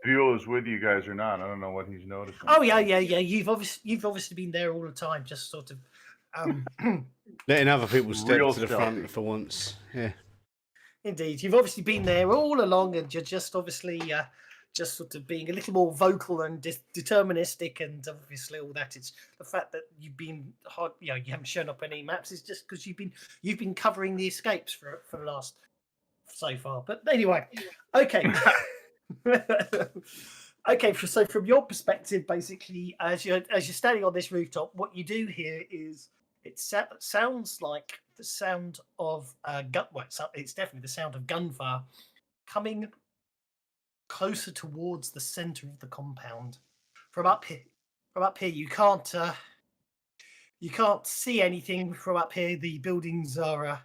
Buell's with you guys or not. I don't know what he's noticing. Oh yeah. You've obviously been there all the time, just sort of letting other people step Real to the stealthy. front for once. Yeah. Indeed, you've obviously been there all along, and you're just obviously just sort of being a little more vocal and deterministic, and obviously all that. It's the fact that you've been hard, you haven't shown up any maps. Is just because you've been covering the escapes for the last so far. But anyway, okay. Okay, so from your perspective, basically, as you're standing on this rooftop, what you do here is it sounds like the sound of gun. Well, it's definitely the sound of gunfire coming closer towards the center of the compound. From up here, you can't see anything from up here. The buildings are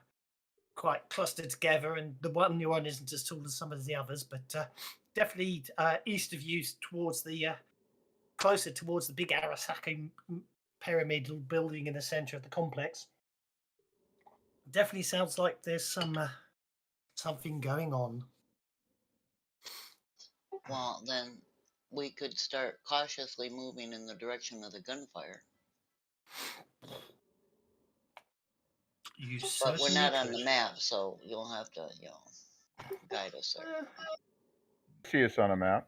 quite clustered together, and the one you're on isn't as tall as some of the others, but definitely east of you, towards the closer towards the big Arasaka pyramidal building in the center of the complex. Definitely sounds like there's something going on. Well, then we could start cautiously moving in the direction of the gunfire. But we're not on the map, so you'll have to, guide us there. See us on a map.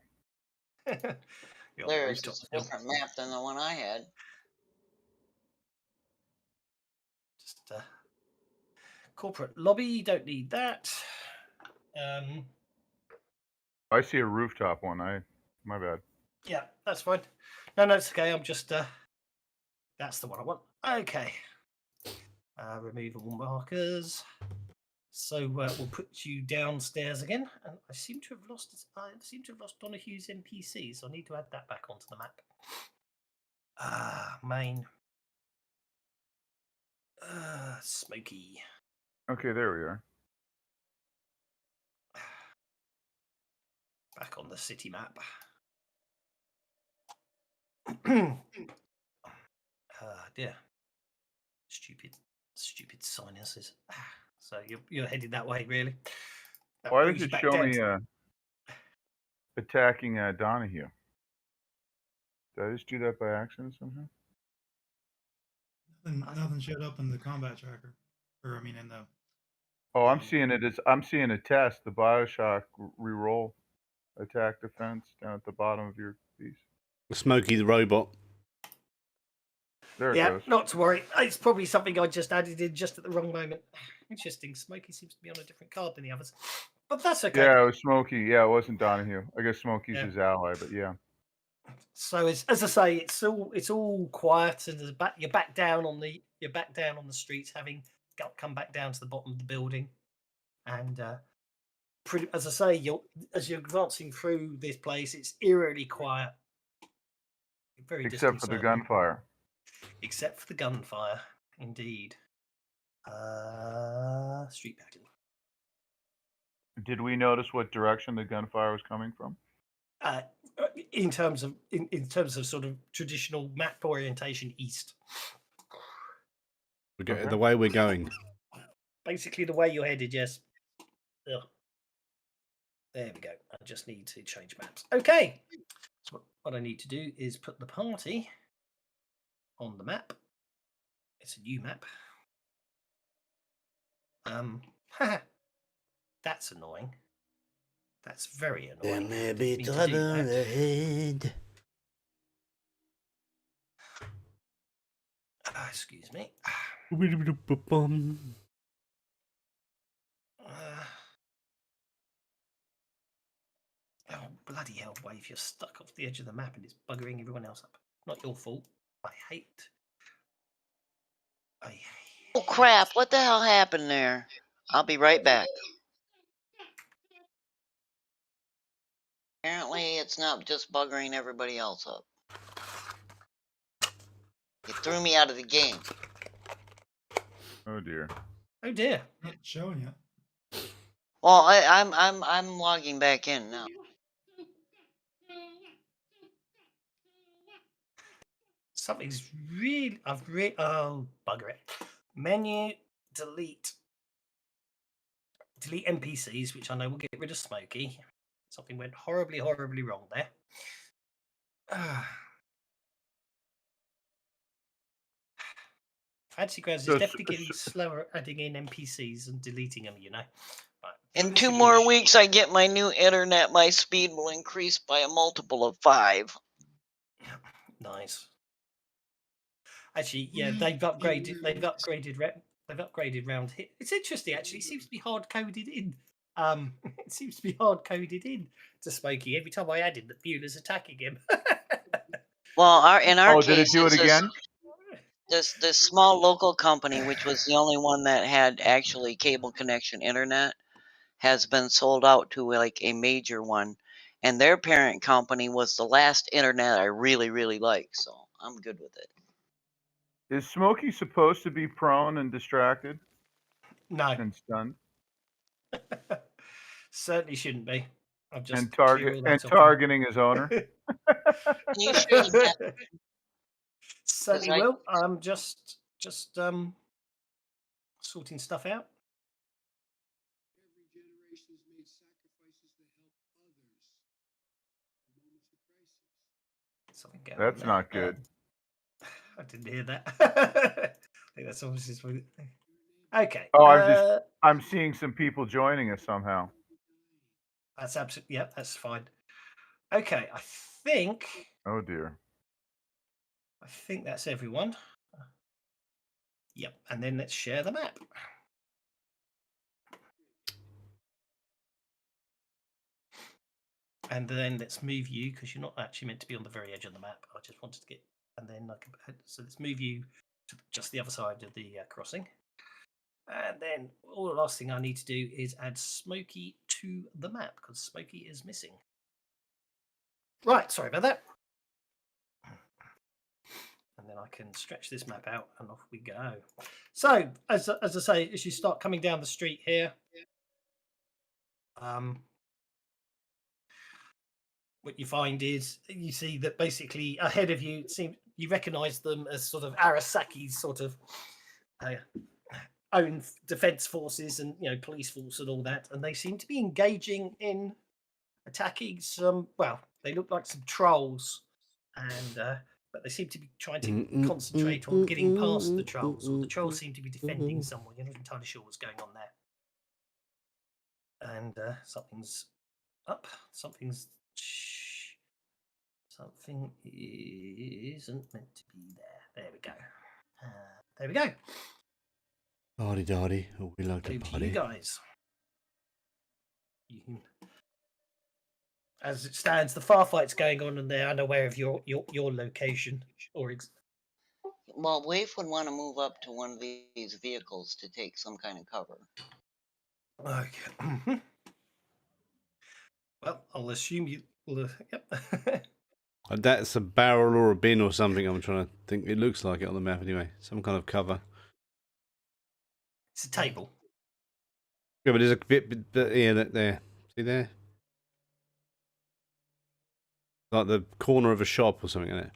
There's a different map than the one I had. Just corporate lobby. You don't need that. I see a rooftop one. My bad. Yeah, that's fine. No, it's okay. I'm just that's the one I want. Okay. Remove all markers. So we'll put you downstairs again. And I seem to have lost Donahue's NPC, so I need to add that back onto the map. Main. Smoky. Okay, there we are. Back on the city map. Dear. Stupid sinuses. So you're headed that way, really. Why does it show me attacking Donahue? Did I just do that by accident somehow? Nothing showed up in the combat tracker, or I mean in the. Oh, I'm seeing it as I'm seeing a test. The Bioshock reroll attack defense down at the bottom of your piece. Smokey the robot. There it goes. Not to worry. It's probably something I just added in just at the wrong moment. Interesting. Smokey seems to be on a different card than the others, but that's okay. Yeah, it was Smokey. Yeah, it wasn't Donahue. I guess Smokey's his ally, but yeah. So as I say, it's all quiet, and you're back down on the streets, having come back down to the bottom of the building, and as I say, as you're advancing through this place, it's eerily quiet. Very except for the gunfire. Except for the gunfire, indeed. Street pattern. Did we notice what direction the gunfire was coming from? In terms of sort of traditional map orientation, east. The way we're going. Basically, the way you're headed, yes. Ugh. There we go. I just need to change maps. Okay. So what I need to do is put the party on the map. It's a new map. That's annoying. That's very annoying. There may be trouble ahead. Excuse me. Oh, bloody hell, Wave, you're stuck off the edge of the map and it's buggering everyone else up. Not your fault. I hate. Oh, crap. What the hell happened there? I'll be right back. Apparently, it's not just buggering everybody else up. It threw me out of the game. Oh dear. Oh dear. Not showing you. Well, I'm logging back in now. Something's really. Oh, bugger it. Menu, delete NPCs, which I know will get rid of Smokey. Something went horribly, horribly wrong there. Fancy Grounds is So, definitely getting slower at adding in NPCs and deleting them, you know. Right, In building 2 more simulation. weeks, I get my new internet. My speed will increase by a multiple of 5. Nice. Actually, yeah, they've upgraded. They've upgraded round here. It's interesting, actually. It seems to be hard coded in. It seems to be hard coded in to Smokey every time I add in that Beulah's attacking him. Well, in our oh, did it case, do it it's again? this small local company, which was the only one that had actually cable connection internet, has been sold out to like a major one, and their parent company was the last internet I really, really like. So I'm good with it. Is Smokey supposed to be prone and distracted No, and stunned certainly shouldn't be. I've just and clear all that off him. targeting his owner? You sure you have? Certainly I- will. I'm just sorting stuff out. Something going That's on there. not good. I didn't hear that. I think that's obviously. Okay. Oh, I'm seeing some people joining us somehow. That's absolutely, yeah, that's fine. Okay, I think Oh dear. that's everyone. Yep, and then let's share the map. And then let's move you, because you're not actually meant to be on the very edge of the map. I just wanted to get, and then I can, so let's move you to just the other side of the crossing. And then all the last thing I need to do is add Smokey to the map, because Smokey is missing. Right, sorry about that. And then I can stretch this map out and off we go. So, as I say, as you start coming down the street here, what you find is you see that basically ahead of you, you recognise them as sort of Arasaki's sort of own defence forces and police force and all that, and they seem to be engaging in attacking some. Well, they look like some trolls, and but they seem to be trying to concentrate on getting past the trolls, or the trolls seem to be defending someone. You're not entirely sure what's going on there. And something's up. Something isn't meant to be there. There we go. There we go. Hardy dardy. Oh, we like to Over to party. you guys. You can, as it stands, the far fight's going on, and they're unaware of your location. Well, Waif would want to move up to one of these vehicles to take some kind of cover. Okay. Well, I'll assume you will. Yep. That's a barrel or a bin or something. I'm trying to think. It looks like it on the map anyway. Some kind of cover. It's a table. Yeah, but there's a bit yeah, there. See there? Like the corner of a shop or something in it.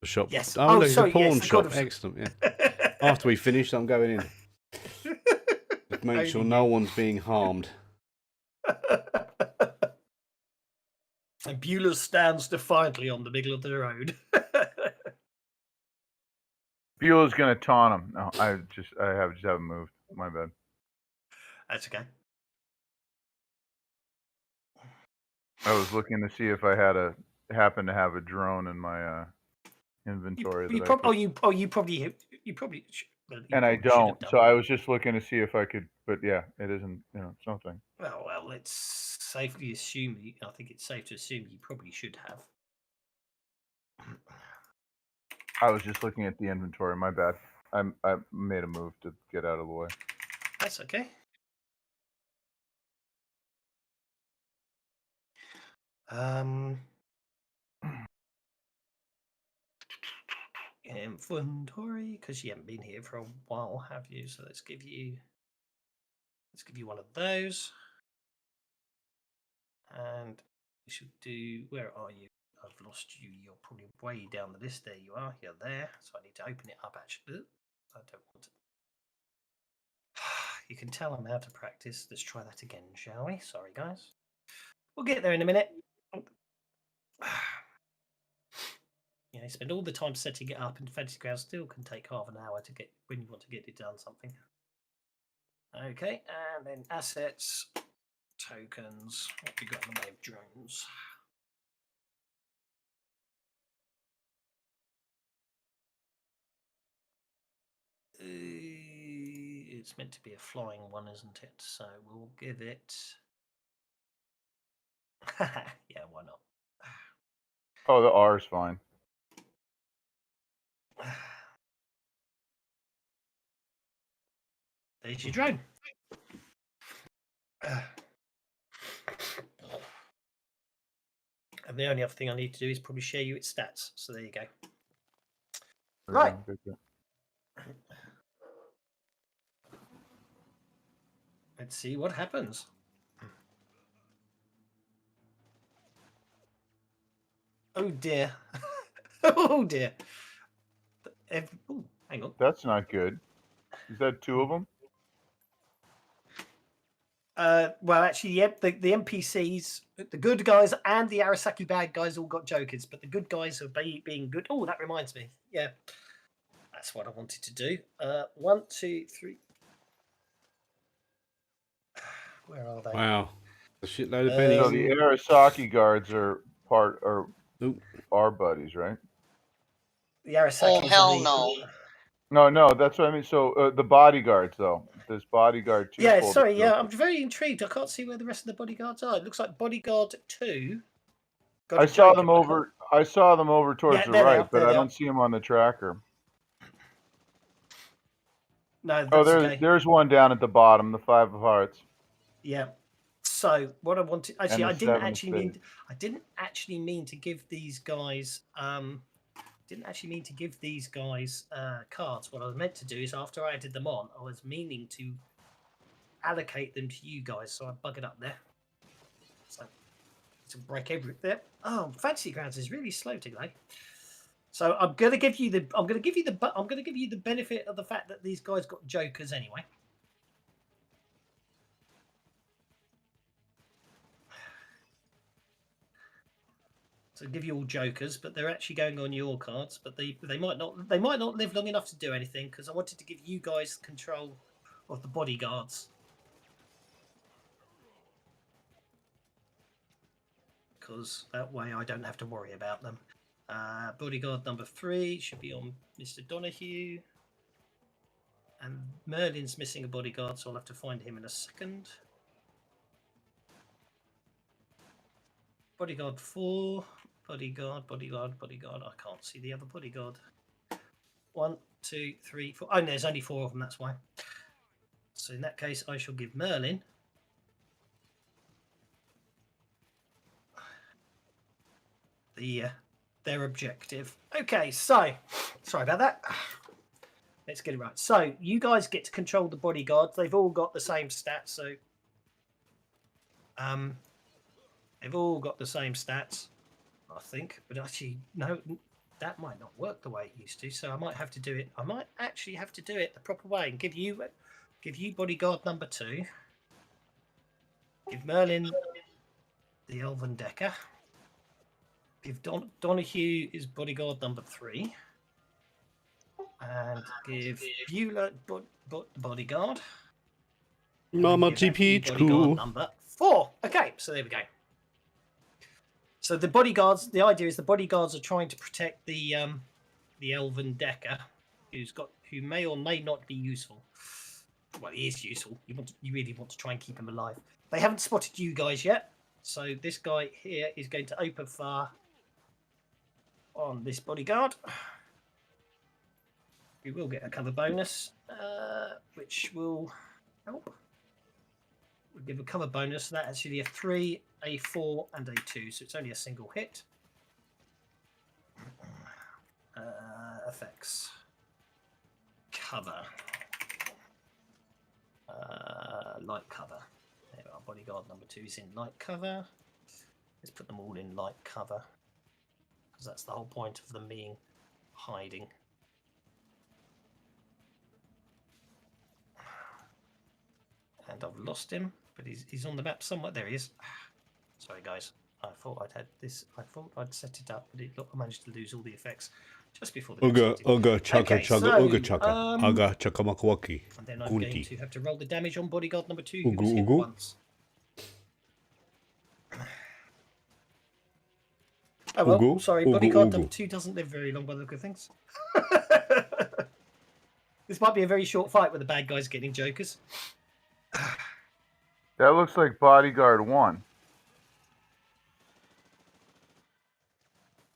A shop. Yes. Oh, look, sorry, it's a pawn yes, shop. Excellent. Yeah. After we finish, I'm going in. Just make sure no one's being harmed. And Beulah stands defiantly on the middle of the road. Buell's gonna taunt him. No, I just haven't moved. My bad. That's okay. I was looking to see if I happened to have a drone in my inventory. You probably. And I don't. So I was just looking to see if I could. But yeah, it isn't. Something. Well, let's safely assume. I think it's safe to assume you probably should have. I was just looking at the inventory. My bad. I made a move to get out of the way. That's okay. Inventory, because you haven't been here for a while, have you? So let's give you one of those. And we should do. Where are you? I've lost you. You're probably way down the list. There you are. You're there. So I need to open it up. Actually, I don't want to. You can tell I'm out of practice. Let's try that again, shall we? Sorry, guys. We'll get there in a minute. You spend all the time setting it up, and Fantasy Ground still can take half an hour to get when you want to get it done something. Okay, and then assets, tokens. What we got in the way of drones? It's meant to be a flying one, isn't it? So we'll give it. Yeah, why not? Oh, the R is fine. There's your drone. And the only other thing I need to do is probably share you its stats. So there you go. Right. Let's see what happens. Oh dear. Oh dear. Oh, hang on. That's not good. Is that 2 of them? Well, actually, yep. The NPCs, the good guys and the Arasaki bad guys all got jokers, but the good guys are being good. Oh, that reminds me. Yeah, that's what I wanted to do. 1, 2, 3. Where are they? Wow. A shitload of pennies. So the Arasaki guards are Oop. our buddies, right? The Arasaki. Oh, hell no. No, that's what I mean. So the bodyguards, though. This bodyguard 2. Yeah, sorry. Yeah, I'm very intrigued. I can't see where the rest of the bodyguards are. It looks like bodyguard 2. I saw them over towards the right, but I don't see them on the tracker. No, that's okay. There's one down at the bottom, the 5 of hearts. Yeah. So what I wanted, actually, I didn't actually mean to give these guys. Cards. What I was meant to do is after I added them on, I was meaning to allocate them to you guys. So I buggered up there. So to break everything there. Oh, Fantasy Grounds is really slow today. So I'm going to give you the benefit of the fact that these guys got jokers anyway. So give you all jokers, but they're actually going on your cards. But they might not live long enough to do anything because I wanted to give you guys control of the bodyguards. Because that way I don't have to worry about them. Bodyguard number 3 should be on Mr. Donahue. And Merlin's missing a bodyguard, so I'll have to find him in a second. Bodyguard 4. Bodyguard. I can't see the other bodyguard. 1, 2, 3, 4. Oh, no, there's only 4 of them, that's why. So in that case, I shall give Merlin their objective. Okay, so sorry about that. Let's get it right. So you guys get to control the bodyguards. They've all got the same stats. So they've all got the same stats, I think. But actually, no, that might not work the way it used to. So I might have to do it. I might actually have to do it the proper way and give you bodyguard number 2. Give Merlin the Elven Decker. Give Donahue his bodyguard number 3. And give Beulah bodyguard. Mama TP bodyguard number 4. Okay, so there we go. So the bodyguards, the idea is the bodyguards are trying to protect the Elven Decker, who may or may not be useful. Well, he is useful. You really want to try and keep him alive. They haven't spotted you guys yet, so this guy here is going to open fire on this bodyguard. We will get a cover bonus, which will help. We'll give a cover bonus. So that's actually a 3, a 4, and a 2. So it's only a single hit. Effects. Cover. Light cover. There we are. Bodyguard number 2 is in light cover. Let's put them all in light cover. Because that's the whole point of them being hiding. And I've lost him, but he's on the map somewhere. There he is. Sorry, guys. I thought I'd had this. I thought I'd set it up, but I managed to lose all the effects just before the Uga, chugga, Okay, chugga, so, uga, chugga. Aga, chakamakawaki. And then I'm going to have to roll the damage on bodyguard number 2, who Ugu, was hit ugu. once. Oh well, Ugu, sorry, ugu, bodyguard ugu. number 2 doesn't live very long by the look of things. This might be a very short fight with the bad guys getting jokers. That looks like bodyguard 1.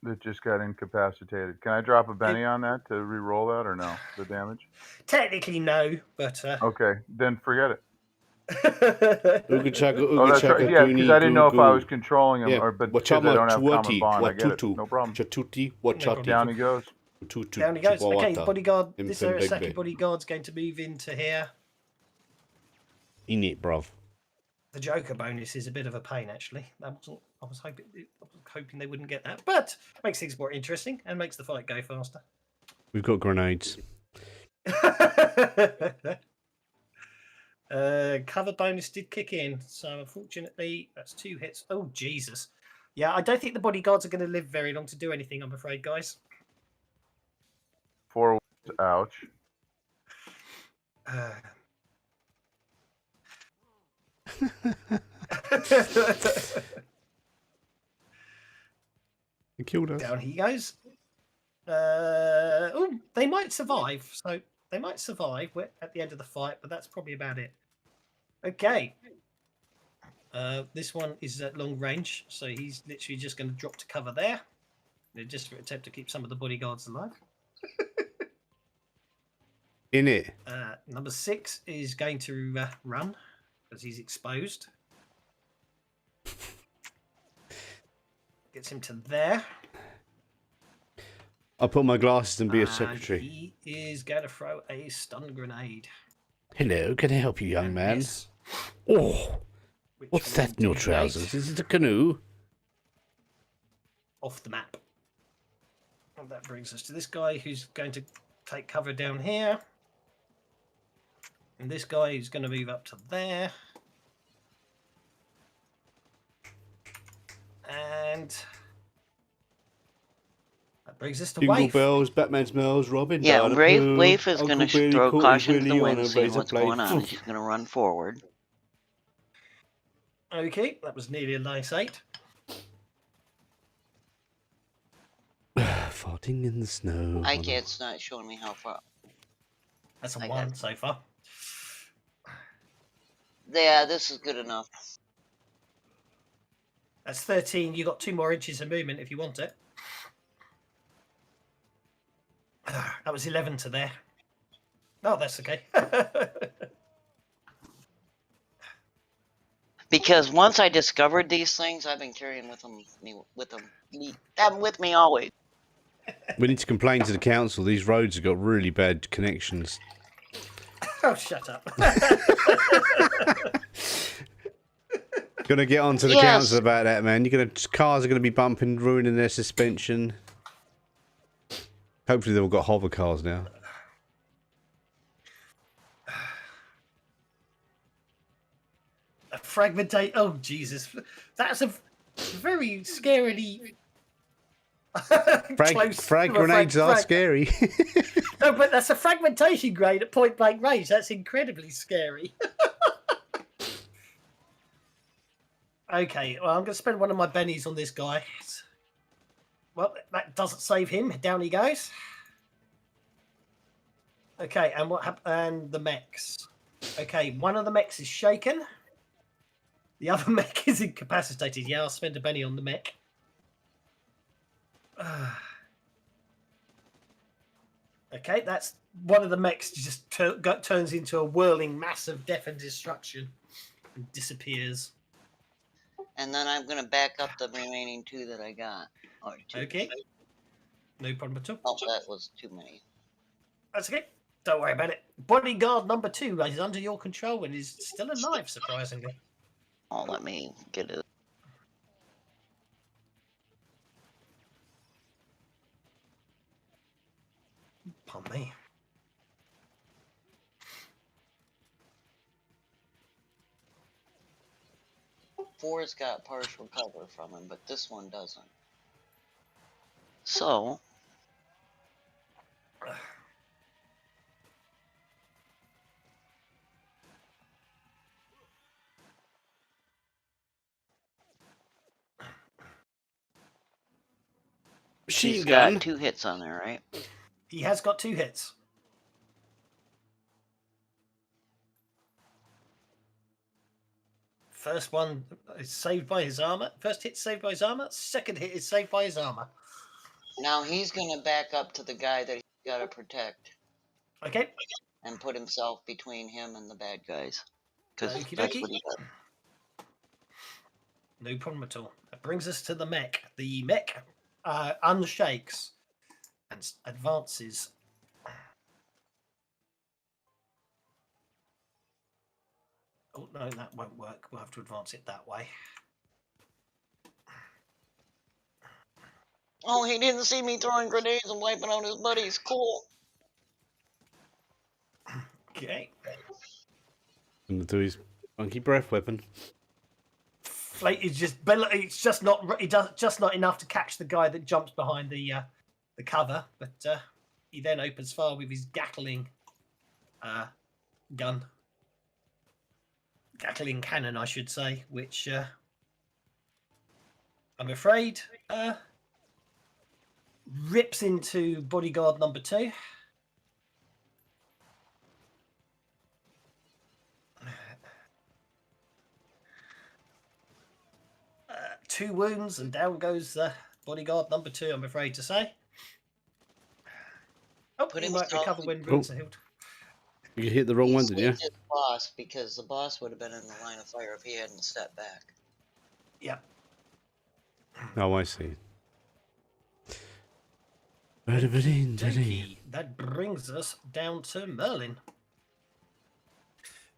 That just got incapacitated. Can I drop a Benny on that to re-roll that or no? The damage? Technically, no, but Okay, then forget it. Uga, chugga, Oh, uga, that's right. chugga, Yeah, because I didn't know if I was goo. controlling him, Yeah, or but because I don't have common bond. I get it. No problem. Chatuti, problem. wachati. Down he goes. down he goes. Okay, Chihuahua. bodyguard. This Infant second Bigby. bodyguard's going to move into here. In it, bruv. The Joker bonus is a bit of a pain, actually. I was hoping they wouldn't get that, but makes things more interesting and makes the fight go faster. We've got grenades. Cover bonus did kick in, so unfortunately that's 2 hits. Oh Jesus! Yeah, I don't think the bodyguards are going to live very long to do anything. I'm afraid, guys. 4 ouch. He killed us. Down he goes. Oh, they might survive. So they might survive at the end of the fight, but that's probably about it. Okay. This one is at long range, so he's literally just going to drop to cover there. Just for attempt to keep some of the bodyguards alive. In it. Number 6 is going to run because he's exposed. Gets him to there. I'll put my glasses and be a And secretary. he is going to throw a stun grenade. Hello, can I help you, young And man? miss, Oh, which what's will that in your detonate trousers? Is it a canoe? Off the map. And that brings us to this guy who's going to take cover down here. And this guy who's going to move up to there. And that brings us to Jingle Waif. bells, Batman smells, Robin. Yeah, died a Rafe, poo. Waif is Uncle going to Billy throw caught his caution to the willy on wind, a seeing razor what's blade. going on, and she's going to run forward. Okay, that was nearly a nice 8. Farting in the snow. I guess it's not showing me how far. That's a I 1 got- so far. Yeah, this is good enough. That's 13. You got 2 more inches of movement if you want it. That was 11 to there. Oh, that's okay. Because once I discovered these things, I've been carrying them with me always. We need to complain to the council. These roads have got really bad connections. Oh, shut up. Gonna get on to the Yes. council about that, man. Cars are gonna be bumping, ruining their suspension. Hopefully they've all got hover cars now. A fragmentate. Oh, Jesus. That's a very scarily. Frag grenades are scary. No, but that's a fragmentation grade at point blank range. That's incredibly scary. Okay, well, I'm going to spend one of my bennies on this guy. Well, that doesn't save him. Down he goes. Okay, and what happened? And the mechs. Okay, one of the mechs is shaken. The other mech is incapacitated. Yeah, I'll spend a benny on the mech. Okay, that's one of the mechs just turns into a whirling mass of death and destruction and disappears. And then I'm going to back up the remaining 2 that I got. Or 2. Okay, no problem at all. Oh, that was too many. That's okay. Don't worry about it. Bodyguard number 2 is under your control and is still alive, surprisingly. Oh, let me get it. Pardon me. 4's got partial cover from him, but this one doesn't. So Machine he's gun. got 2 hits on there, right? He has got 2 hits. First one is saved by his armor. First hit saved by his armor. Second hit is saved by his armor. Now he's gonna back up to the guy that he's gotta protect Okay. and put himself between him and the bad guys. Because Okie that's dokie. what he does. No problem at all. That brings us to the mech. The mech unshakes and advances. Oh, no, that won't work. We'll have to advance it that way. Oh, he didn't see me throwing grenades and wiping out his buddies. Cool. Okay. Gonna do his funky breath weapon. Flake is just, it's just not, it does just not enough to catch the guy that jumps behind the cover, but he then opens fire with his Gatling gun. Gatling cannon, I should say, which I'm afraid rips into bodyguard number 2. 2 wounds, and down goes bodyguard number 2, I'm afraid to say. Oh, Put he might himself recover when Oh. wounds are healed. You hit the wrong one, did you? His boss, because the boss would have been in the line of fire if he hadn't stepped back. Yeah. Oh, I see. Ba-da-ba-ding, da-ding. That brings us down to Merlin.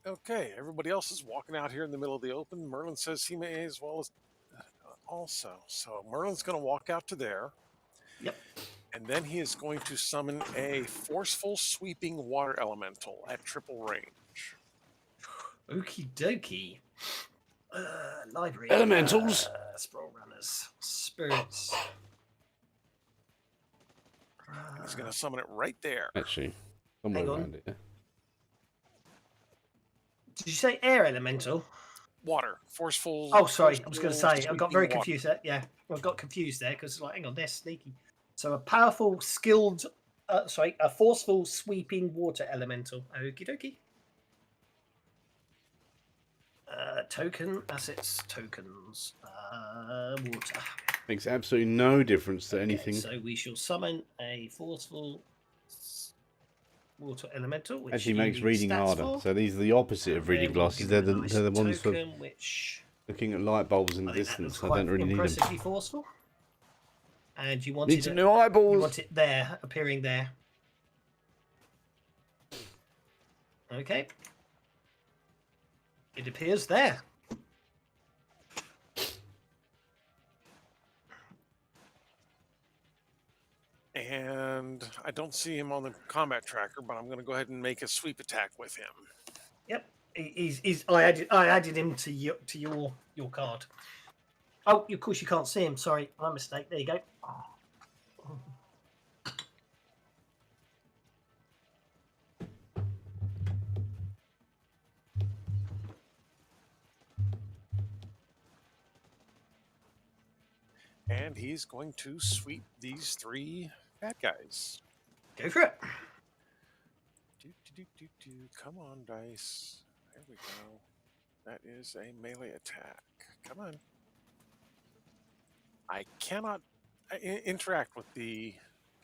Okay, everybody else is walking out here in the middle of the open. Merlin says he may as well as also. So Merlin's going to walk out to there. Yep. And then he is going to summon a forceful sweeping water elemental at triple range. Okie dokie. Library. Elementals. Sprawl runners. Spirits. He's going to summon it right there. Actually, somewhere Hang on. around it. Yeah. Did you say air elemental? Water. Forceful. Oh, sorry. I was going to forceful say, I got very sweeping water. confused there. Yeah, I got confused there because, like, hang on, they're sneaky. So a powerful, skilled, a forceful, sweeping water elemental. Okie dokie. Token, assets, tokens, water. Makes absolutely no difference to anything. So we shall summon a forceful water elemental, which Actually you makes need reading stats harder. for. So these are the opposite of Then reading we'll glasses. give They're it a the, nice they're the ones for token, which looking at light bulbs in I the think that looks distance. I quite don't really need them. impressively forceful. And you want Need it, some new you eyeballs. want it there, appearing there. Okay. It appears there. And I don't see him on the combat tracker, but I'm going to go ahead and make a sweep attack with him. Yep. I added him to your card. Oh, of course you can't see him. Sorry, my mistake. There you go. And he's going to sweep these 3 bad guys. Go for it. Come on, dice. There we go. That is a melee attack. Come on. I cannot interact with the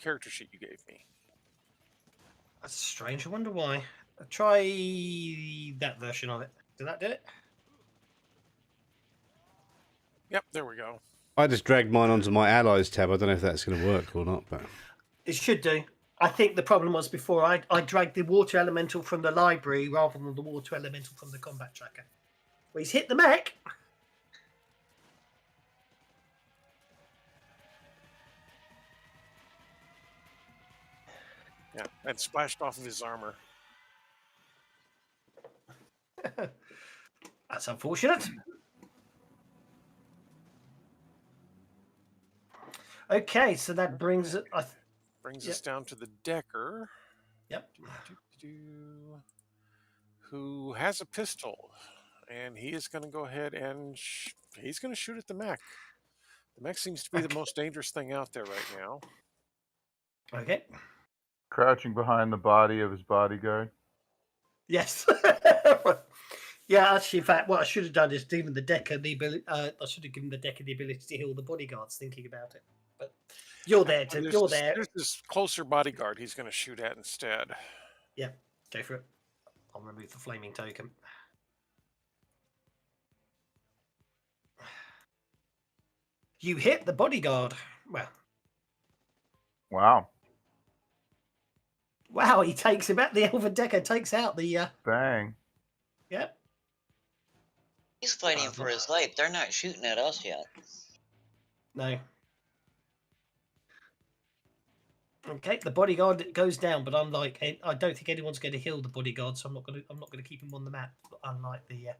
character sheet you gave me. That's strange. I wonder why. Try that version of it. Did that do it? Yep, there we go. I just dragged mine onto my allies tab. I don't know if that's going to work or not, but It should do. I think the problem was before I dragged the water elemental from the library rather than the water elemental from the combat tracker. Well, he's hit the mech. Yeah, and splashed off of his armor. That's unfortunate. Okay, so that brings it. Brings Yep. us down to the Decker. Yep. Who has a pistol, and he is going to go ahead and he's going to shoot at the mech. The mech seems to be the most dangerous thing out there right now. Okay. Crouching behind the body of his bodyguard. Yes. Yeah, actually, in fact, what I should have done is given the Decker the ability. I should have given the Decker the ability to heal the bodyguards. Thinking about it, but you're there. You're there. There's this closer bodyguard he's going to shoot at instead. Yeah, go for it. I'll remove the flaming token. You hit the bodyguard. Well, Wow. wow, he takes him out. The Elven Decker takes out the. Bang. Yep. He's fighting for his life. They're not shooting at us yet. No. Okay, the bodyguard goes down, but unlike I don't think anyone's going to heal the bodyguard, so I'm not going to keep him on the map. Unlike the.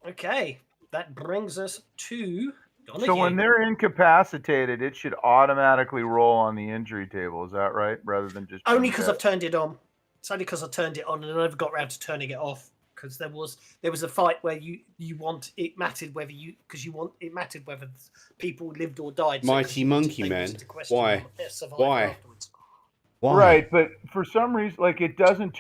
Okay, that brings us to. So when they're incapacitated, it should automatically roll on the injury table. Is that right? Rather than just only because I've turned it on. It's only because I turned it on and I never got around to turning it off. Because there was a fight where you want it mattered whether it mattered whether people lived or died. So Mighty Monkey Man. Why? Why? Why? Right, but for some reason, like it doesn't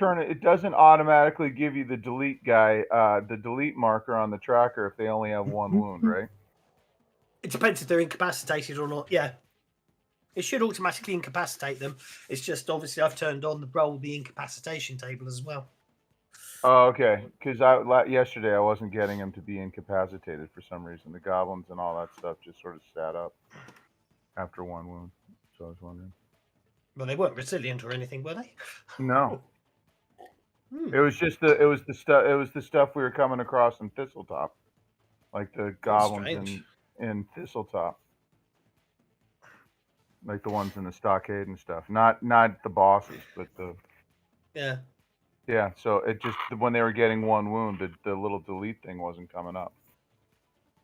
automatically give you the delete guy, the delete marker on the tracker if they only have one wound, right? It depends if they're incapacitated or not. Yeah, it should automatically incapacitate them. It's just obviously I've turned on the roll the incapacitation table as well. Oh, okay. Because yesterday I wasn't getting him to be incapacitated for some reason. The goblins and all that stuff just sort of sat up after one wound. So I was wondering. Well, they weren't resilient or anything, were they? No. It was just the stuff we were coming across in Thistletop, like the goblins in Thistletop, like the ones in the stockade and stuff. Not the bosses, but the. Yeah. Yeah, so it just when they were getting one wound, the little delete thing wasn't coming up.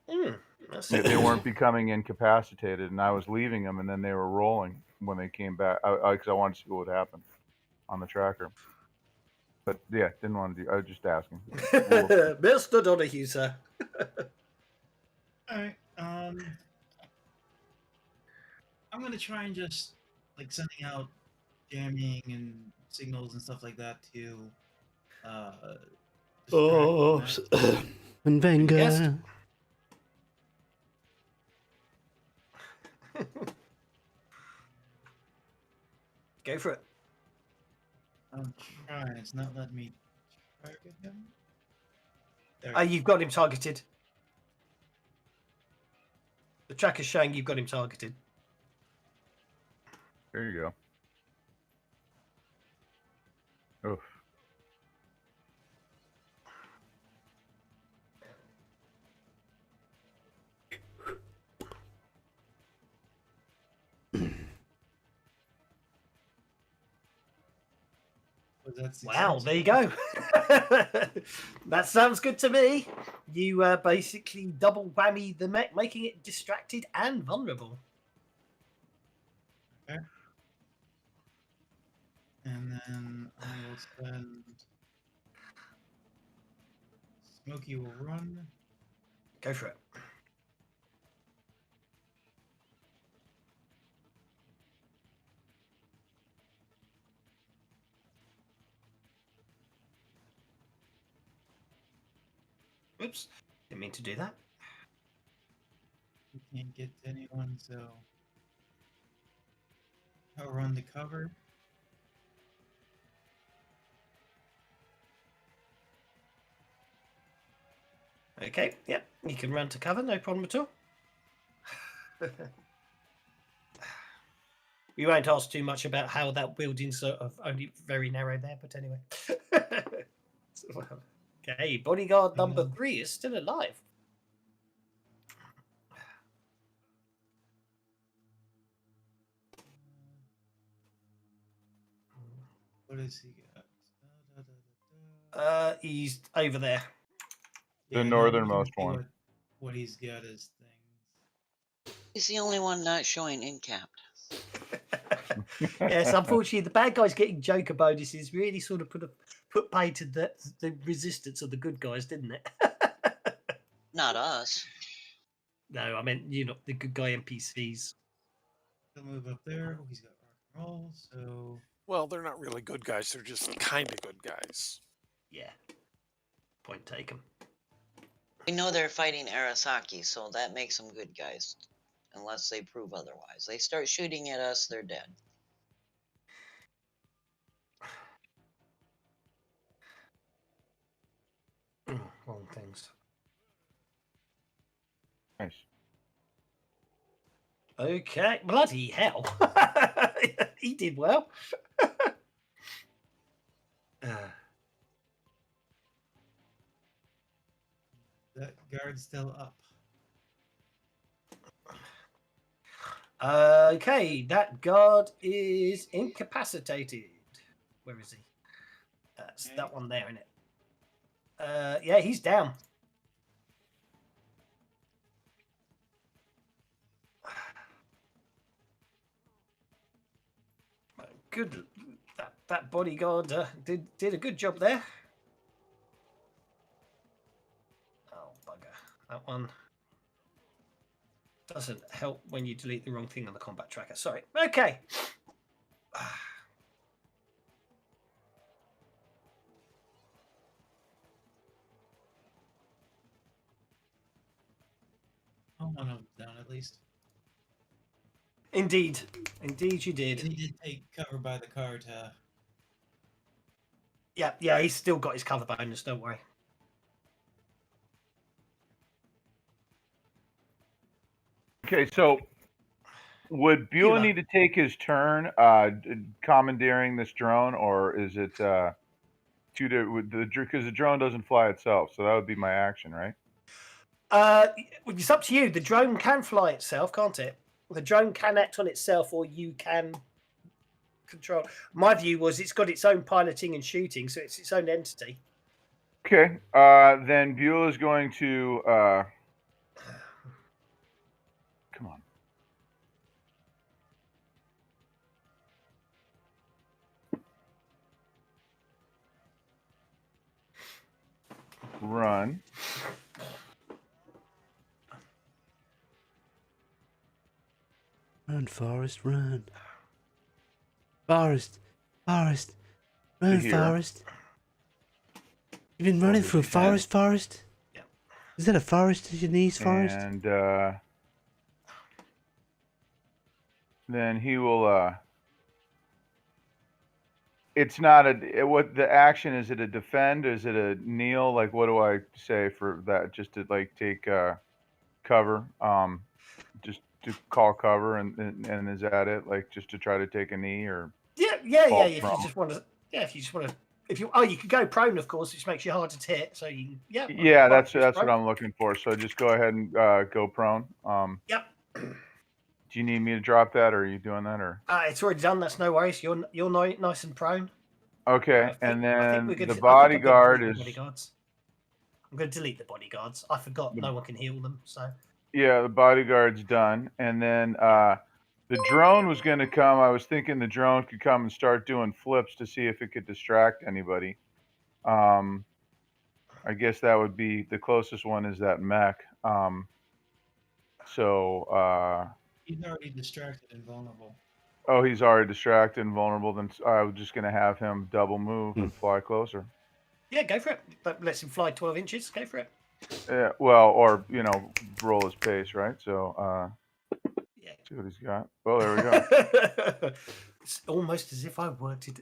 They weren't becoming incapacitated, and I was leaving them, and then they were rolling when they came back. Because I wanted to see what would happen on the tracker. But yeah, didn't want to do. I was just asking. Mr. Donahue, sir. All right. I'm gonna try and just like sending out jamming and signals and stuff like that to and Venga. Go for it. I'm trying. It's not letting me target him. You've got him targeted. The tracker's showing you've got him targeted. There you go. Oof. Wow, there you go. That sounds good to me. You basically double whammy the mech, making it distracted and vulnerable. Okay. And then I will send Smokey will run. Go for it. Oops, didn't mean to do that. We can't get to anyone, so I'll run the cover. Okay, yep, you can run to cover, no problem at all. We won't ask too much about how that building's sort of only very narrow there, but anyway. Okay, bodyguard number 3 is still alive. What does he got? He's over there. The northernmost one. What he's got is He's the only one not showing incapped. Yes, unfortunately, the bad guys getting Joker bonuses really sort of put pay to the resistance of the good guys, didn't it? Not us. No, I meant the good guy NPCs. He'll move up there. Oh, he's got rock and roll, so Well, they're not really good guys. They're just kind of good guys. Yeah. Point taken. We know they're fighting Arasaki, so that makes them good guys. Unless they prove otherwise. They start shooting at us, they're dead. Wrong things. Nice. Okay. Bloody hell. He did well. that guard's still up. Okay, that guard is incapacitated. Where is he? That's that one there, isn't it? Yeah, he's down. Good. That bodyguard did a good job there. Oh bugger! That one doesn't help when you delete the wrong thing on the combat tracker. Sorry. Okay. Oh, one of them down at least. Indeed you did. And he did take cover by the car to. Yeah, he's still got his cover bonus. Don't worry. Okay, so would Beulah Beulah. need to take his turn commandeering this drone, or is it because the drone doesn't fly itself, so that would be my action, right? It's up to you. The drone can fly itself, can't it? The drone can act on itself, or you can control. My view was it's got its own piloting and shooting, so it's its own entity. Okay, then Beulah's going to come on. Run. Run, Forrest, run. Forrest, run, here. Forrest. You've been running through a forest, Forrest? Yeah. Is that a forest at your knees, Forrest? And then he will. It's not what the action is. It a defend? Is it a kneel? Like, what do I say for that? Just to like take cover. Just to call cover, and is that it? Like, just to try to take a knee, or Yeah. If you just want to, you could go prone, of course, which makes you harder to hit. So you, yeah, that's what I'm looking for. So just go ahead and go prone. Yep. Do you need me to drop that, or are you doing that, or? It's already done. That's no worries. You're nice and prone. Okay, and then the I'm bodyguard is. I'm going to delete the bodyguards. I forgot no one can heal them. So. Yeah, the bodyguard's done, and then the drone was going to come. I was thinking the drone could come and start doing flips to see if it could distract anybody. I guess that would be the closest one is that mech. He's already distracted and vulnerable. Oh, he's already distracted and vulnerable. Then I was just going to have him double move and fly closer. Yeah, go for it. That lets him fly 12 inches. Go for it. Yeah, well, or roll his pace, right? So, yeah. See what he's got. Well, there we go. It's almost as if I worked it.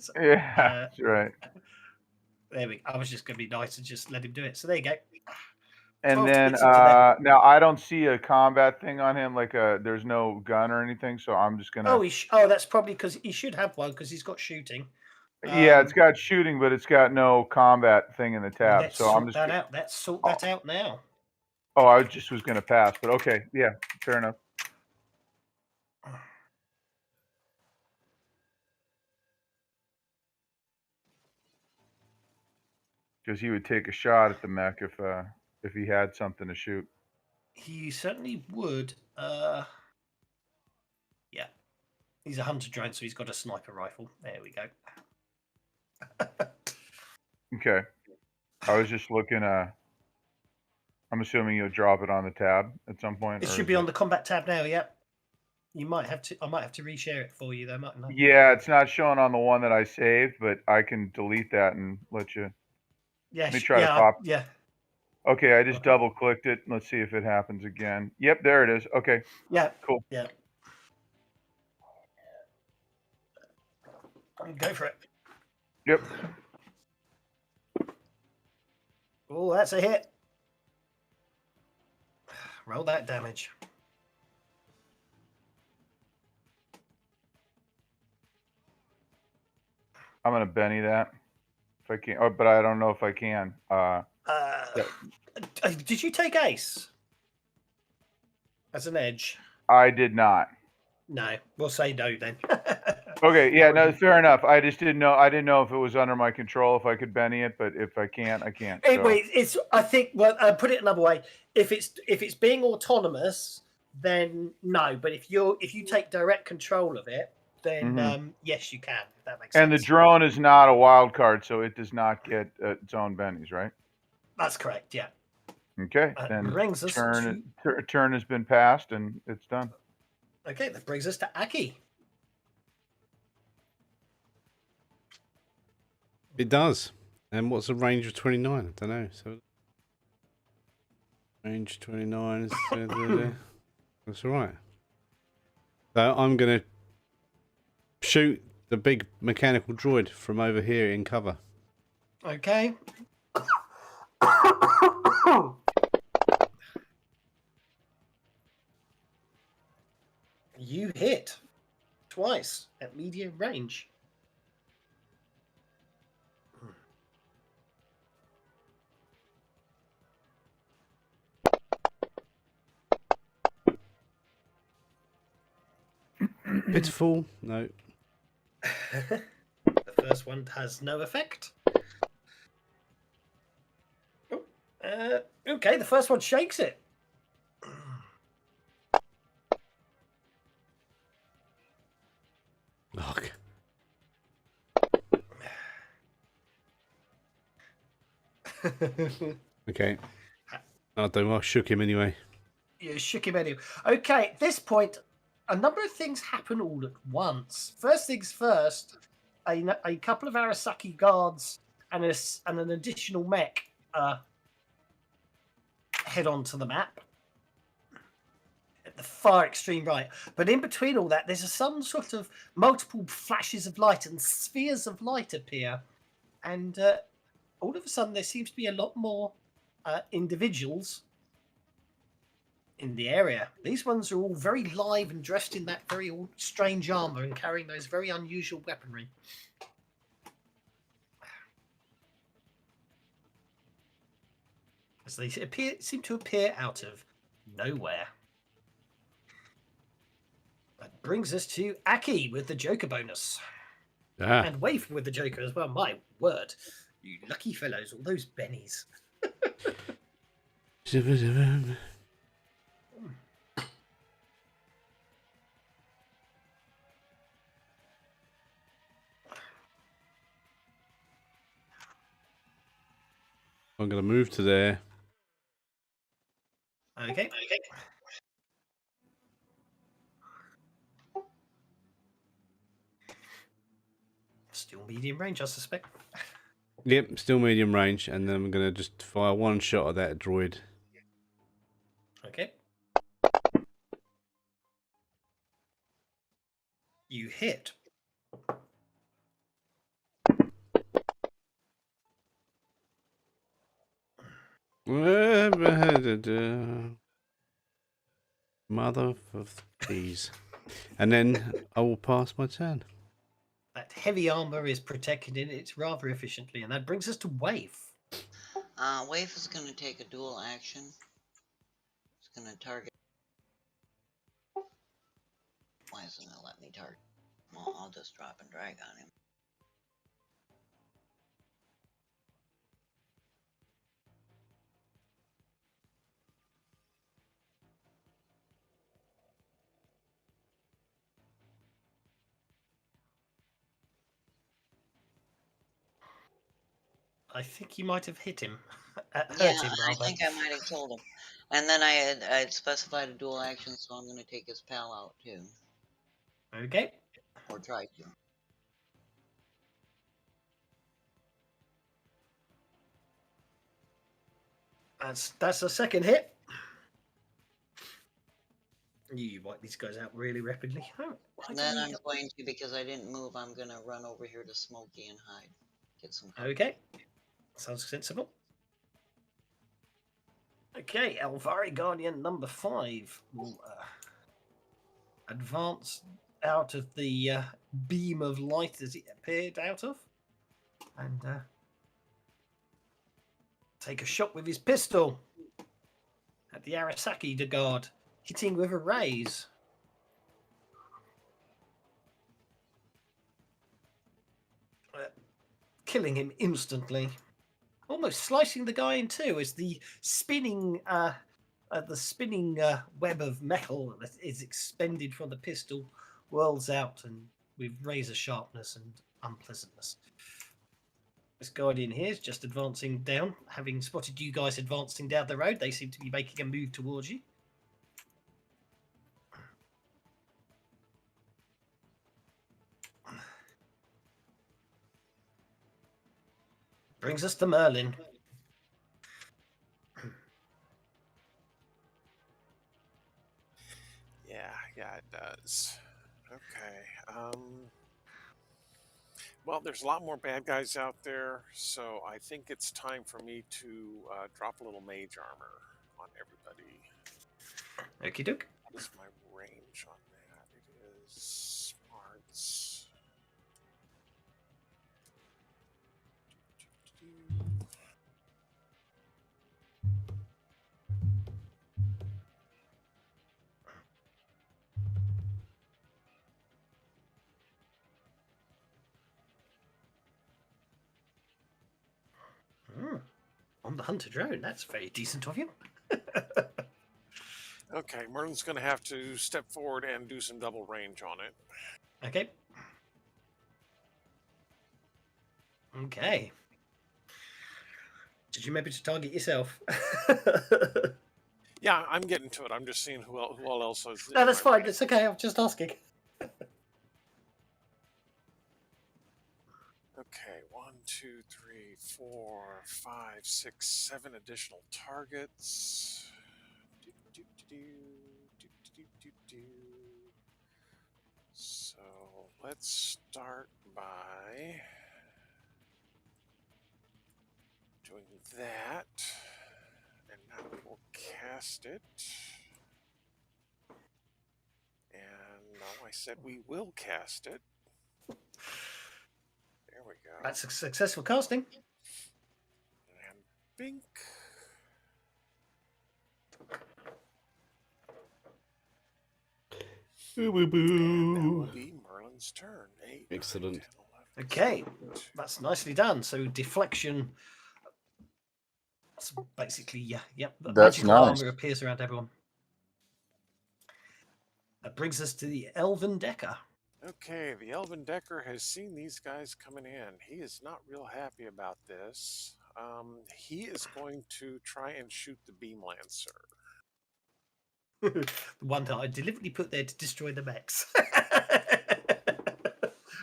So, yeah, that's right. There we go. I was just going to be nice and just let him do it. So there you go. And then now I don't see a combat thing on him, like there's no gun or anything, so I'm just gonna. That's probably because he should have one because he's got shooting. Yeah, it's got shooting, but it's got no combat thing in the tab. Let's so I'm sort just that out. Let's sort that out now. Oh, I just was gonna pass, but okay, yeah, fair enough. Because he would take a shot at the mech if he had something to shoot. He certainly would. Yeah. He's a hunter drone, so he's got a sniper rifle. There we go. Okay. I was just looking. I'm assuming you'll drop it on the tab at some point. It or should is be on the combat tab now. Yep. You might have to. I might have to reshare it for you, though, mightn't I? Yeah, it's not showing on the one that I saved, but I can delete that and let you. Yeah. Let me try to yeah. pop. Yeah. Okay, I just Okay. double clicked it. Let's see if it happens again. Yep, there it is. Okay, Yeah. cool. Yeah. Go for it. Yep. Oh, that's a hit. Roll that damage. I'm gonna Benny that if I can. Oh, but I don't know if I can. Did you take ace as an edge? I did not. No, we'll say no then. Okay, yeah, no, fair enough. I just didn't know. I didn't know if it was under my control if I could Benny it, but if I can't, I can't. So. Wait, it's. I think. Well, put it another way. If it's being autonomous, then no. But if you take direct control of it, then yes, you can. If that makes sense. And the drone is not a wild card, so it does not get its own bennies, right? That's correct. Yeah. Okay, then brings us turn has been passed and it's done. Okay, that brings us to Aki. It does. And what's the range of 29? I don't know. So range 29 is that's all right. So I'm gonna shoot the big mechanical droid from over here in cover. Okay. You hit twice at medium range. Pitiful. No. The first one has no effect. Oh, okay, the first one shakes it. Look. Okay. I shook him anyway. You shook him anyway. Okay, at this point, a number of things happen all at once. First things first, a couple of Arasaki guards and an additional mech head onto the map at the far extreme right. But in between all that, there's some sort of multiple flashes of light and spheres of light appear. And all of a sudden, there seems to be a lot more individuals in the area. These ones are all very live and dressed in that very strange armor and carrying those very unusual weaponry. As they seem to appear out of nowhere. That brings us to Aki with the Joker bonus. And Wave with the Joker as well. My word. You lucky fellows, all those bennies. I'm going to move to there. Okay. Still medium range, I suspect. Yep, still medium range, and then I'm going to just fire one shot at that droid. Okay. You hit. Mother of peas. And then I will pass my turn. That heavy armor is protected in it rather efficiently, and that brings us to Wave. Wave is going to take a dual action. It's going to target. Why isn't it let me target? Well, I'll just drop and drag on him. I think you might have hit him. Hurt Yeah, him, I rather. think I might have killed him. And then I had specified a dual action, so I'm going to take his pal out too, Okay. or try to. That's a second hit. You wipe these guys out really rapidly. Oh, why And do then we- I'm going to, because I didn't move, I'm going to run over here to Smokey and hide. Get some cover. Okay. Sounds sensible. Okay, Elvari Guardian number 5 will advance out of the beam of light as it appeared out of, and take a shot with his pistol at the Arasaki the guard, hitting with a raise. Killing him instantly. Almost slicing the guy in two as the spinning web of metal that is expended from the pistol whirls out and with razor sharpness and unpleasantness. This guardian here is just advancing down, having spotted you guys advancing down the road. They seem to be making a move towards you. Brings us to Merlin. Yeah, it does. Okay. Well, there's a lot more bad guys out there, so I think it's time for me to drop a little mage armor on everybody. Okie doke. What is my range on that? It is smarts. On the hunter drone, that's very decent of you. Okay, Merlin's going to have to step forward and do some double range on it. Okay. Okay. Did you maybe to target yourself? Yeah, I'm getting to it. I'm just seeing who all else is. No, in that's my fine. range. It's okay. I'm just asking. Okay, 1, 2, 3, 4, 5, 6, 7 additional targets. So let's start by doing that, and now we'll cast it. And no, I said we will cast it. There we go. That's a successful casting. And bink. And that will be Merlin's turn. 8, Excellent. 9, 10, 11, Okay, 12. that's nicely done. So deflection. That's basically, yep. The That's magical nice. armor appears around everyone. That brings us to the Elven Decker. Okay, the Elven Decker has seen these guys coming in. He is not real happy about this. He is going to try and shoot the Beam Lancer. The one that I deliberately put there to destroy the mechs.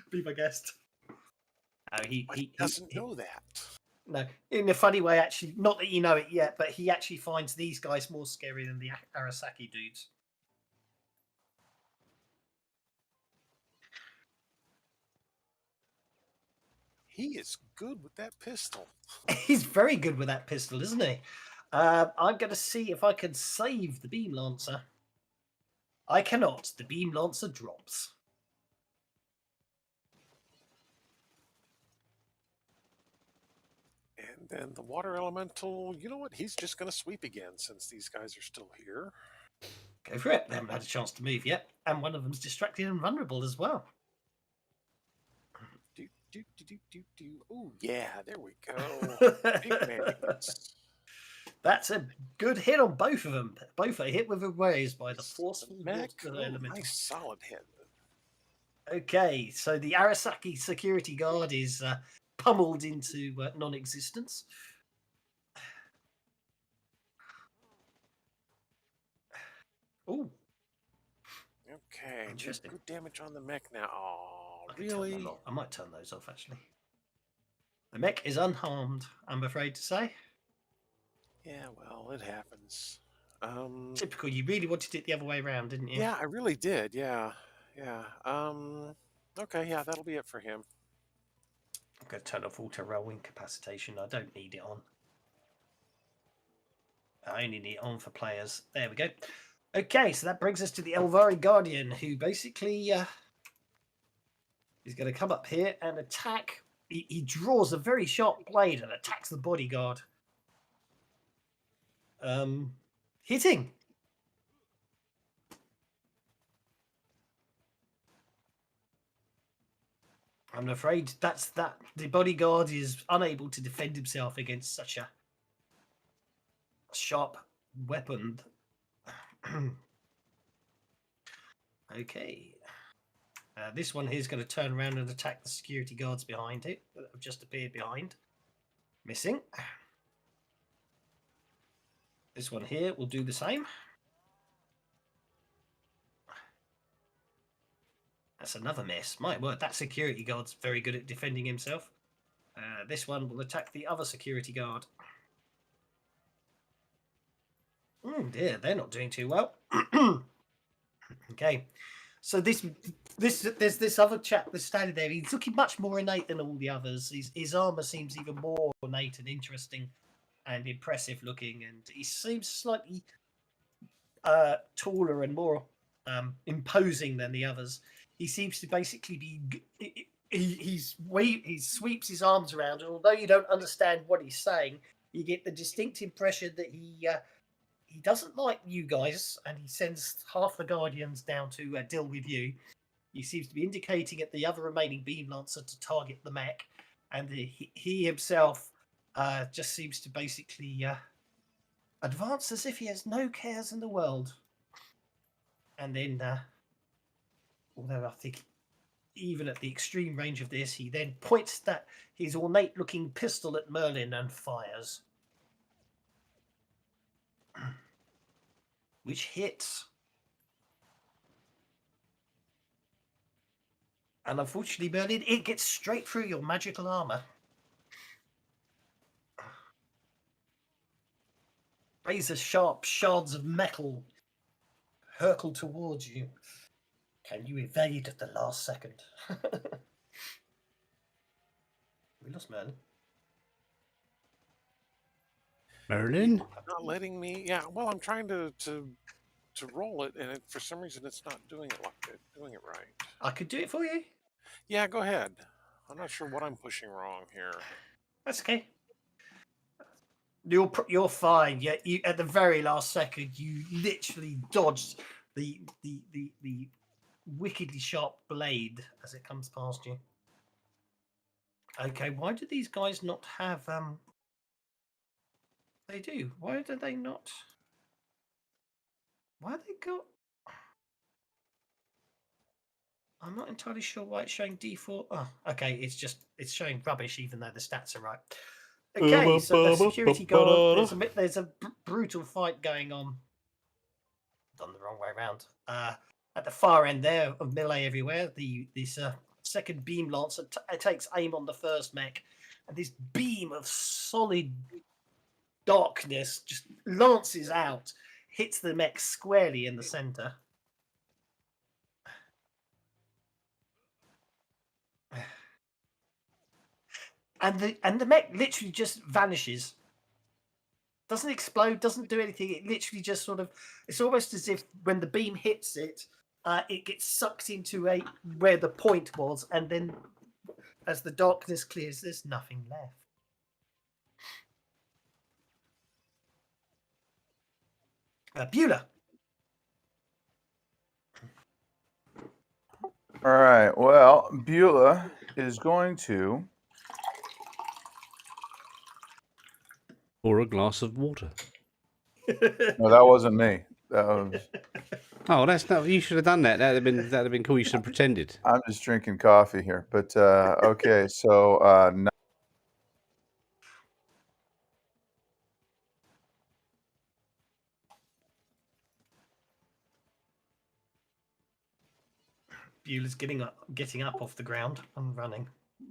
Be my guest. Oh, But he doesn't know that. No, in a funny way, actually. Not that you know it yet, but he actually finds these guys more scary than the Arasaki dudes. He is good with that pistol. He's very good with that pistol, isn't he? I'm going to see if I can save the Beam Lancer. I cannot. The Beam Lancer drops. And then the Water Elemental, you know what? He's just going to sweep again since these guys are still here. Go for it. They haven't had a chance to move yet. And one of them's distracted and vulnerable as well. Oh, yeah, there we go. Big man. That's a good hit on both of them. Both are hit with a raise by the forceful Mech. water Oh, elemental. nice solid hit. Okay, so the Arasaki security guard is pummeled into non-existence. Oh, Okay, did interesting. good damage on the mech now. Oh, I could turn really? them off. I might turn those off actually. The mech is unharmed, I'm afraid to say. Yeah, well, it happens. Typical. You really wanted it the other way around, didn't you? Yeah, I really did. Yeah, yeah. Okay, yeah, that'll be it for him. I'm going to turn off auto rail incapacitation. I don't need it on. I only need it on for players. There we go. Okay, so that brings us to the Elvari Guardian, who basically is going to come up here and attack. He draws a very sharp blade and attacks the bodyguard. Hitting. I'm afraid that's that. The bodyguard is unable to defend himself against such a sharp weapon. Okay. This one here is going to turn around and attack the security guards behind it that have just appeared behind. Missing. This one here will do the same. That's another miss. My word, that security guard's very good at defending himself. This one will attack the other security guard. Oh dear, they're not doing too well. Okay, so there's this other chap that's standing there. He's looking much more innate than all the others. His armor seems even more ornate and interesting and impressive looking, and he seems slightly taller and more imposing than the others. He seems to basically be he sweeps his arms around, and although you don't understand what he's saying, you get the distinct impression that he doesn't like you guys, and he sends half the Guardians down to deal with you. He seems to be indicating at the other remaining Beam Lancer to target the mech, and he himself just seems to basically advance as if he has no cares in the world. And then, although I think even at the extreme range of this, he then points that his ornate-looking pistol at Merlin and fires. Which hits. And unfortunately, Merlin, it gets straight through your magical armor. Razor sharp shards of metal hurtle towards you. Can you evade at the last second? We lost Merlin. Merlin? Not letting me. Yeah, well, I'm trying to roll it, and for some reason, it's not doing it right. I could do it for you. Yeah, go ahead. I'm not sure what I'm pushing wrong here. That's okay. You're fine. Yeah, you at the very last second, you literally dodged the wickedly sharp blade as it comes past you. Okay, why do these guys not have They do. Why do they not? Why they got? I'm not entirely sure why it's showing D4. Oh, okay, it's showing rubbish even though the stats are right. Okay, so the security guard, there's a brutal fight going on. Done the wrong way around. At the far end there of melee everywhere, this second beam lancer takes aim on the first mech, and this beam of solid darkness just lances out, hits the mech squarely in the center. And the mech literally just vanishes. Doesn't explode, doesn't do anything. It literally just sort of, it's almost as if when the beam hits it, it gets sucked into where the point was, and then as the darkness clears, there's nothing left. Beulah. All right. Well, Beulah is going to. Or a glass of water. No, that wasn't me. That was. Oh, that's not. You should have done that. That'd have been cool. You should have pretended. I'm just drinking coffee here. But okay, so Beulah's getting up off the ground and running.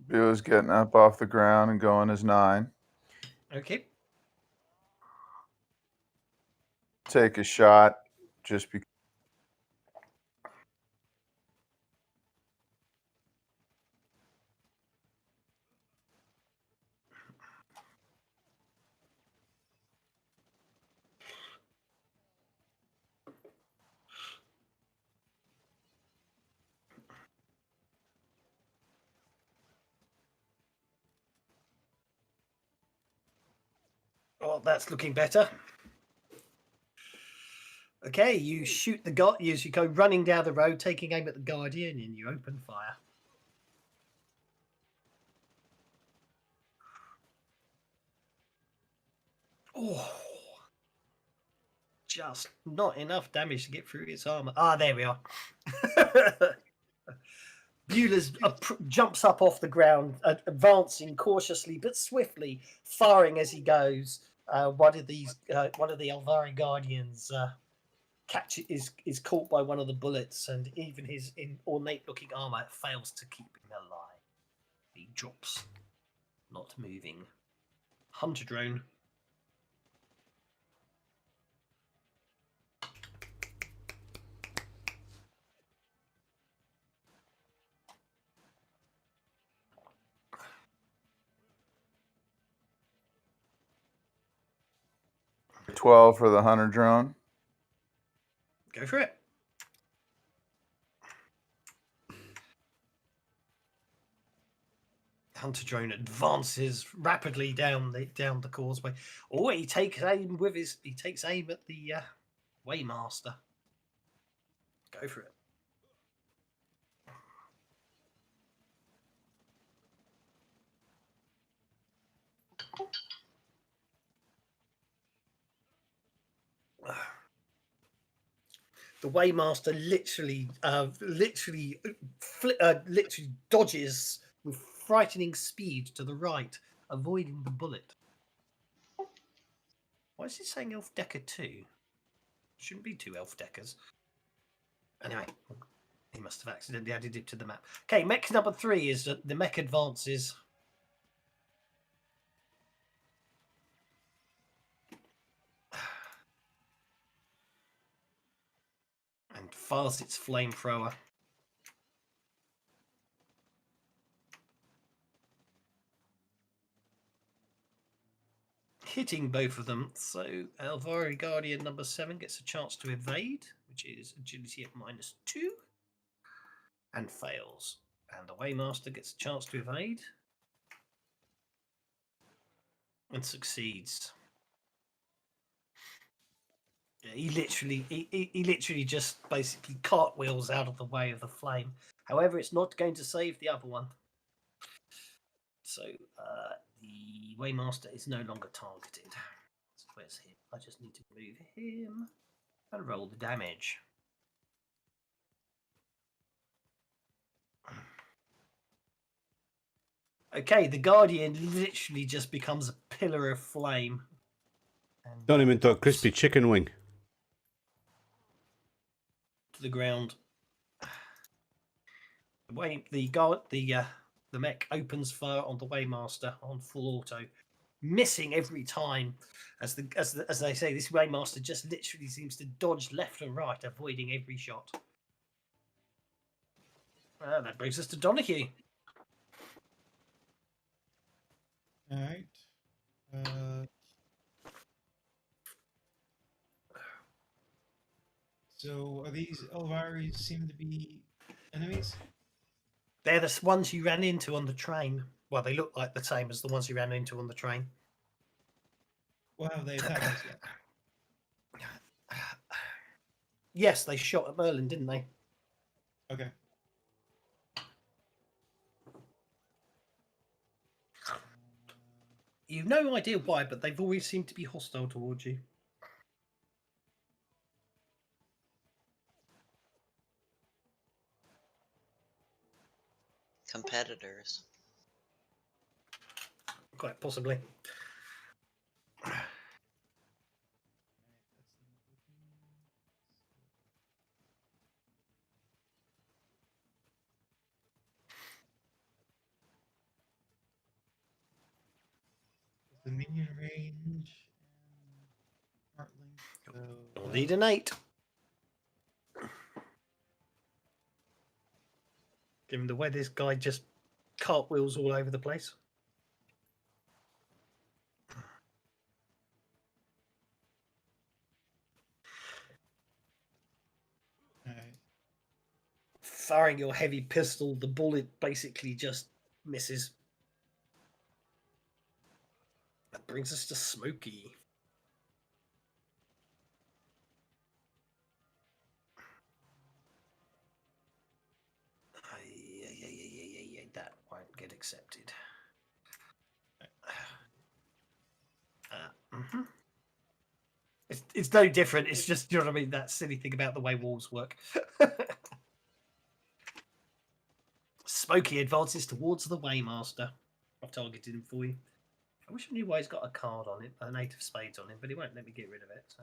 Beulah's getting up off the ground and going as 9. Okay. Take a shot just because. Oh, that's looking better. Okay, you shoot the guard. You go running down the road, taking aim at the Guardian, and you open fire. Oh, just not enough damage to get through its armor. Ah, there we are. Beulah's jumps up off the ground, advancing cautiously but swiftly, firing as he goes. One of the Alvari Guardians is caught by one of the bullets, and even his ornate-looking armor fails to keep him alive. He drops, not moving. Hunter drone. $12 for the hunter drone. Go for it. Hunter drone advances rapidly down the causeway. Oh, he takes aim at the Waymaster. Go for it. The Waymaster literally dodges with frightening speed to the right, avoiding the bullet. Why is it saying Elf Decker 2? Shouldn't be 2 Elf Deckers. Anyway, he must have accidentally added it to the map. Okay, mech number 3 is that the mech advances. And fires its flamethrower. Hitting both of them, so Alvari Guardian number 7 gets a chance to evade, which is agility at -2, and fails. And the Waymaster gets a chance to evade and succeeds. Yeah, he literally just basically cartwheels out of the way of the flame. However, it's not going to save the other one. So the Waymaster is no longer targeted. So where's him? I just need to move him and roll the damage. Okay, the Guardian literally just becomes a pillar of flame. And Turn him into a crispy chicken wing. to the ground. The mech opens fire on the Waymaster on full auto, missing every time. As they say, this Waymaster just literally seems to dodge left and right, avoiding every shot. That brings us to Donahue. All right. So are these Elvaris seem to be enemies? They're the ones you ran into on the train. Well, they look like the same as the ones you ran into on the train. Well, have they attacked us yet? Yes, they shot at Merlin, didn't they? Okay. You've no idea why, but they've always seemed to be hostile towards you. Competitors. Quite possibly. minion range and heart link. So You'll need an 8. Given the way this guy just cartwheels all over the place. alright. Firing your heavy pistol, the bullet basically just misses. That brings us to Smokey. That won't get accepted. Mhm. It's no different. It's just, you know what I mean? That silly thing about the way walls work. Smokey advances towards the Waymaster. I've targeted him for you. I wish I knew why he's got a card on it, an 8 of spades on him, but he won't let me get rid of it. So.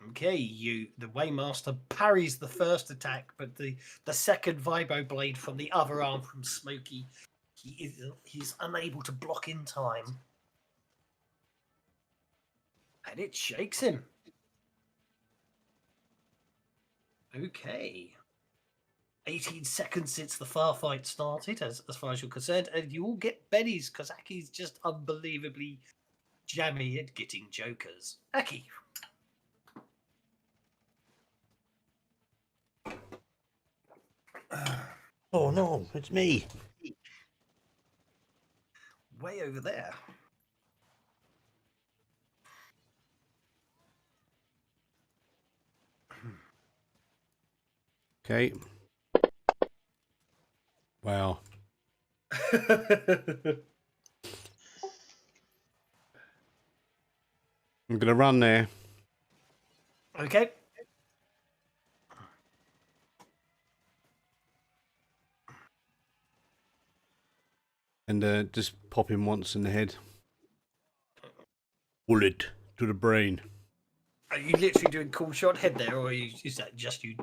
Okay, the Waymaster parries the first attack, but the second Vibro Blade from the other arm from Smokey, he's unable to block in time. And it shakes him. Okay. 18 seconds since the far fight started, as far as you're concerned, and you all get bennies because Aki's just unbelievably jammy at getting jokers. Aki. Oh no, it's me. Way over there. Okay. Wow. I'm gonna run there. Okay. And just pop him once in the head. Bullet to the brain. Are you literally doing cool shot head there, or is that just you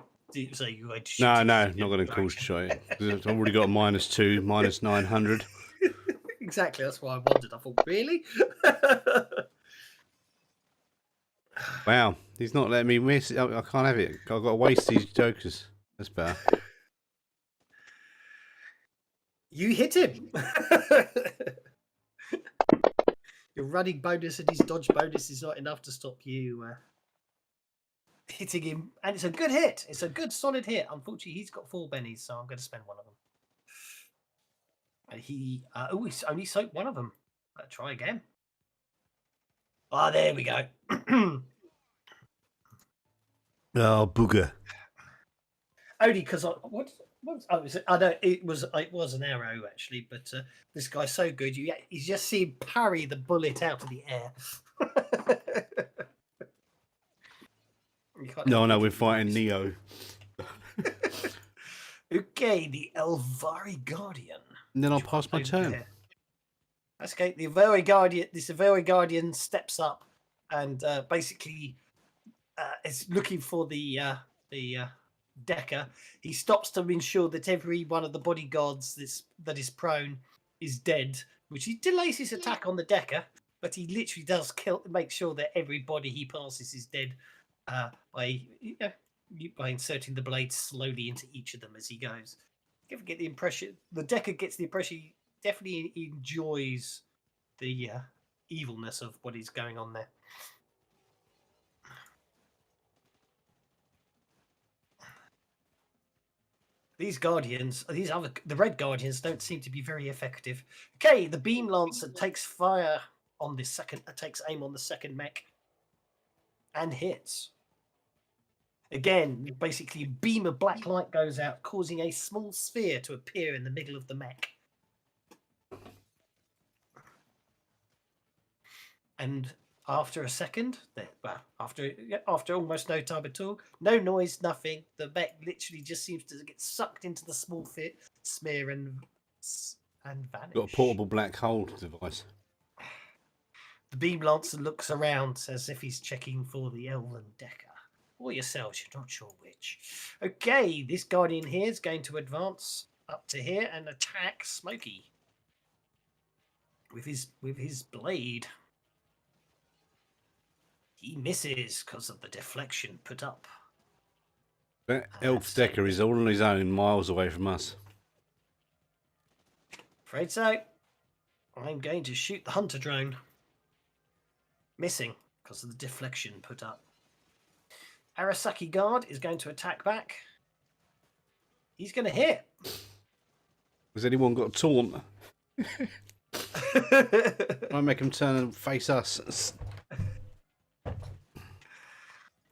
say you had to shoot? No, it? no, not gonna call shot it. I've already got a -2, -900. Exactly, that's why I wondered. I thought, really? Wow, he's not letting me miss. I can't have it. I've got to waste these jokers. That's better. You hit him. Your running bonus and his dodge bonus is not enough to stop you hitting him. And it's a good hit. It's a good solid hit. Unfortunately, he's got 4 bennies, so I'm going to spend one of them. And he's only soaked one of them. Let's try again. Ah, there we go. Oh, booger. Only because I know it was an arrow actually, but this guy's so good. You just see him parry the bullet out of the air. No, we're fighting Neo. Okay, the Elvari Guardian. And then I'll pass my turn. That's okay. The Elvari Guardian steps up and basically is looking for the Decker. He stops to ensure that every one of the bodyguards that is prone is dead, which he delays his attack on the Decker, but he literally does make sure that everybody he passes is dead by inserting the blade slowly into each of them as he goes. You get the impression the Decker gets the impression he definitely enjoys the evilness of what is going on there. These Guardians, the Red Guardians don't seem to be very effective. Okay, the Beam Lancer takes fire on this takes aim on the second mech and hits. Again, basically a beam of black light goes out, causing a small sphere to appear in the middle of the mech. And after a second, after almost no time at all, no noise, nothing. The mech literally just seems to get sucked into the small smear and vanish. Got a portable black hole device. The Beam Lancer looks around as if he's checking for the Elven Decker. Or yourselves, you're not sure which. Okay, this Guardian here is going to advance up to here and attack Smokey with his blade. He misses because of the deflection put up. That elf Decker is all on his own, miles away from us. Afraid so. I'm going to shoot the hunter drone. Missing because of the deflection put up. Arasaki guard is going to attack back. He's going to hit. Has anyone got a taunt? I make him turn and face us.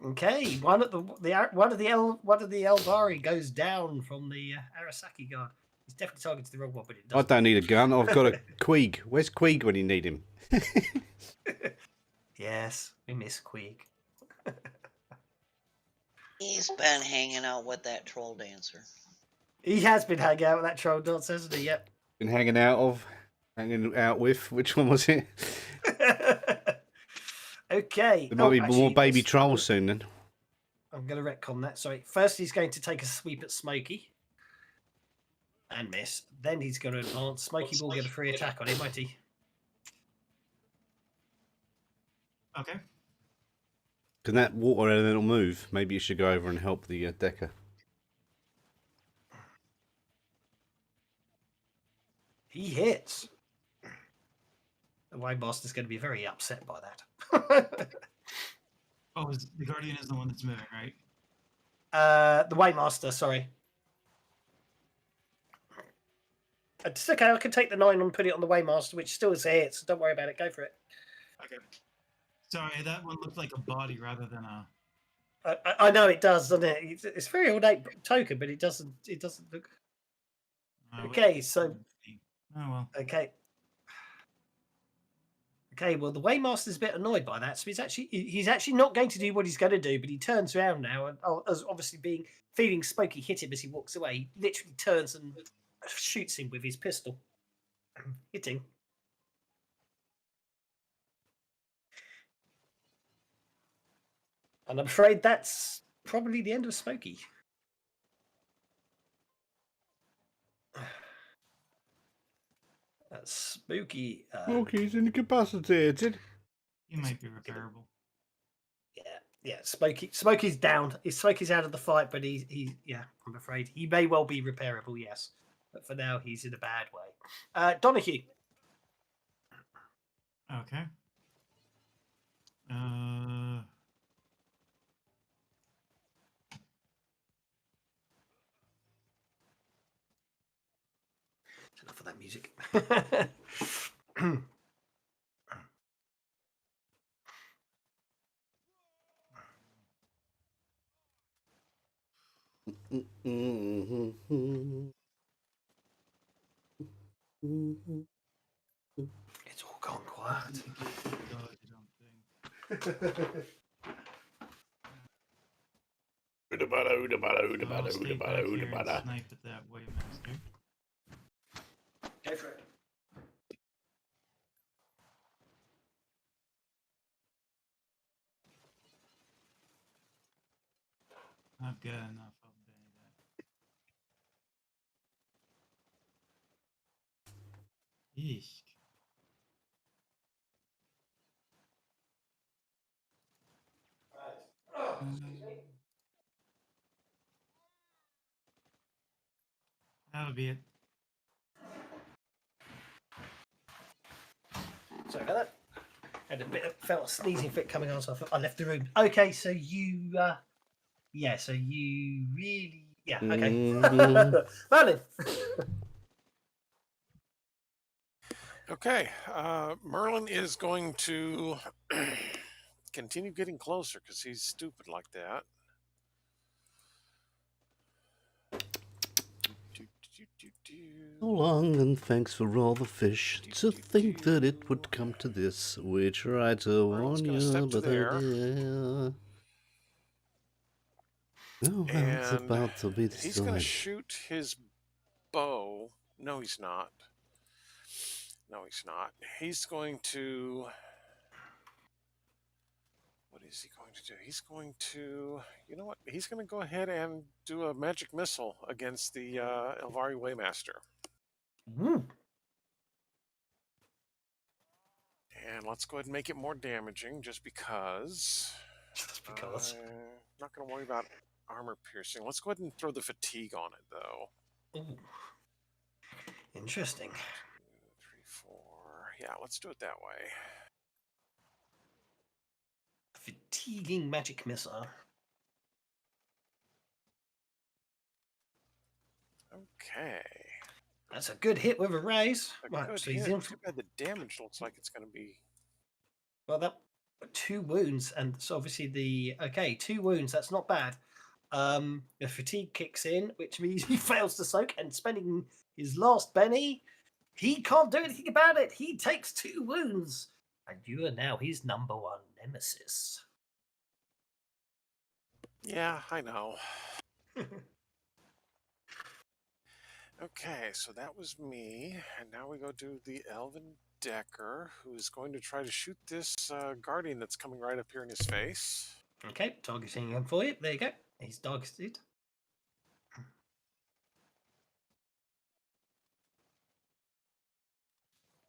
Okay, one of the Elvari goes down from the Arasaki guard. He's definitely targeted the wrong one, but it I doesn't. don't need a gun. I've got a Queeg. Where's Queeg when you need him? Yes, we miss Queeg. He's been hanging out with that troll dancer. He has been hanging out with that troll dance, hasn't he? Yep. Been hanging out with. Which one was it? Okay. There might be more baby let's- trolls soon then. I'm going to retcon that. Sorry. First, he's going to take a sweep at Smokey and miss. Then he's going to advance. Smokey will get a free attack on him, won't he? Okay. Can that water elemental move? Maybe you should go over and help the Decker. He hits. The Wine Master's going to be very upset by that. Oh, the Guardian is the one that's moving, right? The Waymaster, sorry. It's okay, I can take the 9 and put it on the Waymaster, which still is a hit, so don't worry about it. Go for it. Okay. Sorry, that one looked like a body rather than a. I know it does, doesn't it? It's very ornate token, but it doesn't look. Okay, so. Oh well. Okay. Okay, well the Waymaster's a bit annoyed by that, so he's actually not going to do what he's going to do, but he turns around now and as obviously feeling Smokey hit him as he walks away, he literally turns and shoots him with his pistol. Hitting. And I'm afraid that's probably the end of Smokey. That's spooky. Smokey's incapacitated. He might be repairable. Yeah. Smokey's down. Smokey's out of the fight, but I'm afraid he may well be repairable. Yes, but for now he's in a bad way. Donahue. Okay. Enough of that music. It's all gone quiet. Snipe at that Waymaster. Go for it. I've got enough. I'll bang that. Eesh. That'll be it. Sorry about that. Had felt a sneezing fit coming on, so I left the room. Okay, so you, so you really, okay. Merlin. Okay, Merlin is going to continue getting closer because he's stupid like that. So long and thanks for all the fish. To think that it would come to this. We tried to warn you, but oh, it's about to be he's going to destroyed. shoot his bow. No, he's not. No, he's not. He's going to. What is he going to do? He's going to, you know what? He's going to go ahead and do a magic missile against the Elvari Waymaster. Ooh. And let's go ahead and make it more damaging just because. Just because. Not going to worry about armor piercing. Let's go ahead and throw the fatigue on it, though. Ooh. Interesting. 2, 3, 4. Yeah, let's do it that way. Fatiguing magic missile. Okay. That's a good hit with a raise. A Right, good so he's hit. in. Too bad the damage looks like it's going to be. Well, that 2 wounds, and so obviously the 2 wounds. That's not bad. The fatigue kicks in, which means he fails to soak, and spending his last Benny, he can't do anything about it. He takes 2 wounds, and you are now his #1 nemesis. Yeah, I know. Okay, so that was me, and now we go to the Elven Decker, who's going to try to shoot this Guardian that's coming right up here in his face. Okay, targeting him for you. There you go. He's targeted.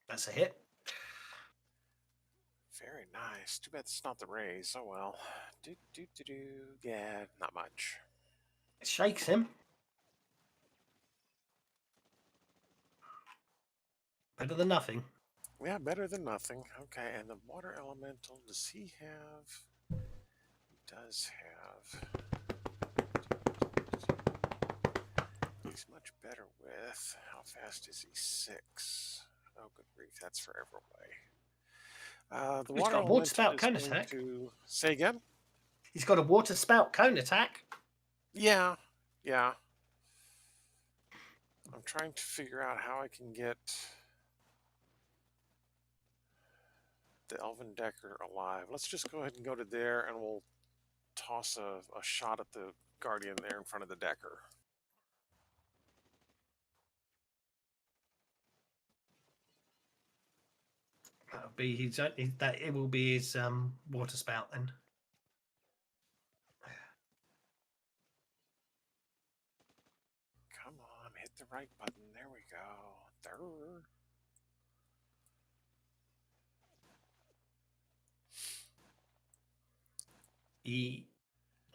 That's a hit. Very nice. Too bad it's not the raise. Oh well. Yeah, not much. It shakes him. Better than nothing. Yeah, better than nothing. Okay, and the Water Elemental, does he have? He does have. He's much better with. How fast is he? 6. Oh, good grief. That's forever away. The He's Water got a water Elemental spout is cone going attack. to... Say again? He's got a water spout cone attack. Yeah, yeah. I'm trying to figure out how I can get the Elven Decker alive. Let's just go ahead and go to there, and we'll toss a shot at the Guardian there in front of the Decker. That'll be his. That it will be his water spout then. Come on, hit the right button. There we go. There.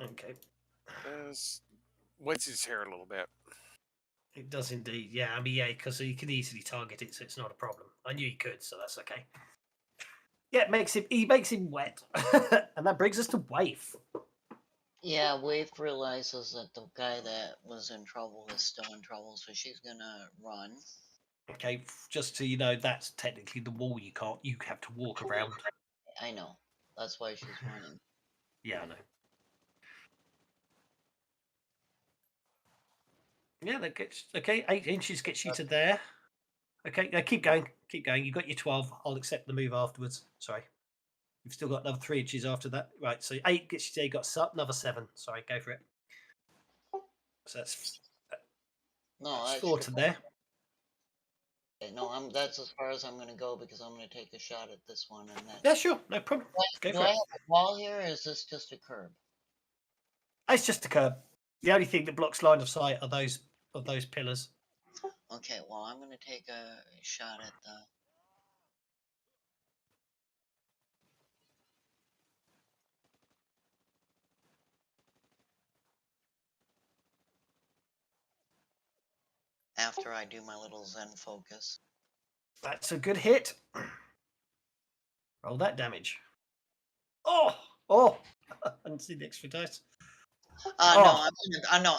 Okay. Wets his hair a little bit. It does indeed. Yeah, I mean, yeah, because he can easily target it, so it's not a problem. I knew he could, so that's okay. Yeah, he makes him wet, and that brings us to Waif. Yeah, Waif realizes that the guy that was in trouble is still in trouble, so she's gonna run. Okay, just so you know, that's technically the wall. You have to walk around. I know. That's why she's running. Yeah, I know. Yeah, that gets okay. 8 inches gets you to there. Okay, keep going. Keep going. You got your 12. I'll accept the move afterwards. Sorry. You've still got another 3 inches after that. Right, so 8 gets you there. You got another 7. Sorry, go for it. So that's No, that's that's 4 to there. no. That's as far as I'm gonna go because I'm gonna take a shot at this one and that. Yeah, sure, no problem. Go Do for I it. have a wall here, or is this just a curb? It's just a curb. The only thing that blocks line of sight are those pillars. Okay, well, I'm gonna take a shot at the. After I do my little Zen focus. That's a good hit. Roll that damage. Oh! I didn't see the extra dice. No,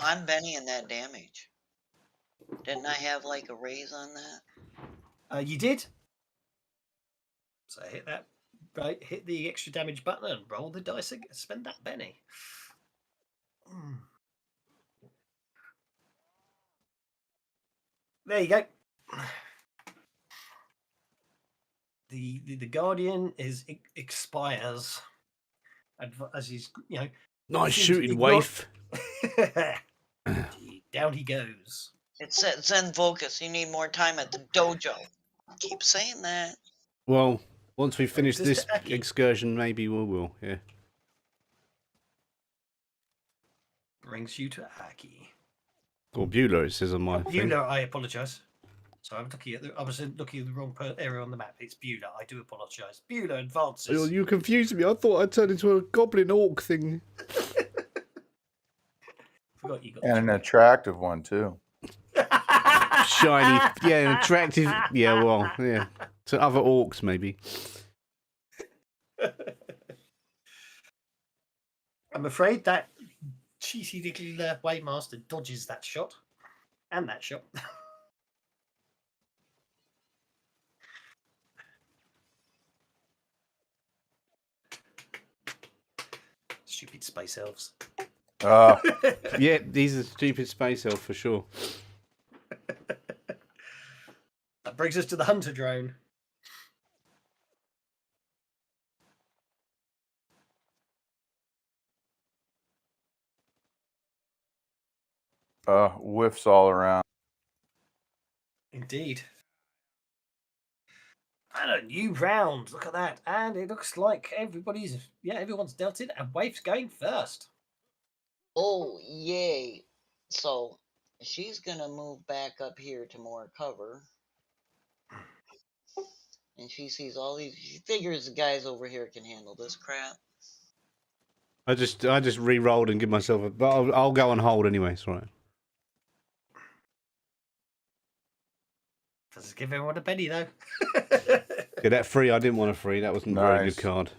I'm Benny that damage. Didn't I have like a raise on that? You did. So hit that. Right, hit the extra damage button and roll the dice again. Spend that Benny. There you go. The Guardian expires as he's Nice seems to shooting, ignore- Waif. Down he goes. It said Zen focus. You need more time at the dojo. Keep saying that. Well, once we finish Just this Aki. excursion, maybe we will. Yeah. brings you to Aki. Or Beulah, it says on my thing. Beulah, I apologise. So I was looking at the wrong area on the map. It's Beulah. I do apologise. Beulah advances. Oh, you confused me. I thought I turned into a goblin orc thing. Forgot you got And an the attractive one too. Shiny, yeah, attractive. Yeah, well, yeah. To other orcs, maybe. I'm afraid that cheesy little Waymaster dodges that shot. And that shot. Stupid space elves. Yeah, these are stupid space elf for sure. That brings us to the hunter drone. Whiffs all around. Indeed. And a new round. Look at that. And it looks like everyone's dealt it, and Waif's going first. Oh, yay. So she's going to move back up here to more cover. And she sees all these. She figures the guys over here can handle this crap. I just re-rolled and give myself a. But I'll go on hold anyway. It's all right. Does give everyone a penny though? Yeah, that free. I didn't want a free. That wasn't a very good card.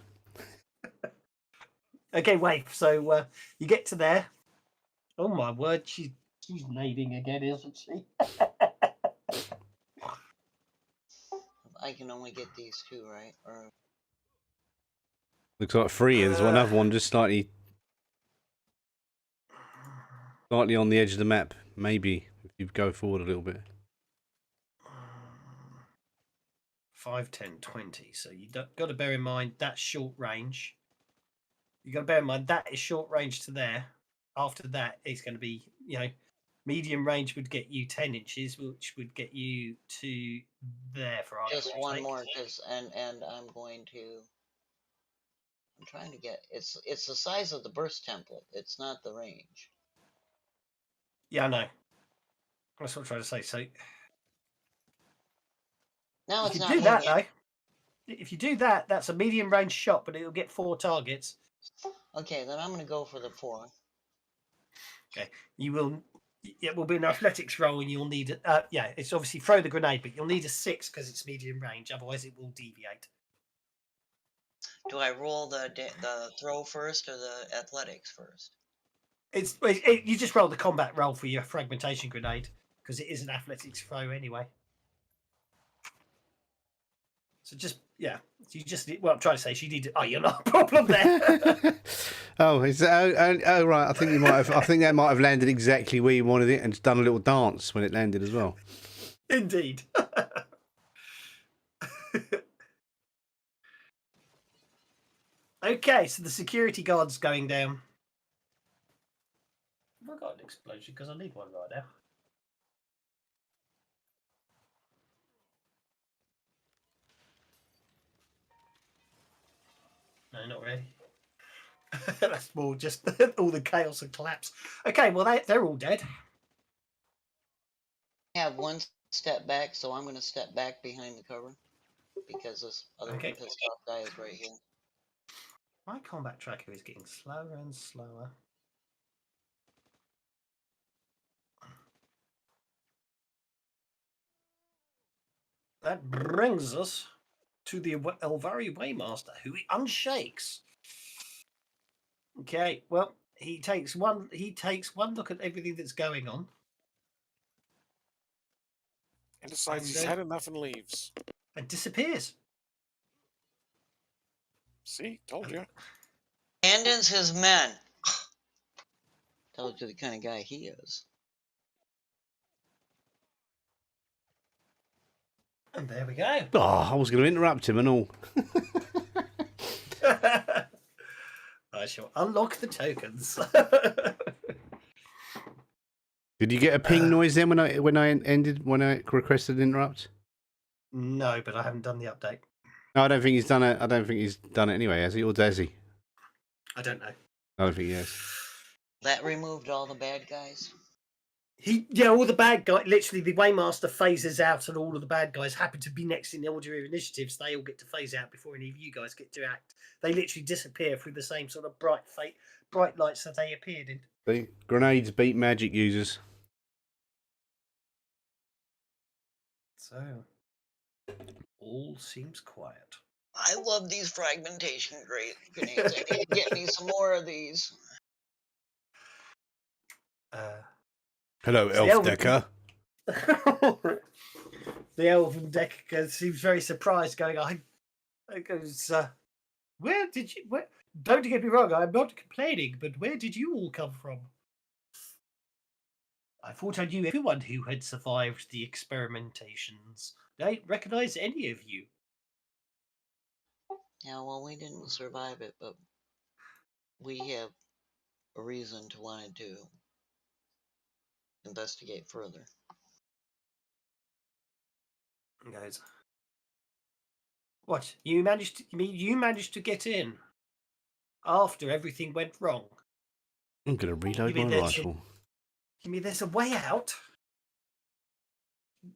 Okay, Waif. So you get to there. Oh my word, she's nading again, isn't she? I can only get these two, right? Or Looks like free. There's another one just slightly on the edge of the map. Maybe if you go forward a little bit. 5, 10, 20. So you got to bear in mind that's short range. You got to bear in mind that is short range to there. After that, it's going to be, medium range would get you 10 inches, which would get you to there for our just one more, and I'm going to. I'm trying to get. It's the size of the burst template. It's not the range. Yeah, I know. That's what I'm trying to say. So now if you do that though, if you do that, that's a medium range shot, but it'll get 4 targets. Okay, then I'm going to go for the 4. Okay, it will be an athletics roll, and you'll need it's obviously throw the grenade, but you'll need a 6 because it's medium range. Otherwise, it will deviate. Do I roll the throw first or the athletics first? You just roll the combat roll for your fragmentation grenade because it is an athletics throw anyway. So what I'm trying to say, she needed. Oh, you're not a problem there. Oh, right. I think you might have. I think that might have landed exactly where you wanted it, and done a little dance when it landed as well. Indeed. Okay, so the security guard's going down. Have I got an explosion? Because I need one right now. No, not really. That's more just all the chaos and collapse. Okay, well, they're all dead. I have one step back, so I'm going to step back behind the cover because this other pissed off guy is right here. My combat tracker is getting slower and slower. That brings us to the Elvari Waymaster, who he unshakes. Okay, well, he takes one look at everything that's going on. And decides he's had enough and leaves. And disappears. See, told you. Abandons his men. Tells you the kind of guy he is. And there we go. Oh, I was going to interrupt him and all. I shall unlock the tokens. Did you get a ping noise then when I requested interrupt? No, but I haven't done the update. No, I don't think he's done it. I don't think he's done it anyway, has he? Or does he? I don't know. I don't think he has. That removed all the bad guys. Yeah, all the bad guys. Literally, the Waymaster phases out, and all of the bad guys happen to be next in the order of initiatives. They all get to phase out before any of you guys get to act. They literally disappear through the same sort of bright lights that they appeared in. The grenades beat magic users. So, all seems quiet. I love these fragmentation grenades. I need to get me some more of these. Hello, So Elf Decker. The Elven Decker seems very surprised, going, goes, where did you, where, don't get me wrong, I'm not complaining, but where did you all come from? I thought I knew everyone who had survived the experimentations. I don't recognize any of you. Yeah, well, we didn't survive it, but we have a reason to want to investigate further. Guys, what? You managed to get in after everything went wrong? I'm gonna reload my rifle. You mean there's a way out?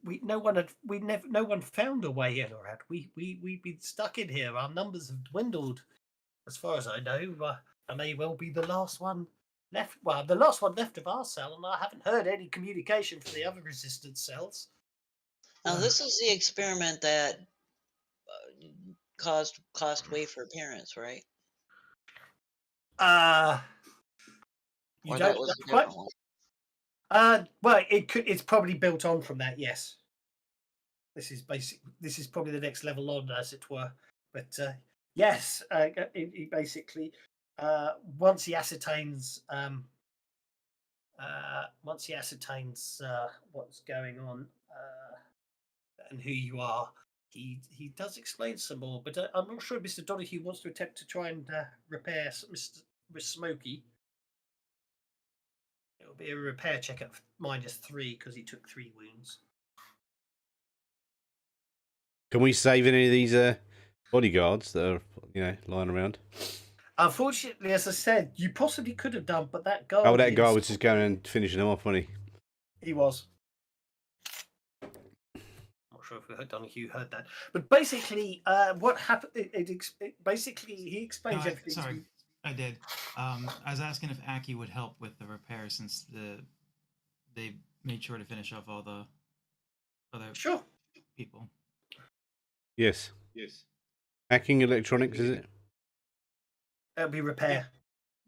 No one found a way in or out. We've been stuck in here. Our numbers have dwindled, as far as I know. I may well be the last one left. Well, the last one left of our cell, and I haven't heard any communication from the other resistance cells. Now, this is the experiment that cost wafer appearance, right? You Or don't. that was a That's quite. different one. Well, it's probably built on from that. Yes. This is basic. This is probably the next level on, as it were. But yes, it basically once he ascertains what's going on and who you are, he does explain some more. But I'm not sure Mr. Donahue wants to attempt to try and repair Mr. Smokey. It'll be a repair check at -3 because he took 3 wounds. Can we save any of these bodyguards that are, lying around? Unfortunately, as I said, you possibly could have done, but that guy. Oh, that guy was just going and finishing them off, wasn't he? He was. Not sure if Donahue heard that, but basically, what happened? Basically, he explains everything. Sorry, I did. I was asking if Aki would help with the repair since they made sure to finish off all the other people. Yes. Hacking electronics, is it? It'll be repair.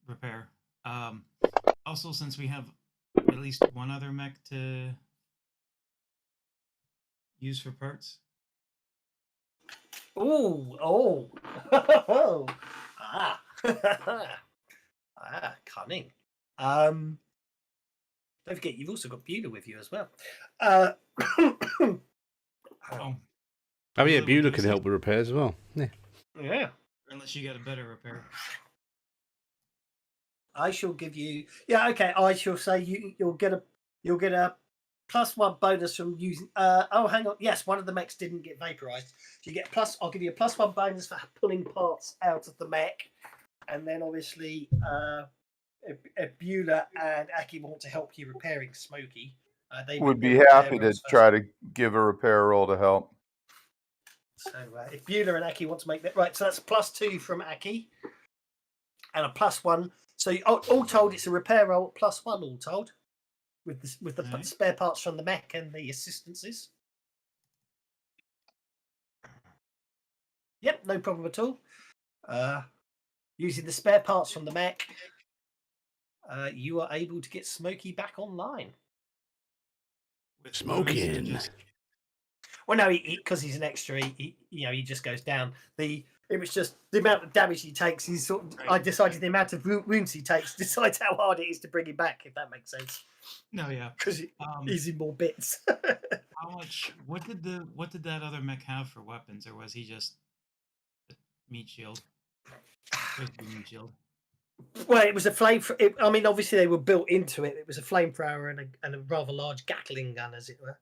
Repair. Also, since we have at least one other mech to use for parts. Oh. Cunning. Don't forget, you've also got Beulah with you as well. Oh yeah, Beulah can help with repairs as well. Yeah. Unless you get a better repair. I shall give you. Yeah, okay. I shall say you'll get a +1 bonus from using. Oh, hang on. Yes, one of the mechs didn't get vaporized. So you get I'll give you a +1 bonus for pulling parts out of the mech, and then obviously, if Beulah and Aki want to help you repairing Smokey, they would be happy to try to give a repair roll to help. So if Beulah and Aki want to make that right, so that's a +2 from Aki, and a +1. So all told, it's a repair roll at +1 all told, with the spare parts from the mech and the assistances. Yep, no problem at all. Using the spare parts from the mech, you are able to get Smokey back online. Smoking. Well, no, because he's an extra, he just goes down. It was just the amount of damage he takes. He's sort of. I decided the amount of wounds he takes decides how hard it is to bring him back. If that makes sense. No, yeah. Because he's in more bits. How much? What did that other mech have for weapons, or was he just a meat shield? Meat shield. Well, it was a flame. I mean, obviously they were built into it. It was a flamethrower and a rather large Gatling gun, as it were.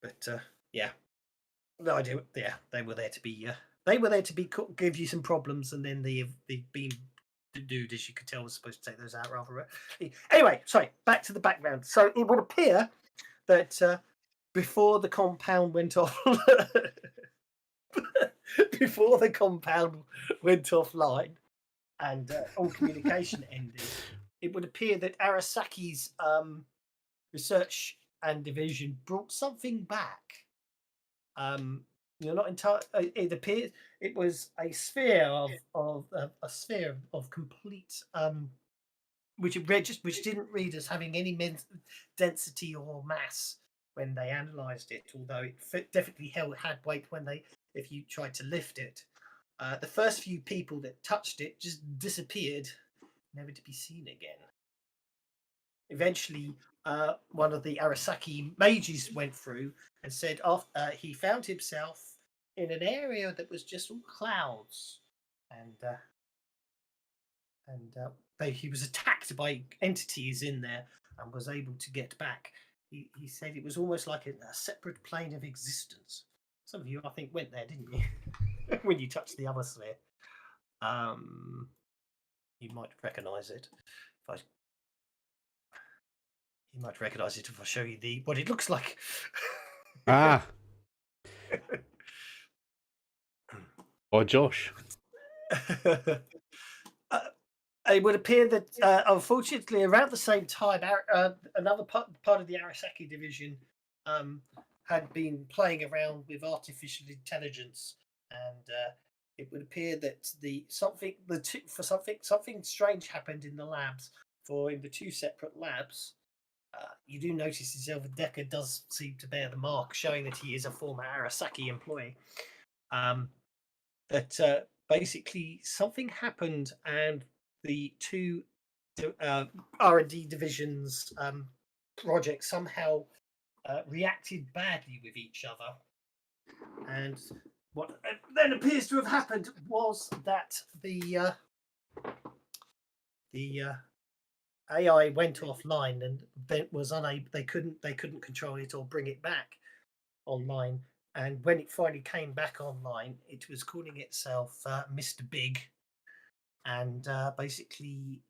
But yeah, no idea. Yeah, they were there to be. Give you some problems, and then they've been dude, as you could tell, was supposed to take those out rather. Anyway, sorry, back to the background. So it would appear that before the compound went off, before the compound went offline and all communication ended, it would appear that Arasaki's research and division brought something back. You're not entirely. It appears it was a sphere of complete which didn't read as having any density or mass when they analysed it. Although it definitely had weight if you tried to lift it. The first few people that touched it just disappeared, never to be seen again. Eventually, one of the Arasaki mages went through and said he found himself in an area that was just all clouds, and he was attacked by entities in there and was able to get back. He said it was almost like a separate plane of existence. Some of you, I think, went there, didn't you? When you touched the other sphere. You might recognise it. You might recognise it if I show you what it looks like. Ah. Or Josh. It would appear that, unfortunately, around the same time, another part of the Arasaki division had been playing around with artificial intelligence, and it would appear that something strange happened in the labs. In the two separate labs, you do notice his elven Decker does seem to bear the mark, showing that he is a former Arasaki employee. That basically something happened, and the two R&D divisions projects somehow reacted badly with each other. And what then appears to have happened was that the AI went offline and was unable. They couldn't control it or bring it back online. And when it finally came back online, it was calling itself Mr. Big. And basically,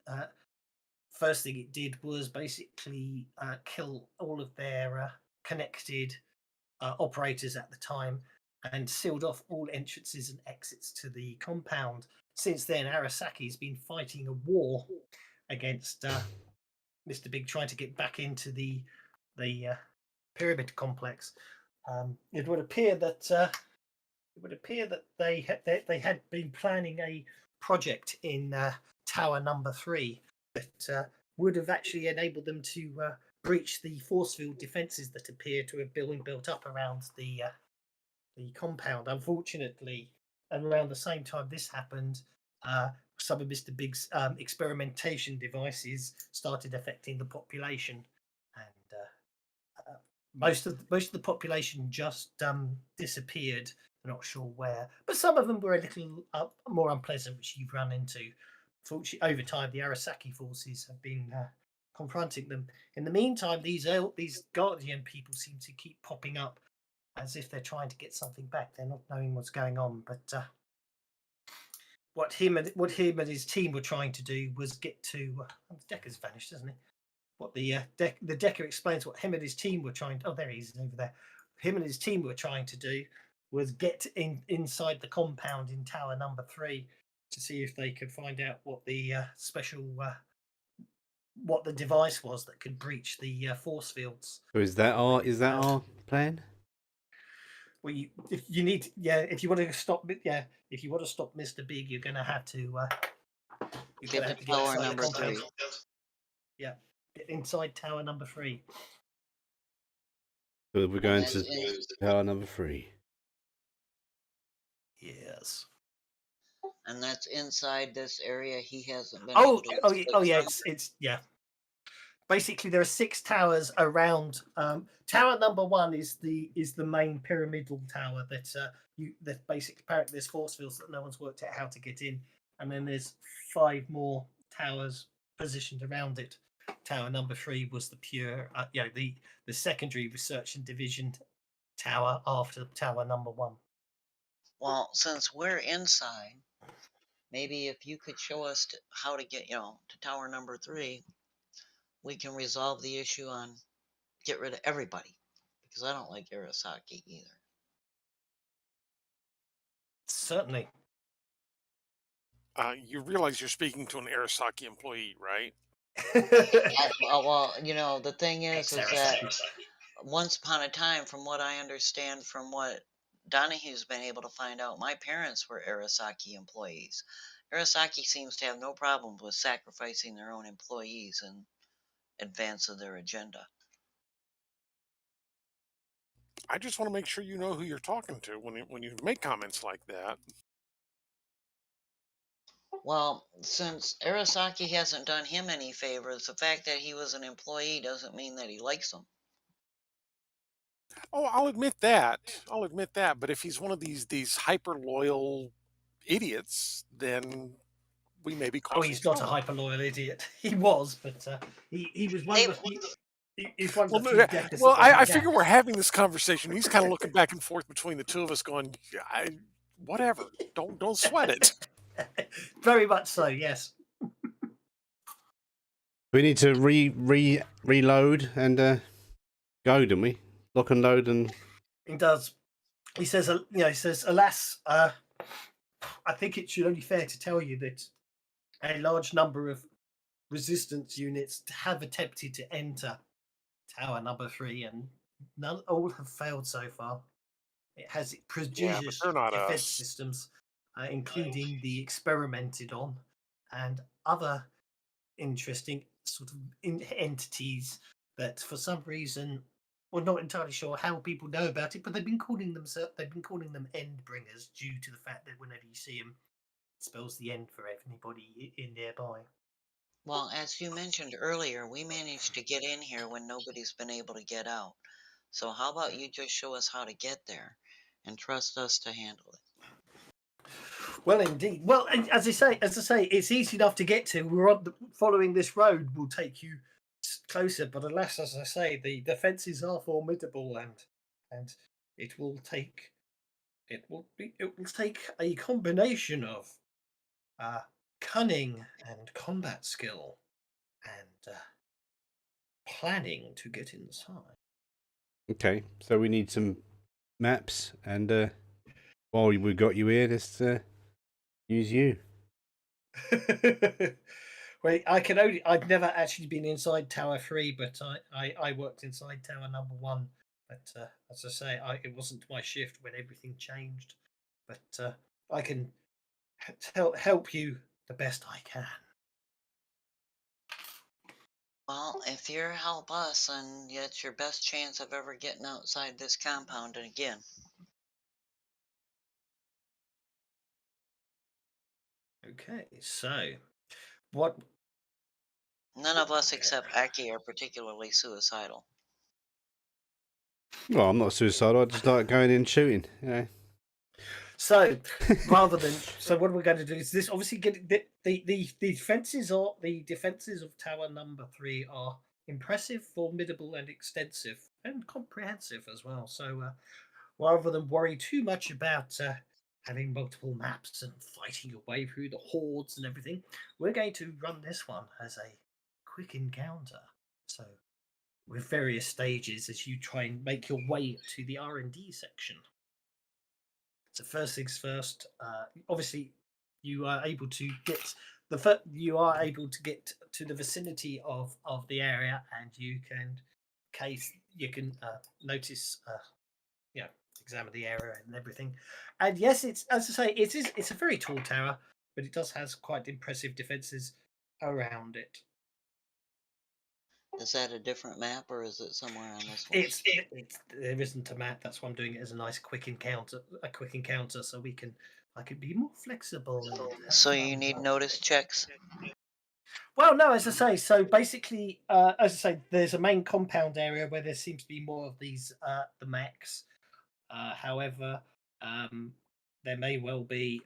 first thing it did was basically kill all of their connected operators at the time and sealed off all entrances and exits to the compound. Since then, Arasaki's been fighting a war against Mr. Big, trying to get back into the pyramid complex. It would appear that they had been planning a project in Tower Number 3 that would have actually enabled them to breach the force field defenses that appear to have been built up around the compound. Unfortunately, and around the same time this happened, some of Mr. Big's experimentation devices started affecting the population, and most of the population just disappeared. I'm not sure where, but some of them were a little more unpleasant, which you've run into. Fortunately, over time, the Arasaki forces have been confronting them. In the meantime, these Guardian people seem to keep popping up as if they're trying to get something back. They're not knowing what's going on, but what him and his team were trying to do was get to. Decker's vanished, hasn't he? What the Decker explains what him and his team were trying to. Oh, there he is over there. Him and his team were trying to do was get inside the compound in Tower Number 3 to see if they could find out what the special what the device was that could breach the force fields. So is that our plan? Well, if you want to stop Mr. Big, you're going to have to Get to Tower Number 3. Yeah, get inside Tower Number 3. So we're going to Tower Number 3. Yes. And that's inside this area. He hasn't been. It's Basically, there are 6 towers around. Tower Number 1 is the main pyramidal tower that basically apparently there's force fields that no one's worked out how to get in, and then there's 5 more towers positioned around it. Tower Number 3 was the pure, the secondary research and division tower after Tower Number 1. Well, since we're inside, maybe if you could show us how to get, to tower number 3, we can resolve the issue on get rid of everybody, because I don't like Arasaki either. Certainly. You realize you're speaking to an Arasaki employee, right? Well, the thing is that Ex-Arasaki. once upon a time, from what I understand, from what Donahue's been able to find out, my parents were Arasaki employees. Arasaki seems to have no problem with sacrificing their own employees in advance of their agenda. I just want to make sure you know who you're talking to when you make comments like that. Well, since Arasaki hasn't done him any favors, the fact that he was an employee doesn't mean that he likes them. Oh, I'll admit that. I'll admit that. But if he's one of these hyper loyal idiots, then we may be Oh, causing he's not a trouble. hyper loyal idiot. He was, but he was one of the few. He's one of the few Well, deckers. well, that I doesn't figure get. we're having this conversation. He's kind of looking back and forth between the two of us, going, "Whatever, don't sweat it." Very much so. Yes. We need to reload and go, don't we? Lock and load and. He does. He says, he says, alas, I think it should only be fair to tell you that a large number of resistance units have attempted to enter tower number 3, and all have failed so far. It has prodigious they're not defense us. systems, including the experimented on and other interesting sort of entities that, for some reason, we're not entirely sure how people know about it, but they've been calling them end bringers due to the fact that whenever you see them, it spells the end for anybody in nearby. Well, as you mentioned earlier, we managed to get in here when nobody's been able to get out. So how about you just show us how to get there and trust us to handle it? Well, indeed. Well, as I say, it's easy enough to get to. We're on following this road will take you closer, but alas, as I say, the defenses are formidable, and it will take a combination of cunning and combat skill and planning to get inside. Okay, so we need some maps, and while we've got you here, let's use you. Well, I've never actually been inside Tower 3, but I worked inside Tower number 1. But as I say, it wasn't my shift when everything changed. But I can help you the best I can. Well, if you help us, then it's your best chance of ever getting outside this compound again. Okay, so what? None of us except Aki are particularly suicidal. Well, I'm not suicidal. I just like going in and shooting. So rather than what we're going to do is this. Obviously, get the defenses of Tower number 3 are impressive, formidable, and extensive, and comprehensive as well. So rather than worry too much about having multiple maps and fighting your way through the hordes and everything, we're going to run this one as a quick encounter. So with various stages as you try and make your way to the R&D section. So first things first. Obviously, you are able to get to the vicinity of the area, and you can notice, examine the area and everything. And yes, it's, as I say, it's a very tall tower, but it does has quite impressive defenses around it. Is that a different map, or is it somewhere on this one? There isn't a map. That's why I'm doing it as a nice quick encounter. So I can be more flexible. So you need notice checks? Well, no, as I say, so basically, as I say, there's a main compound area where there seems to be more of these the mechs. However, there may well be.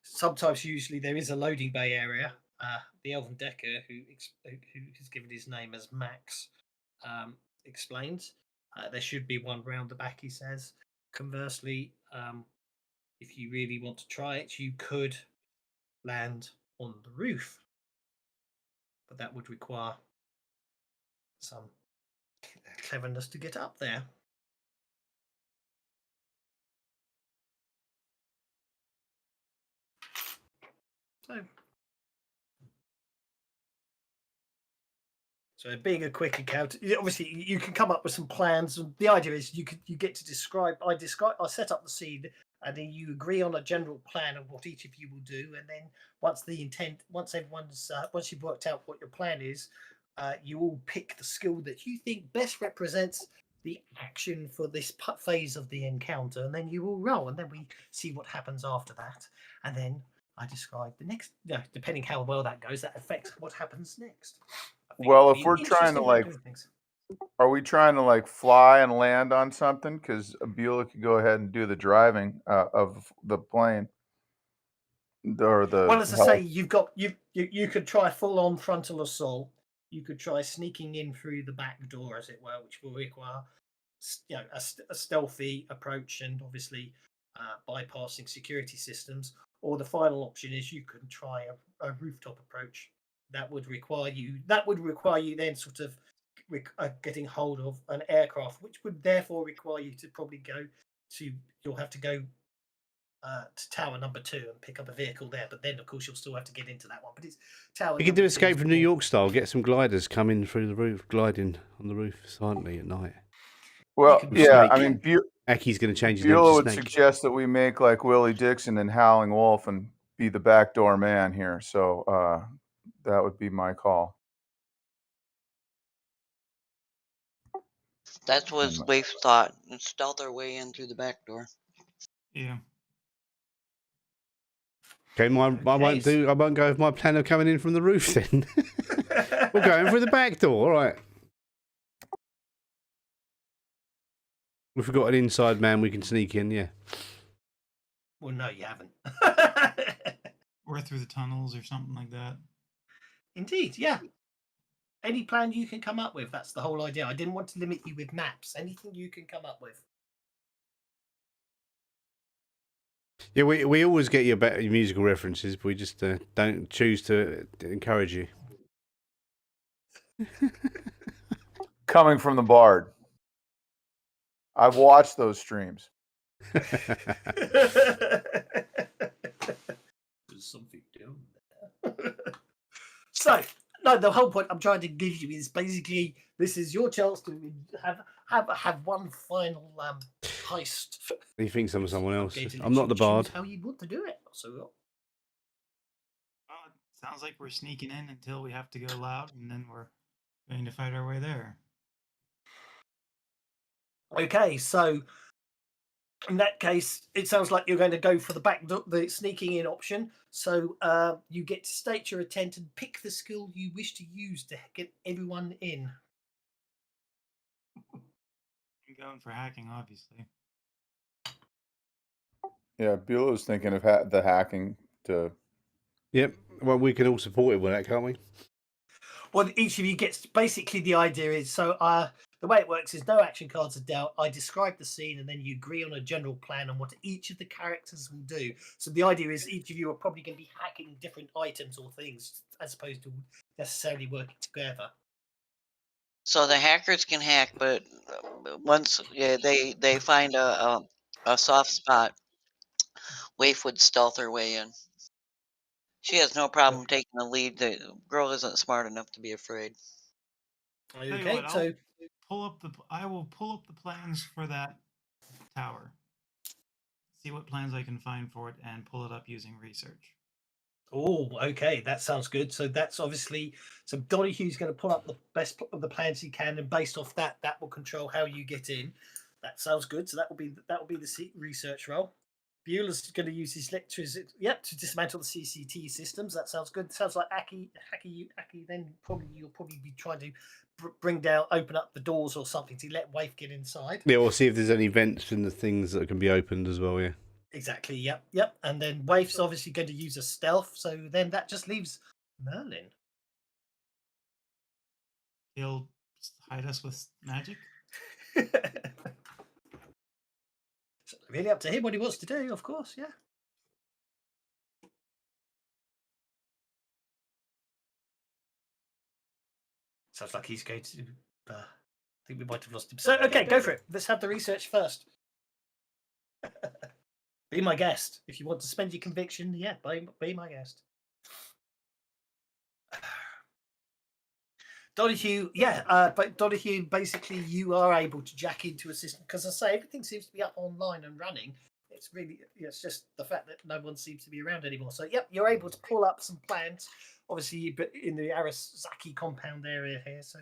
Sometimes, usually, there is a loading bay area. The Elven Decker, who has given his name as Max, explains there should be one round the back. He says. Conversely, if you really want to try it, you could land on the roof. But that would require some cleverness to get up there. So being a quick encounter, obviously you can come up with some plans, and the idea is you get to describe. I set up the scene, and then you agree on a general plan of what each of you will do, and then once you've worked out what your plan is, you all pick the skill that you think best represents the action for this phase of the encounter, and then you all roll, and then we see what happens after that, and then I describe the next. Depending how well that goes, that affects what happens next. Well, if we're trying to are we trying to like fly and land on something? Because Beulah could go ahead and do the driving of the plane. Or the well, as I say, you could try full on frontal assault. You could try sneaking in through the back door, as it were, which will require a stealthy approach and obviously bypassing security systems. Or the final option is you can try a rooftop approach. That would require you then sort of getting hold of an aircraft, which would therefore require you to probably you'll have to go to tower number 2 and pick up a vehicle there. But then, of course, you'll still have to get into that one. But it's tower. You can do Escape from New York style. Get some gliders coming through the roof, gliding on the roof silently at night. Well, yeah, I mean, Aki's going to change his name Beulah to would Snake. suggest that we make like Willie Dixon and Howling Wolf and be the backdoor man here. So that would be my call. That was Wafe's thought. And stealth our way in through the back door. Yeah. Okay, I won't go with my plan of coming in from the roof then. We're going through the back door, all right. If we've got an inside man, we can sneak in, yeah. Well, no, you haven't. Or through the tunnels or something like that. Indeed, yeah. Any plan you can come up with, that's the whole idea. I didn't want to limit you with maps. Anything you can come up with. Yeah, we always get your better musical references, but we just don't choose to encourage you. Coming from the Bard. I've watched those streams. There's something down there. So, no, the whole point I'm trying to give you is basically this is your chance to have one final heist. He thinks I'm someone else. I'm not the Bard. How you want to do it? So, well, it sounds like we're sneaking in until we have to go loud, and then we're going to fight our way there. Okay, so in that case, it sounds like you're going to go for the sneaking in option. So you get to state your intent and pick the skill you wish to use to get everyone in. I'm going for hacking, obviously. Yeah, Beulah was thinking of the hacking to. Yep. Well, we can all support it with that, can't we? Well, each of you gets basically the idea is so. The way it works is no action cards are dealt. I describe the scene, and then you agree on a general plan on what each of the characters will do. So the idea is each of you are probably going to be hacking different items or things as opposed to necessarily working together. So the hackers can hack, but once they find a soft spot, Waif would stealth her way in. She has no problem taking the lead. The girl isn't smart enough to be afraid. Okay, so I will pull up the plans for that tower. See what plans I can find for it and pull it up using research. Oh, okay, that sounds good. So that's obviously Donohue's going to pull up the best of the plans he can, and based off that will control how you get in. That sounds good. So that will be the research role. Beulah's going to use his electricity, to dismantle the CCT systems. That sounds good. Sounds like Aki. Then you'll probably be trying to open up the doors or something to let Waif get inside. Yeah, we'll see if there's any vents in the things that can be opened as well. Yeah. Exactly. Yep. And then Waif's obviously going to use a stealth. So then that just leaves Merlin. He'll hide us with magic. Really up to him what he wants to do, of course, yeah. Sounds like he's going to. I think we might have lost him. So, okay, go for it. Let's have the research first. Be my guest. If you want to spend your conviction, yeah, be my guest. Donahue, yeah, but Donahue, basically, you are able to jack into a system because, I say, everything seems to be up online and running. It's really, it's just the fact that no one seems to be around anymore. So, yep, you're able to pull up some plans, obviously, but in the Arasaki compound area here. So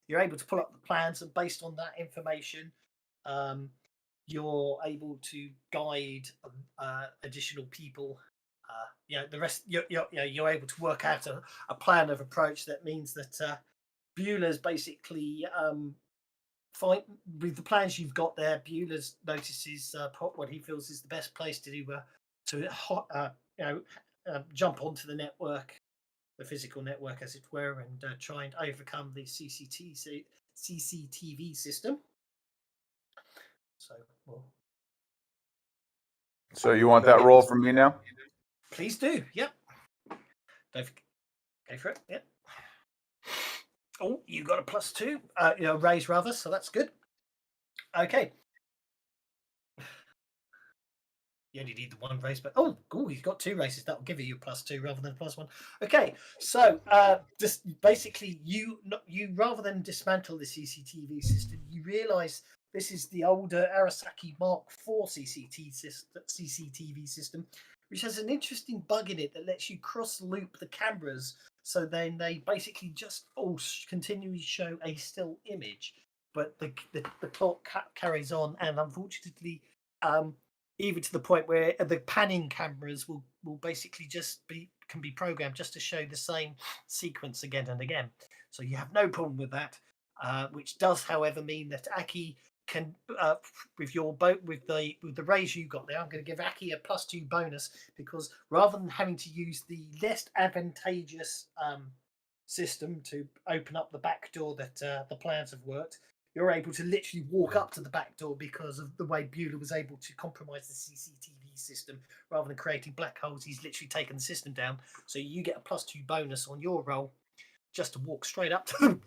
you're able to pull up the plans, and based on that information, you're able to guide additional people. The rest, you're able to work out a plan of approach that means that Beulah's basically with the plans you've got there. Beulah's notices what he feels is the best place to do jump onto the network, the physical network, as it were, and try and overcome the CCTV system. So you want that roll from me now? Please do. Yep. Don't forget. Go for it. Yep. Oh, you got a +2. Raise rather, so that's good. Okay. You only need the one race, but you've got 2 races. That'll give you a +2 rather than a +1. Okay, so just basically, you rather than dismantle the CCTV system, you realise this is the older Arasaki Mark IV CCTV system, which has an interesting bug in it that lets you cross-loop the cameras, so then they basically just all continually show a still image, but the clock carries on, and unfortunately, even to the point where the panning cameras will basically can be programmed just to show the same sequence again and again. So you have no problem with that, which does, however, mean that Aki can, with the raise you got there, I'm going to give Aki a +2 bonus, because rather than having to use the less advantageous system to open up the back door that the plans have worked, you're able to literally walk up to the back door because of the way Beulah was able to compromise the CCTV system. Rather than creating black holes, he's literally taken the system down. So you get a +2 bonus on your roll just to walk straight up to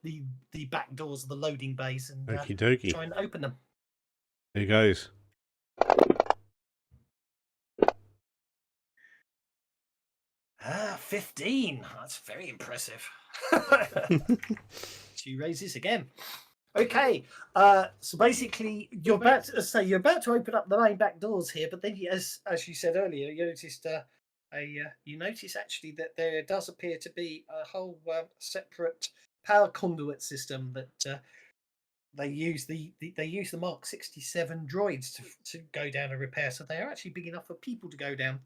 the back doors of the loading bays and try and open them. Here goes. Ah, 15. That's very impressive. 2 raises again. Okay, so basically, you're about to open up the main back doors here, but then, as you said earlier, you noticed you notice actually that there does appear to be a whole separate power conduit system that they use the Mark 67 droids to go down and repair. So they are actually big enough for people to go down.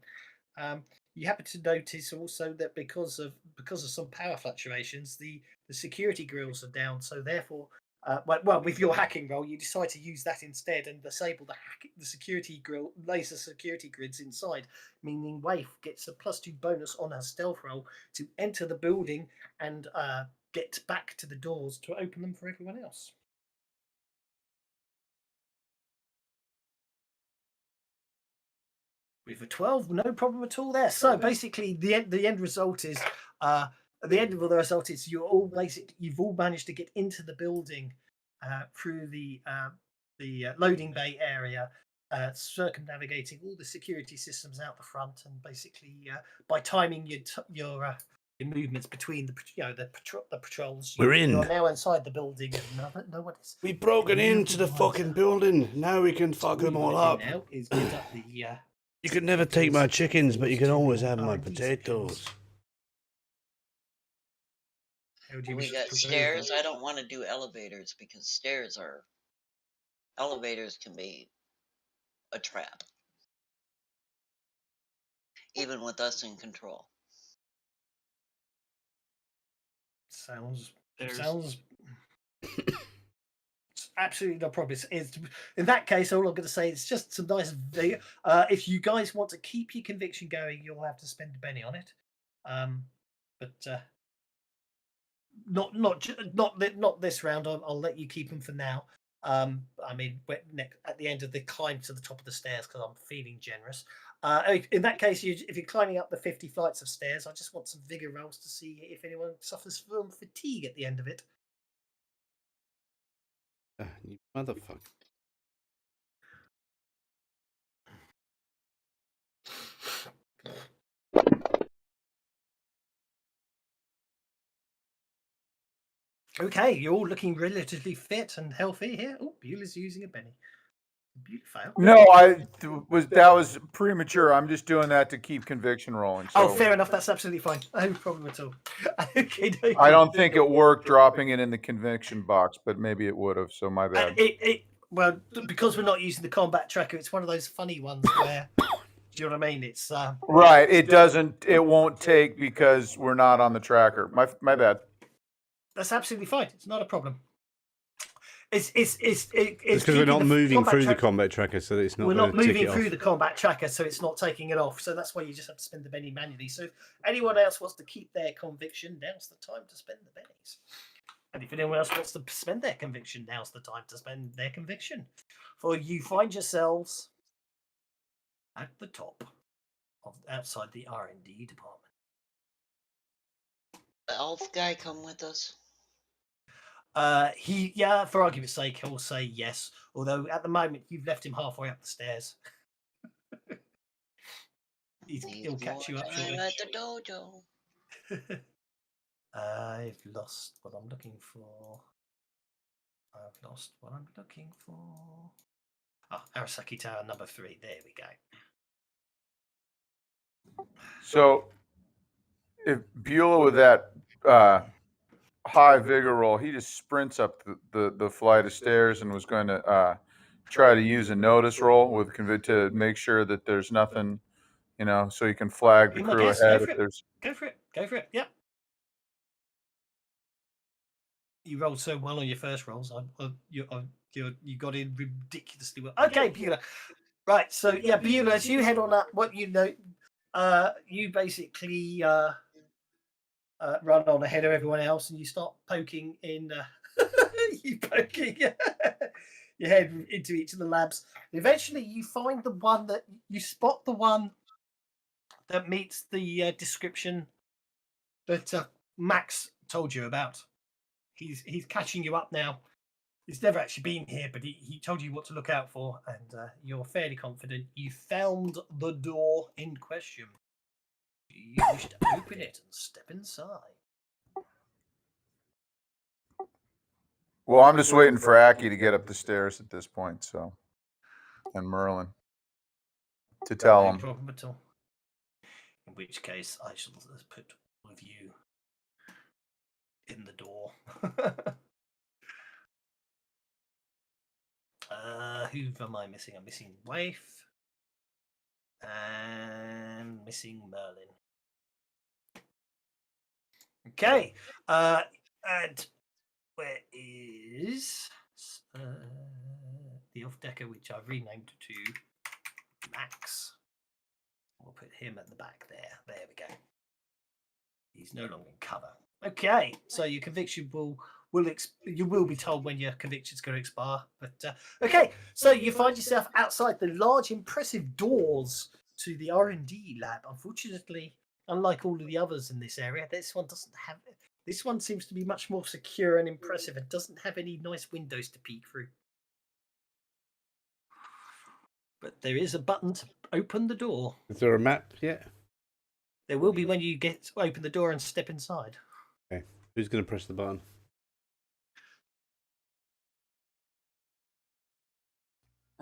You happen to notice also that because of some power fluctuations, the security grills are down. So therefore, with your hacking roll, you decide to use that instead and disable the security grill, laser security grids inside, meaning Waif gets a +2 bonus on her stealth roll to enter the building and get back to the doors to open them for everyone else. With a 12, no problem at all there. So basically, the end result is you've all managed to get into the building through the loading bay area, circumnavigating all the security systems out the front, and basically by timing your movements between the patrols, you're now inside the building, and no one is. We've broken into the fucking building. Now we can fuck them all up. Now is get up the. You can never take my chickens, but you can always have my potatoes. We got stairs. I don't want to do elevators because elevators can be a trap, even with us in control. Sounds absolutely no problem. In that case, all I'm going to say is just some nice. If you guys want to keep your conviction going, you'll have to spend a penny on it. But not this round. I'll let you keep them for now. I mean, at the end of the climb to the top of the stairs, because I'm feeling generous. In that case, if you're climbing up the 50 flights of stairs, I just want some vigor rolls to see if anyone suffers from fatigue at the end of it. You motherfucker. Okay, you're all looking relatively fit and healthy here. Oh, Beulah's using a penny. Beautiful. No, that was premature. I'm just doing that to keep conviction rolling. So. Oh, fair enough. That's absolutely fine. No problem at all. Okay, I don't think it worked dropping it in the conviction box, but maybe it would have. So my bad. Well, because we're not using the combat tracker, it's one of those funny ones where, do you know what I mean? It's right. It won't take because we're not on the tracker. My bad. That's absolutely fine. It's not a problem. It's because we're not moving through the combat tracker, so it's not. We're not moving through the combat tracker, so it's not taking it off. So that's why you just have to spend the penny manually. So if anyone else wants to keep their conviction, now's the time to spend the pennies. And if anyone else wants to spend their conviction, now's the time to spend their conviction. For you find yourselves at the top of outside the R&D department. The elf guy come with us? For argument's sake, he'll say yes. Although at the moment you've left him halfway up the stairs. He'll catch you up shortly. At the dojo. I've lost what I'm looking for. Arasaki Tower number 3. There we go. So, if Beulah with that high vigor roll, he just sprints up the flight of stairs and was going to try to use a notice roll to make sure that there's nothing, so you can flag the crew ahead if there's. Go for it. Yep. You rolled so well on your first rolls. You got in ridiculously well. Okay, Beulah. Right, so yeah, Beulah, as you head on up, you basically run on ahead of everyone else, and you start poking in. Your head into each of the labs. Eventually, you find the one that meets the description that Max told you about. He's catching you up now. He's never actually been here, but he told you what to look out for, and you're fairly confident you found the door in question. You wish to open it and step inside. Well, I'm just waiting for Aki to get up the stairs at this point, and Merlin to tell him. No problem at all. In which case, I shall put all of you in the door. Who am I missing? I'm missing Waif and missing Merlin. Okay, and where is the off-decker, which I've renamed to Max? We'll put him at the back there. There we go. He's no longer in cover. Okay, so your conviction you will be told when your conviction's going to expire. But okay, so you find yourself outside the large, impressive doors to the R&D lab. Unfortunately, unlike all of the others in this area, this one doesn't have. This one seems to be much more secure and impressive and doesn't have any nice windows to peek through. But there is a button to open the door. Is there a map yet? There will be when you open the door and step inside. Okay. Who's going to press the button?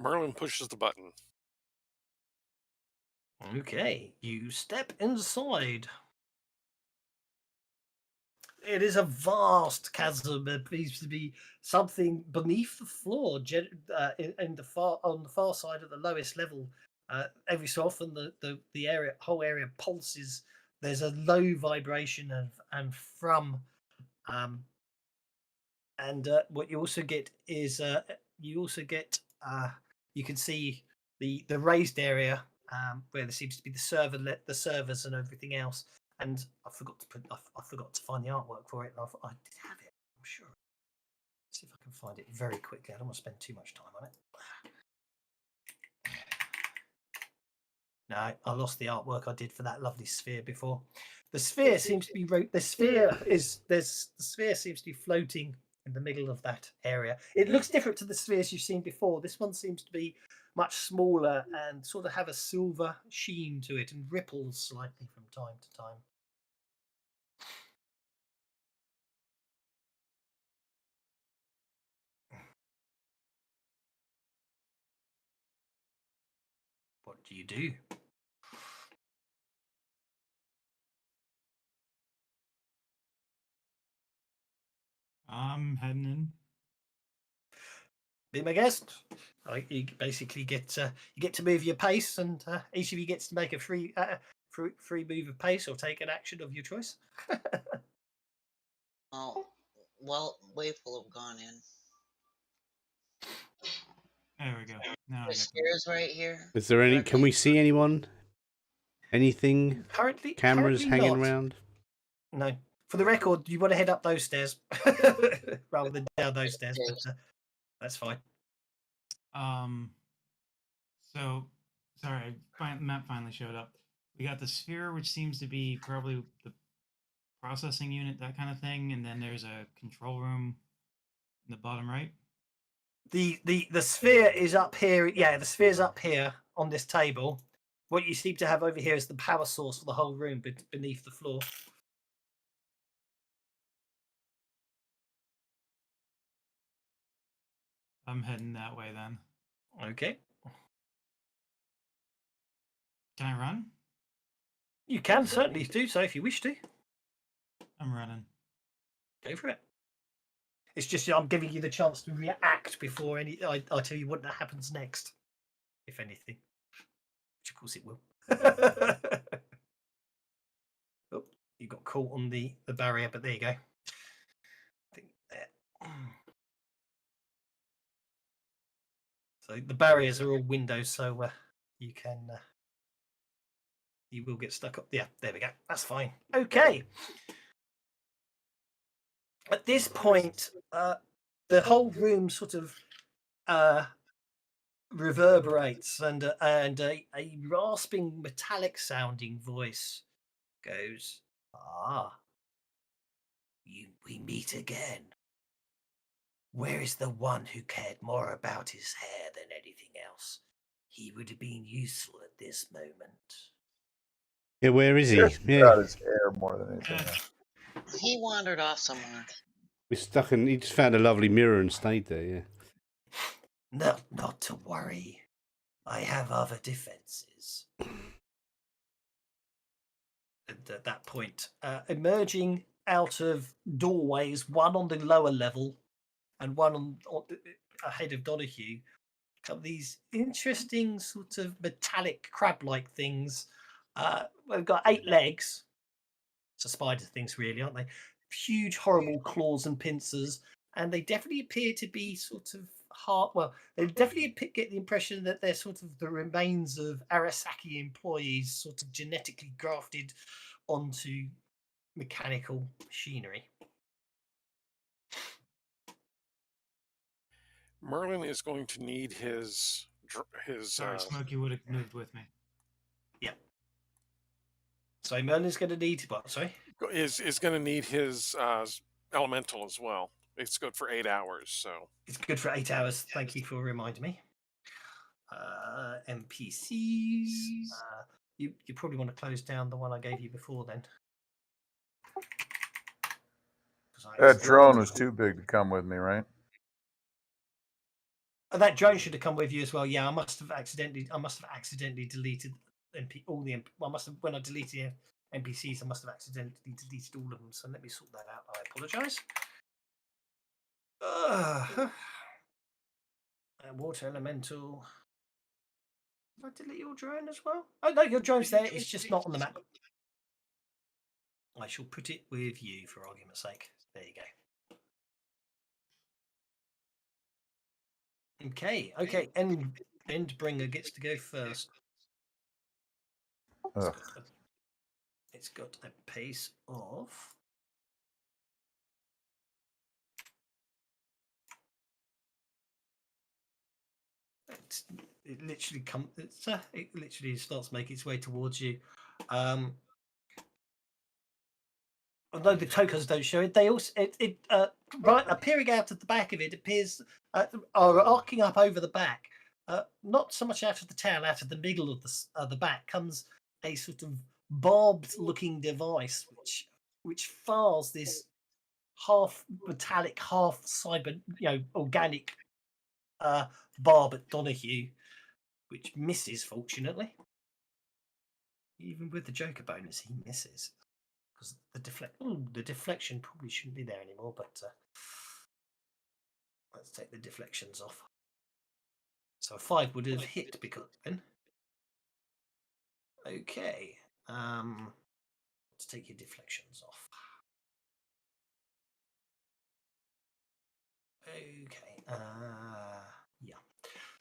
Merlin pushes the button. Okay, you step inside. It is a vast chasm. It seems to be something beneath the floor, on the far side of the lowest level. Every so often, the whole area pulses. There's a low vibration and what you also get is you can see the raised area where there seems to be the servers and everything else. And I forgot to find the artwork for it. I did have it, I'm sure. see if I can find it very quickly. I don't want to spend too much time on it. No, I lost the artwork I did for that lovely sphere before. The sphere seems to be the sphere seems to be floating in the middle of that area. It looks different to the spheres you've seen before. This one seems to be much smaller and sort of have a silver sheen to it and ripples slightly from time to time. What do you do? I'm heading in. Be my guest. You basically get to move your pace, and each of you gets to make a free move of pace or take an action of your choice. Oh, well, Wave will have gone in. There we go. Now I The got stairs right here. Is there any? Can we see anyone? Anything? Currently, Cameras hanging not. around? No. For the record, you want to head up those stairs rather than down those stairs, but that's fine. So, sorry, map finally showed up. We got the sphere, which seems to be probably the processing unit, that kind of thing, and then there's a control room in the bottom right. The sphere is up here. Yeah, the sphere's up here on this table. What you seem to have over here is the power source for the whole room beneath the floor. I'm heading that way then. Okay. Can I run? You can certainly do so if you wish to. I'm running. Go for it. It's just I'm giving you the chance to react before I tell you what happens next, if anything. Which of course it will. Oh, you got caught on the barrier, but there you go. I think there. So the barriers are all windows, so you can you will get stuck up. Yeah, there we go. That's fine. Okay. At this point, the whole room sort of reverberates, and a rasping, metallic-sounding voice goes, "Ah, we meet again. Where is the one who cared more about his hair than anything else? He would have been useful at this moment." Yeah, where is he? Yeah, About his hair more than anything else. He wandered off somewhere. we're stuck in. He just found a lovely mirror and stayed there. Yeah. Not to worry. I have other defenses. At that point, emerging out of doorways, one on the lower level and one on ahead of Donahue, come these interesting sort of metallic crab-like things. They've got 8 legs. So spider things, really, aren't they? Huge, horrible claws and pincers, and they definitely appear to be sort of hard. Well, they definitely get the impression that they're sort of the remains of Arasaki employees, sort of genetically grafted onto mechanical machinery. Merlin is going to need his. Sorry, Smokey would have moved with me. Yeah. So Merlin's going to need what? Sorry. Is going to need his elemental as well. It's good for 8 hours, so it's good for 8 hours. Thank you for reminding me. NPCs. You probably want to close down the one I gave you before then. That drone was too big to come with me, right? That drone should have come with you as well. Yeah, I must have accidentally deleted all the. When I deleted NPCs, I must have accidentally deleted all of them. So let me sort that out. I apologise. Water elemental. Did I delete your drone as well? Oh no, your drone's there. It's just not on the map. I shall put it with you for argument's sake. There you go. Okay. Endbringer gets to go first. Ugh. It's got a pace of it literally it literally starts making its way towards you. Although the tokens don't show it, they also right appearing out of the back of it appears or arcing up over the back. Not so much out of the tail, out of the middle of the back comes a sort of barbed-looking device, which fires this half metallic, half cyber, organic barb at Donahue, which misses. Fortunately, even with the Joker bonus, he misses. Because the deflection probably shouldn't be there anymore, but let's take the deflections off. So a 5 would have hit because then. Okay, let's take your deflections off. Okay, yeah.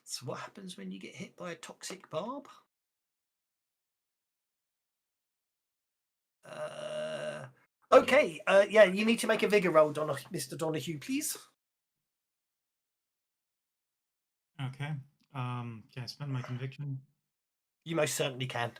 So what happens when you get hit by a toxic barb? Okay, yeah, you need to make a vigor roll, Mr. Donahue, please. Okay. Can I spend my conviction? You most certainly can.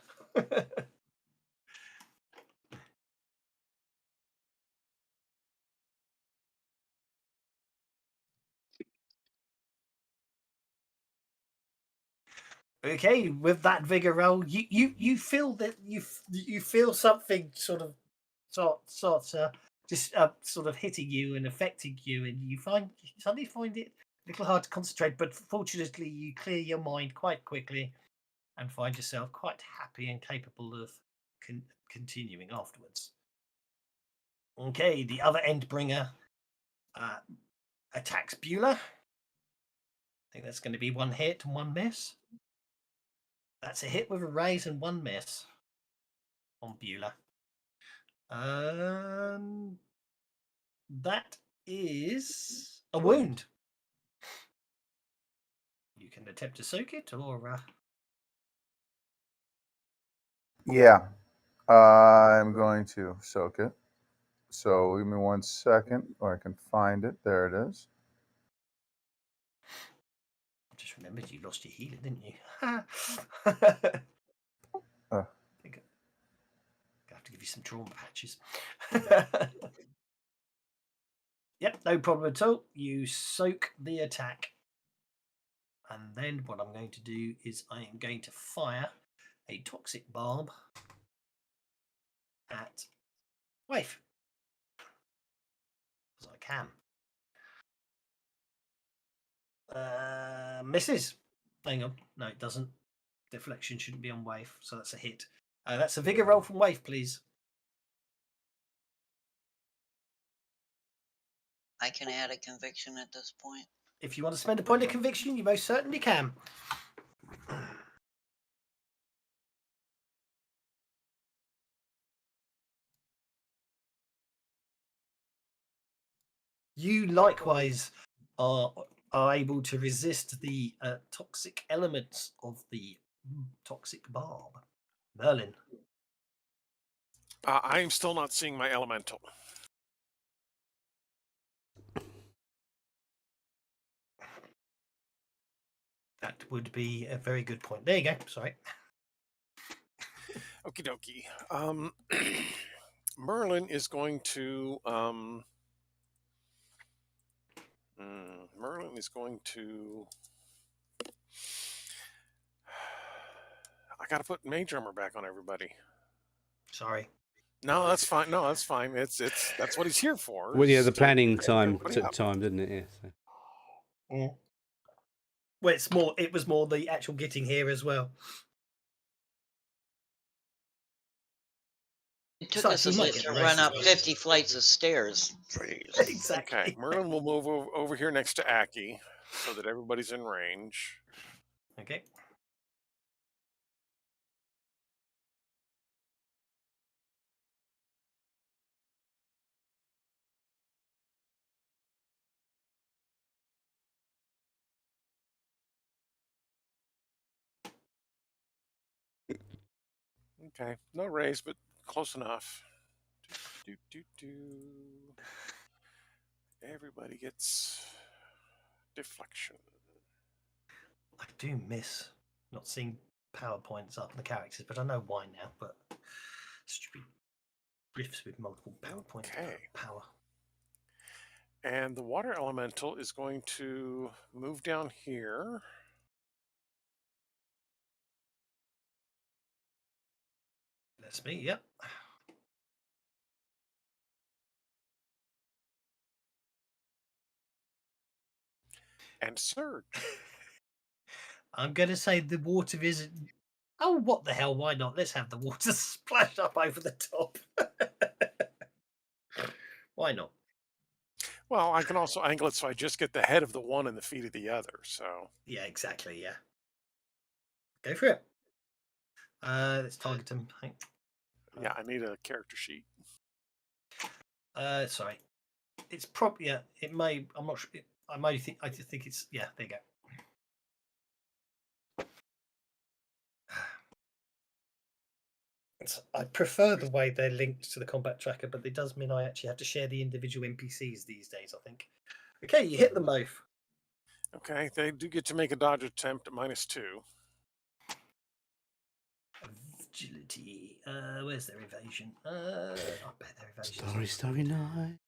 Okay, with that vigor roll, you feel that you feel something sort of just sort of hitting you and affecting you, and you suddenly find it a little hard to concentrate. But fortunately, you clear your mind quite quickly and find yourself quite happy and capable of continuing afterwards. Okay, the other Endbringer attacks Beulah. I think that's going to be 1 hit and 1 miss. That's a hit with a raise and 1 miss on Beulah. That is a wound. You can attempt to soak it, or Yeah, I'm going to soak it. So give me 1 second, or I can find it. There it is. just remembered you lost your healer, didn't you? I think I have to give you some trauma patches. Yep, no problem at all. You soak the attack. And then what I'm going to do is I am going to fire a toxic barb at Waif. As I can. Misses. Hang on. No, it doesn't. Deflection shouldn't be on Waif, so that's a hit. That's a vigor roll from Waif, please. I can add a conviction at this point. If you want to spend a point of conviction, you most certainly can. You likewise are able to resist the toxic elements of the toxic barb. Merlin. I am still not seeing my elemental. That would be a very good point. There you go. Sorry. Okie dokie. Merlin is going to. Merlin is going to. I gotta put mage armor back on everybody. Sorry. No, that's fine. No, that's fine. It's that's what he's here for. Well, yeah, is the to planning pick time everybody took up. time, didn't it? Yeah. So. Yeah. Well, it was more the actual getting here as well. It took Besides, us he a might bit get to the run rest up as well. 50 flights of stairs. Exactly. Okay, Merlin will move over here next to Aki so that everybody's in range. Okay. Okay, no raise, but close enough. Everybody gets deflection. I do miss not seeing PowerPoints up on the characters, but I know why now. But stupid riffs with multiple PowerPoint power. And the water elemental is going to move down here. That's me, yep. And surge. I'm going to say the water is... Oh, what the hell? Why not? Let's have the water splash up over the top. Why not? Well, I can also angle it so I just get the head of the one and the feet of the other. So yeah, exactly. Yeah, go for it. Let's target him. Yeah, I need a character sheet. Sorry, it's probably it may. I'm not sure. I may think. I just think it's yeah. There you go. I prefer the way they're linked to the combat tracker, but it does mean I actually have to share the individual NPCs these days, I think. Okay, you hit them both. Okay, they do get to make a dodge attempt at -2. Agility. Where's their evasion? I bet their evasion. Story night.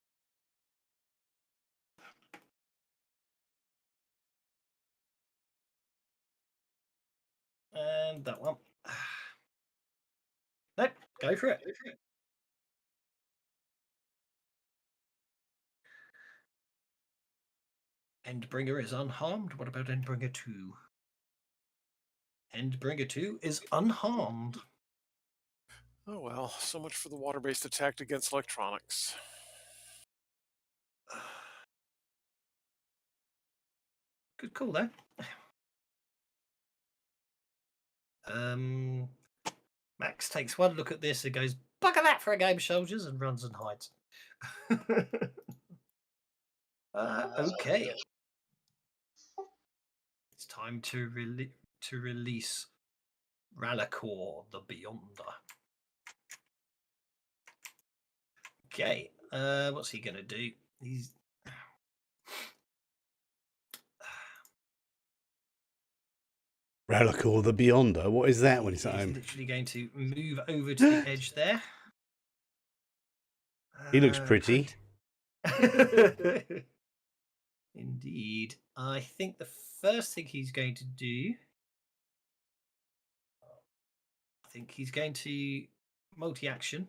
And that one. Nope, go for it. Endbringer is unharmed. What about Endbringer 2? Endbringer 2 is unharmed. Oh well, so much for the water-based attack against electronics. Good call there. Max takes one look at this and goes, "Bugger that for a game, soldiers," and runs and hides. Okay. It's time to release Ralakor, the Beyonder. Okay. What's he gonna do? He's Ralakor the Beyonder. What is that when it's at home? literally going to move over to the edge there. He looks pretty. Indeed. I think the first thing he's going to do... I think he's going to multi-action.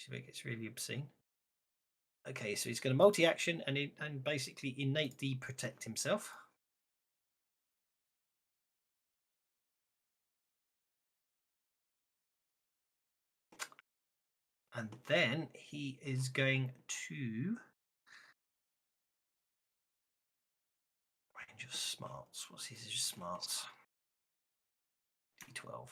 Which gets really obscene. Okay, so he's going to multi-action and basically innately protect himself. And then he is going to range of smarts. What's his smarts? D12.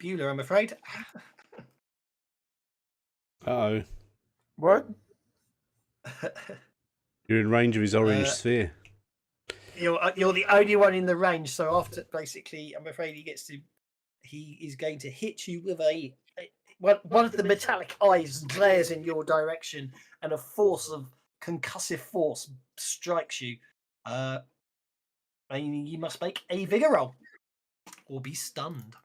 Bueller, I'm afraid. Uh-oh. What? You're in range of his orange sphere. You're the only one in the range. So after basically, I'm afraid he is going to hit you with one of the metallic eyes glares in your direction, and a force of concussive force strikes you. And you must make a vigor roll or be stunned.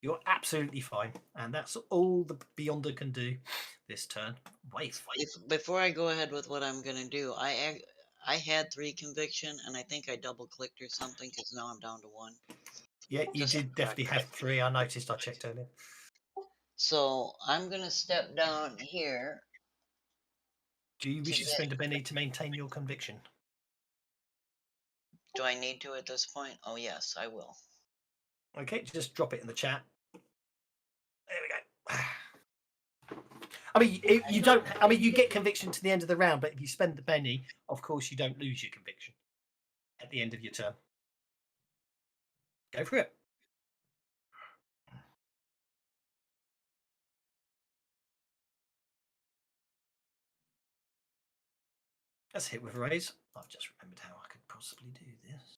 You're absolutely fine, and that's all the Beyonder can do this turn. Wait. Before I go ahead with what I'm gonna do, I had 3 conviction, and I think I double clicked or something because now I'm down to 1. Yeah, you did definitely have 3. I noticed. I checked earlier. So I'm gonna step down here. Do you wish to spend a penny to maintain your conviction? Do I need to at this point? Oh yes, I will. Okay, just drop it in the chat. There we go. I mean, you don't. I mean, you get conviction to the end of the round, but if you spend the penny, of course, you don't lose your conviction at the end of your turn. Go for it. Let's hit with a raise. I've just remembered how I could possibly do this.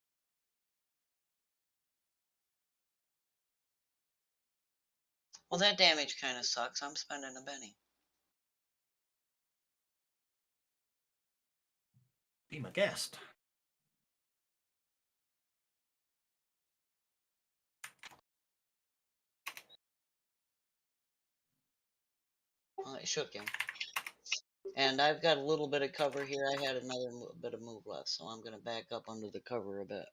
Well, that damage kind of sucks. I'm spending a penny. Be my guest. Well, it shook him. And I've got a little bit of cover here. I had another bit of move left, so I'm going to back up under the cover a bit.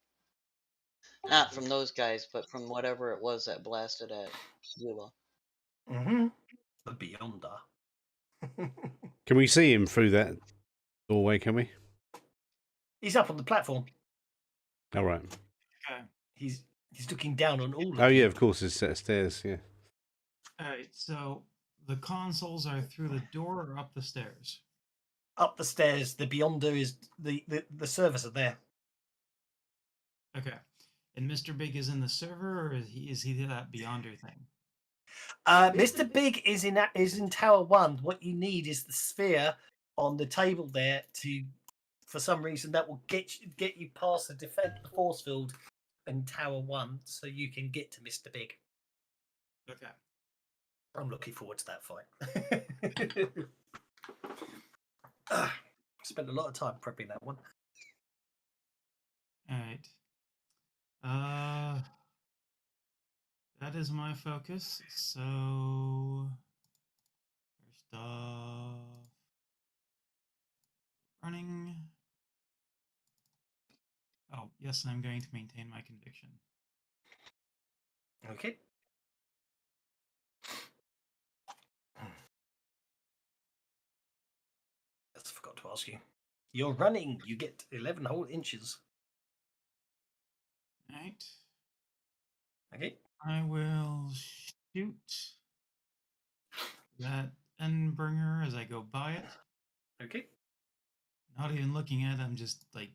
Not from those guys, but from whatever it was that blasted at Eula. Mm-hmm. The Beyonder. Can we see him through that doorway, can we? He's up on the platform. All right. Okay. He's looking down on all of Oh, you. yeah, of course, there's a set of stairs, yeah. Alright, so the consoles are through the door or up the stairs? Up the stairs, the Beyonder is the servers are there. Okay. And Mr. Big is in the server, or is he that Beyonder thing? Mr. Big is in Tower 1. What you need is the sphere on the table there to, for some reason, that will get you past the force field in Tower 1, so you can get to Mr. Big. Okay. I'm looking forward to that fight. Spent a lot of time prepping that one. Alright. That is my focus. So first off, running. Oh, yes, I'm going to maintain my conviction. Okay. I forgot to ask you. You're running. You get 11 whole inches. Alright. Okay. I will shoot that Endbringer as I go by it. Okay. Not even looking at it, I'm just like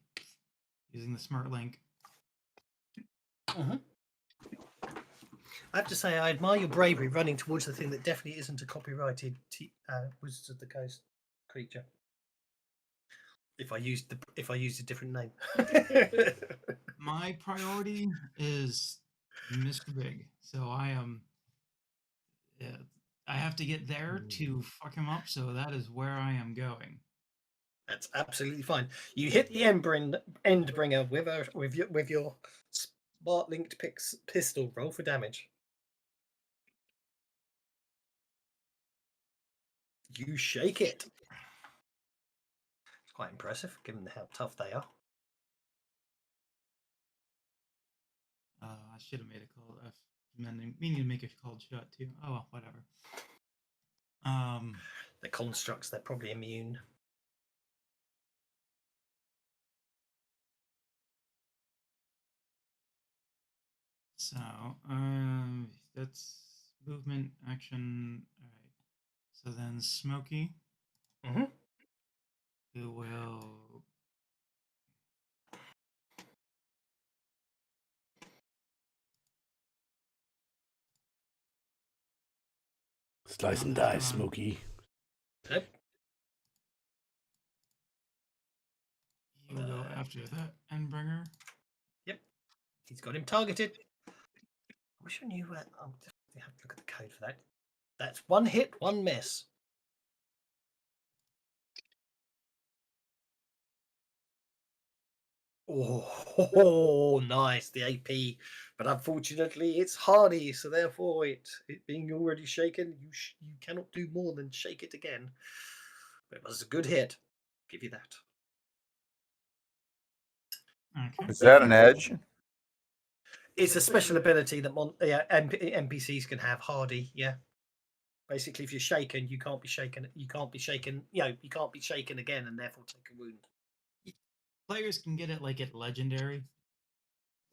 using the smart link. Mm-hmm. I have to say, I admire your bravery running towards the thing that definitely isn't a copyrighted Wizards of the Coast creature. If I used a different name. My priority is Mr. Big, so I am. I have to get there to fuck him up, so that is where I am going. That's absolutely fine. You hit the Endbringer with your smart linked pistol. Roll for damage. You shake it. It's quite impressive, given how tough they are. I should have made a call. We need to make a cold shot too. Oh well, whatever. The constructs, they're probably immune. So that's movement, action. All right. So then Smokey, Mm-hmm. who will Slice and dice, Smokey. Yep. he will go after that Endbringer. Yep. He's got him targeted. I wish I knew where. I'll definitely have to look at the code for that. That's one hit, one miss. Oh, nice, the AP. But unfortunately, it's hardy, so therefore, it being already shaken, you cannot do more than shake it again. But it was a good hit. Give you that. Okay. Is that an edge? It's a special ability that NPCs can have. Hardy, yeah. Basically, if you're shaken, you can't be shaken. You can't be shaken. You can't be shaken again, and therefore take a wound. Players can get it like at legendary,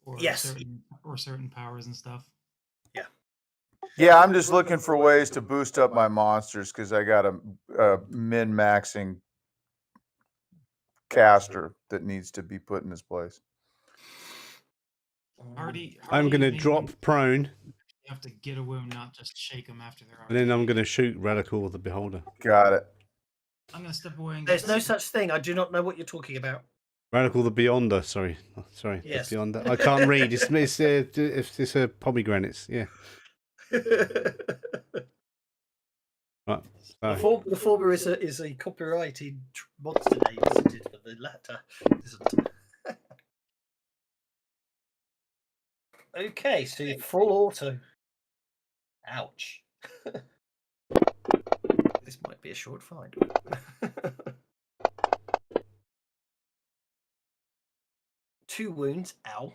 or Yes. certain powers and stuff. Yeah. Yeah, I'm just looking for ways to boost up my monsters because I got a min-maxing caster that needs to be put in his place. Hardy I'm going to meaning drop prone, You have to get a wound, not just shake them after they're and then I'm already going to shoot Radical the Beholder. Got it. I'm going to step away and There's get no such thing. I do not know what you're talking about. Radical the Beyonder, sorry. Yes. The Beyonder. I can't read. It's a pomegranates, yeah. Right. The So, former is a copyrighted monster name, isn't it? But the latter isn't. Okay, so you're full auto. Ouch. This might be a short find. Two wounds. Ow.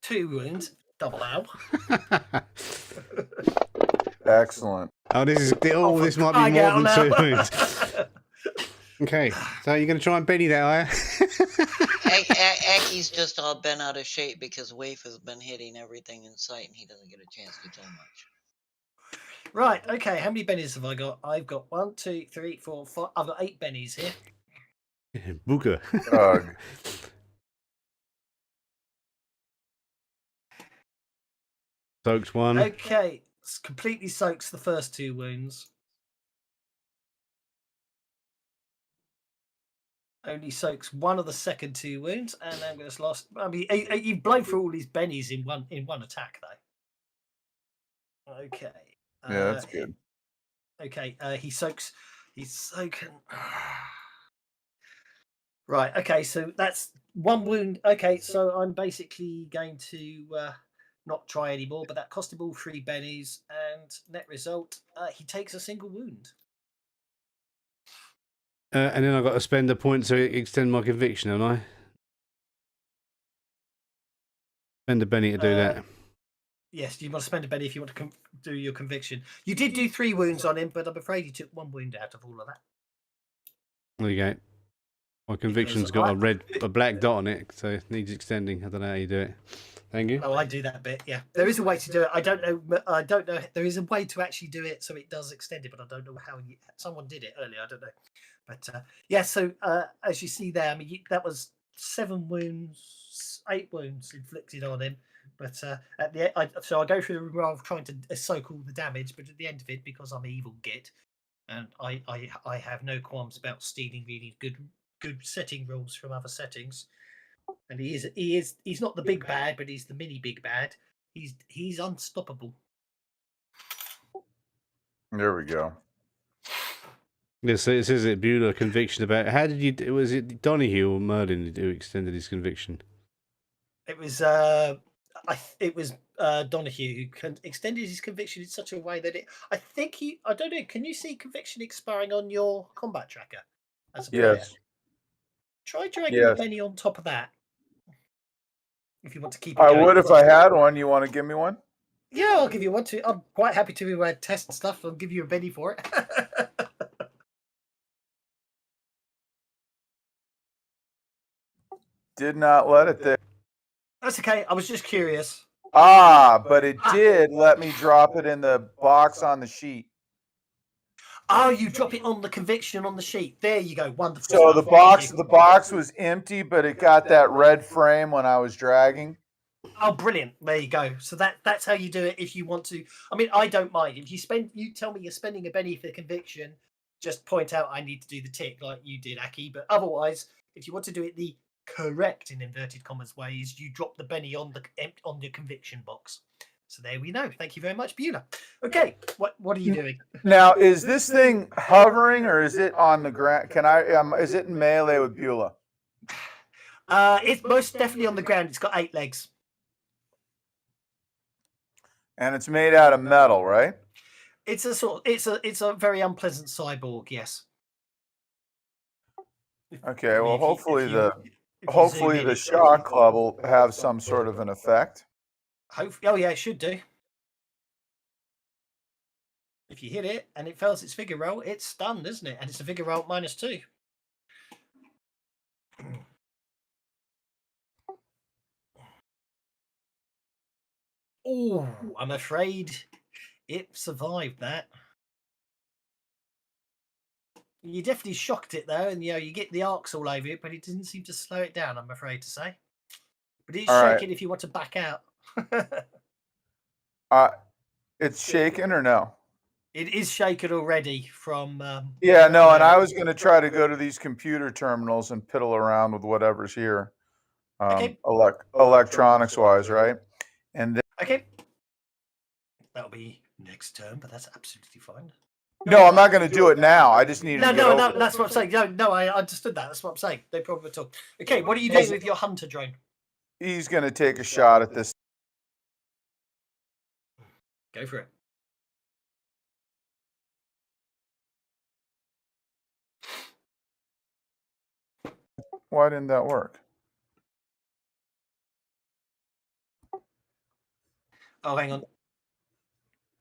Two wounds. Double ow. Excellent. oh, this is Oh, for this might be crying more out than loud. 2 wounds. Okay, so you're going to try and Benny that, are you? Aki's just all bent out of shape because Waif has been hitting everything in sight and he doesn't get a chance to kill much. Right, okay, how many bennies have I got? I've got 1, 2, 3, 4, 5. I've got 8 bennies here. Booger. Ugh. Soaks one. Okay, completely soaks the first 2 wounds. Only soaks one of the second 2 wounds, and I'm going to lost. I mean, you've blown through all these bennies in one attack, though. Okay. Yeah, that's good. Okay, he's soaking. Right, okay, so that's 1 wound. Okay, so I'm basically going to not try anymore, but that cost him all 3 bennies, and net result, he takes a single wound. And then I've got to spend a point to extend my conviction, haven't I? Spend a Benny to do that. Yes, you must spend a benny if you want to do your conviction. You did do 3 wounds on him, but I'm afraid you took 1 wound out of all of that. There you go. My conviction's got a black dot on it, so it needs extending. I don't know how you do it. Thank you. Oh, I do that bit. Yeah, there is a way to do it. I don't know. There is a way to actually do it so it does extend it, but I don't know how. Someone did it earlier. I don't know. But yeah. So as you see there, I mean that was 7 wounds, 8 wounds inflicted on him. But at the end, so I go through the room of trying to soak all the damage. But at the end of it, because I'm an evil git, and I have no qualms about stealing really good setting rules from other settings. And he's not the big bad, but he's the mini big bad. He's unstoppable. There we go. Yes, it says it Bueller conviction about. How did you? Was it Donahue or Merlin who extended his conviction? It was Donahue who extended his conviction in such a way that I don't know. Can you see conviction expiring on your combat tracker as a player? Yes. Try dragging the Benny on top of that. If you want to keep it I going. would if I had one. You want to give me one? Yeah, I'll give you one too. I'm quite happy to test stuff. I'll give you a Benny for it. Did not let it there. That's okay. I was just curious. But it did let me drop it in the box on the sheet. Oh, you drop it on the conviction on the sheet. There you go. Wonderful. So the box was empty, but it got that red frame when I was dragging. Oh, brilliant. There you go. So that's how you do it if you want to. I mean, I don't mind. If you tell me you're spending a Benny for conviction, just point out I need to do the tick like you did, Aki. But otherwise, if you want to do it the correct, in inverted commas, ways, you drop the Benny on the conviction box. So there we know. Thank you very much, Beulah. Okay, what are you doing? Now, is this thing hovering or is it on the ground? Is it in melee with Beulah? It's most definitely on the ground. It's got 8 legs. And it's made out of metal, right? It's a very unpleasant cyborg, yes. Okay, well, hopefully the shock club will have some sort of an effect. Oh yeah, it should do. If you hit it and it fails its figure roll, it's stunned, isn't it? And it's a figure roll -2. Oh, I'm afraid it survived that. You definitely shocked it though, and you get the arcs all over it, but it didn't seem to slow it down, I'm afraid to say. But it's shaking if you want to back out. It's shaken or no? It is shaken already from. Yeah, no, and I was going to try to go to these computer terminals and piddle around with whatever's here. Okay. Electronics wise, right? And then, Okay. That'll be next turn, but that's absolutely fine. no, I'm not going to do it now. I just need to get over it. That's what I'm saying. No, I understood that. That's what I'm saying. No problem at all. Okay, what are you doing with your hunter drone? He's going to take a shot at this. Go for it. Why didn't that work? Oh, hang on.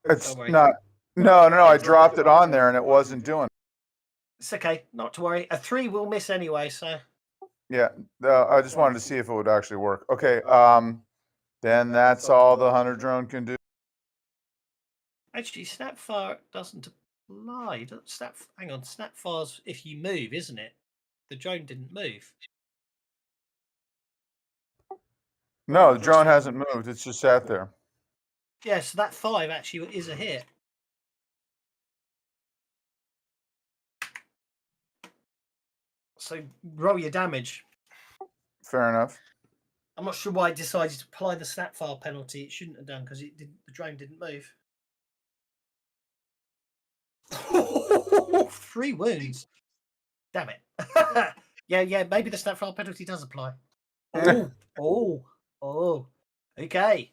It's Don't worry. not. No. I dropped it on there and it wasn't doing it. It's okay. Not to worry. A 3 will miss anyway, so. Yeah. I just wanted to see if it would actually work. Okay. Then that's all the hunter drone can do. Actually, Snapfire doesn't apply. Hang on. Snapfire's if you move, isn't it? The drone didn't move. No, the drone hasn't moved. It's just sat there. Yeah, so that 5 actually is a hit. So roll your damage. Fair enough. I'm not sure why it decided to apply the Snapfire penalty. It shouldn't have done because the drone didn't move. 3 wounds. Damn it. yeah. Maybe the Snapfire penalty does apply. Oh. Okay.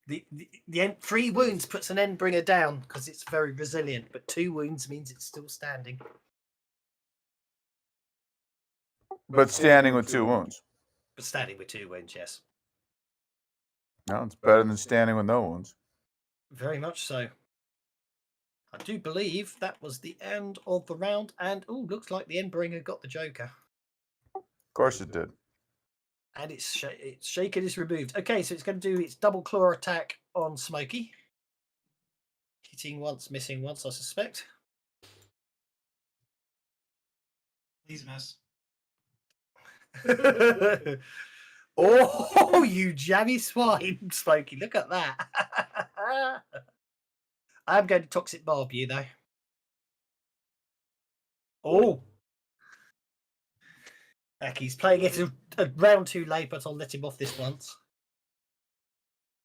The 3 wounds puts an Endbringer down because it's very resilient, but 2 wounds means it's still standing. But standing with 2 wounds. But standing with 2 wounds, yes. No, it's better than standing with no wounds. Very much so. I do believe that was the end of the round, and looks like the Endbringer got the Joker. Of course it did. And it's shaken is removed. Okay, so it's going to do its double claw attack on Smokey. Hitting once, missing once, I suspect. Please miss. Oh, you jammy swine, Smokey. Look at that. I'm going to Toxic Barb you, though. Oh. He's playing it a round too late, but I'll let him off this once.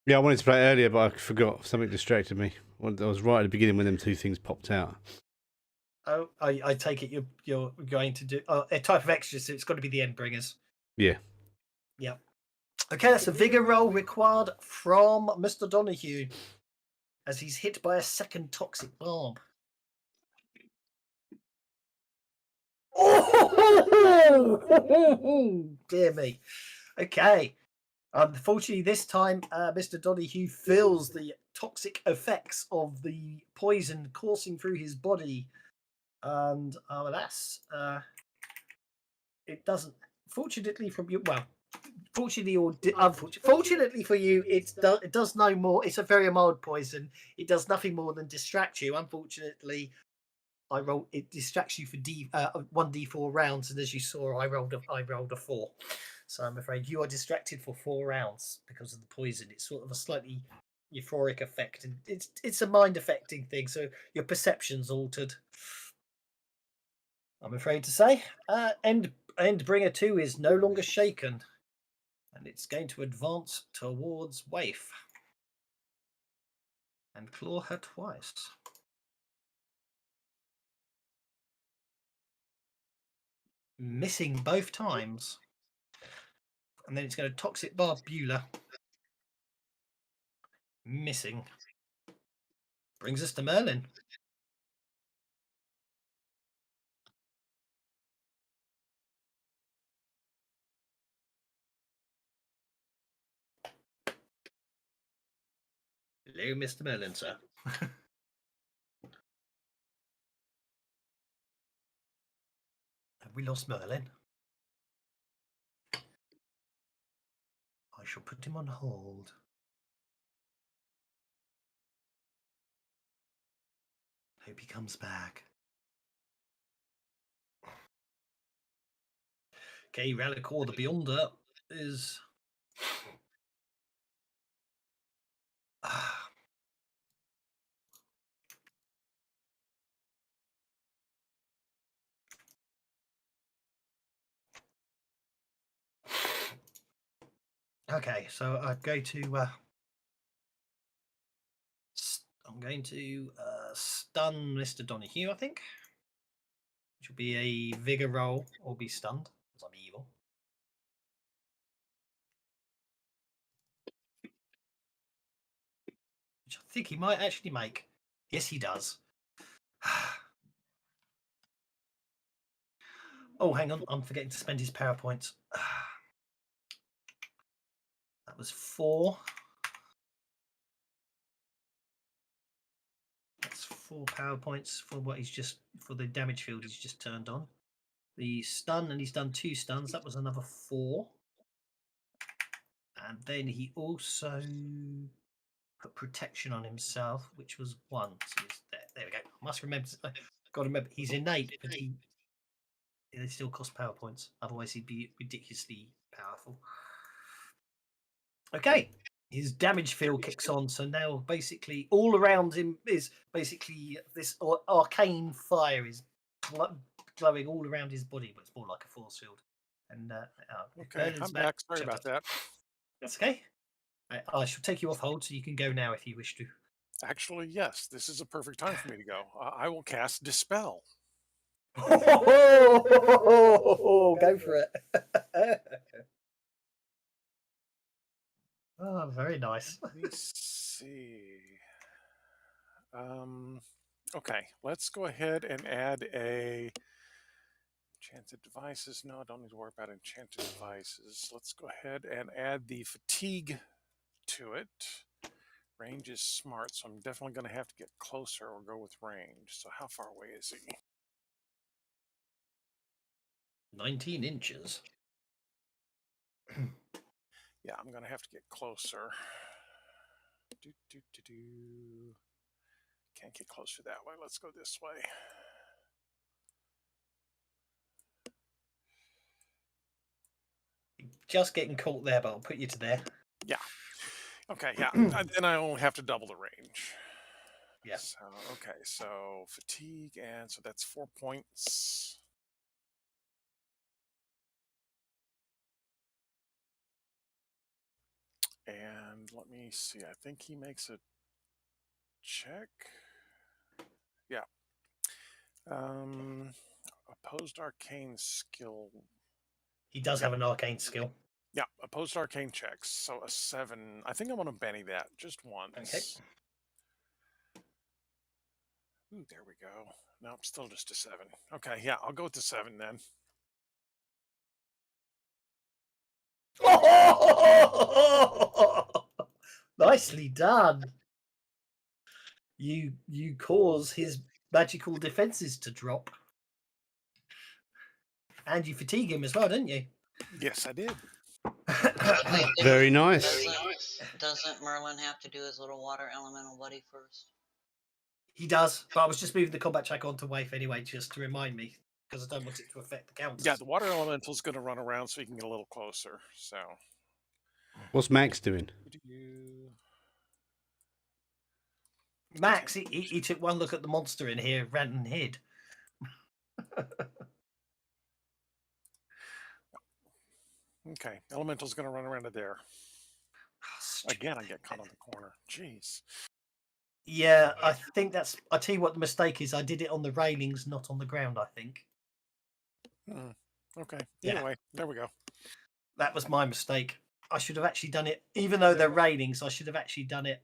Yeah, I wanted to play earlier, but I forgot. Something distracted me. I was right at the beginning when them 2 things popped out. Oh, I take it you're going to do a type of extra, so it's got to be the Endbringers. Yeah. Yep. Okay, that's a vigor roll required from Mr. Donahue as he's hit by a second toxic barb. Oh, dear me. Okay. Unfortunately, this time, Mr. Donahue feels the toxic effects of the poison coursing through his body. And alas, it doesn't. Fortunately from you, well, fortunately or fortunately for you, it does no more. It's a very mild poison. It does nothing more than distract you. Unfortunately, it distracts you for 1d4 rounds, and as you saw, I rolled a 4. So I'm afraid you are distracted for 4 rounds because of the poison. It's sort of a slightly euphoric effect, and it's a mind affecting thing. So your perception's altered. I'm afraid to say, Endbringer 2 is no longer shaken, and it's going to advance towards Waif and claw her twice. Missing both times. And then it's going to Toxic Barb Beulah. Missing. Brings us to Merlin. Hello, Mr. Merlin, sir. Have we lost Merlin? I shall put him on hold. Hope he comes back. Okay, Relicore the Beyonder is... Okay, so I'd go to. I'm going to stun Mr. Donahue, I think. Which will be a vigor roll or be stunned, because I'm evil. Which I think he might actually make. Yes, he does. Oh, hang on. I'm forgetting to spend his power points. That was 4. That's 4 power points for what he's just for the damage field he's just turned on. The stun, and he's done 2 stuns. That was another 4. And then he also put protection on himself, which was 1. So there we go. I must remember. Got to remember he's innate, but they still cost power points. Otherwise, he'd be ridiculously powerful. Okay, his damage field kicks on. So now, basically, all around him is basically this arcane fire is glowing all around his body, but it's more like a force field. And Okay, I'm back. Sorry about that. That's okay. I shall take you off hold, so you can go now if you wish to. Actually, yes, this is a perfect time for me to go. I will cast Dispel. Go for it. Oh, very nice. Let me see. Okay, let's go ahead and add a enchanted devices. No, I don't need to worry about enchanted devices. Let's go ahead and add the fatigue to it. Range is smart, so I'm definitely going to have to get closer or go with range. So how far away is he? 19 inches. Yeah, I'm going to have to get closer. Can't get closer that way. Let's go this way. Just getting caught there, but I'll put you to there. Yeah. Okay, yeah. Then I only have to double the range. Yeah. So, okay, so fatigue, and so that's 4 points. And let me see. I think he makes a check. Yeah. Opposed arcane skill. He does have an arcane skill. Yeah, opposed arcane checks. So a 7. I think I want to Benny that just once. Okay. Ooh, there we go. No, still just a 7. Okay, yeah, I'll go with the 7 then. Nicely done. You cause his magical defenses to drop. And you fatigue him as well, didn't you? Yes, I did. Wait, Very nice. Doesn't Merlin have to do his little water elemental buddy first? He does, but I was just moving the combat check onto Waif anyway, just to remind me, because I don't want it to affect the counters. Yeah, the water elemental's going to run around so he can get a little closer. So, What's Max doing? Max, he took one look at the monster in here, ran and hid. Okay, elemental's going to run around to there. Again, I get caught on the corner. Jeez. Yeah, I think that's. I tell you what, the mistake is. I did it on the railings, not on the ground. I think. Okay. Anyway, there we go. That was my mistake. I should have actually done it, even though they're railings. I should have actually done it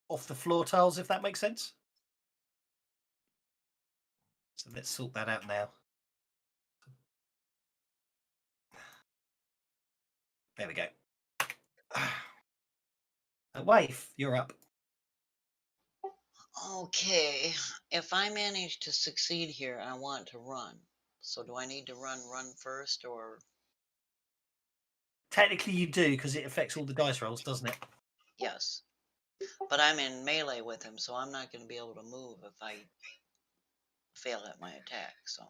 off the floor tiles, if that makes sense. So let's sort that out now. There we go. Waif, you're up. Okay, if I manage to succeed here, I want to run. So do I need to run first, or? Technically, you do, because it affects all the dice rolls, doesn't it? Yes. But I'm in melee with him, so I'm not going to be able to move if I fail at my attack. So.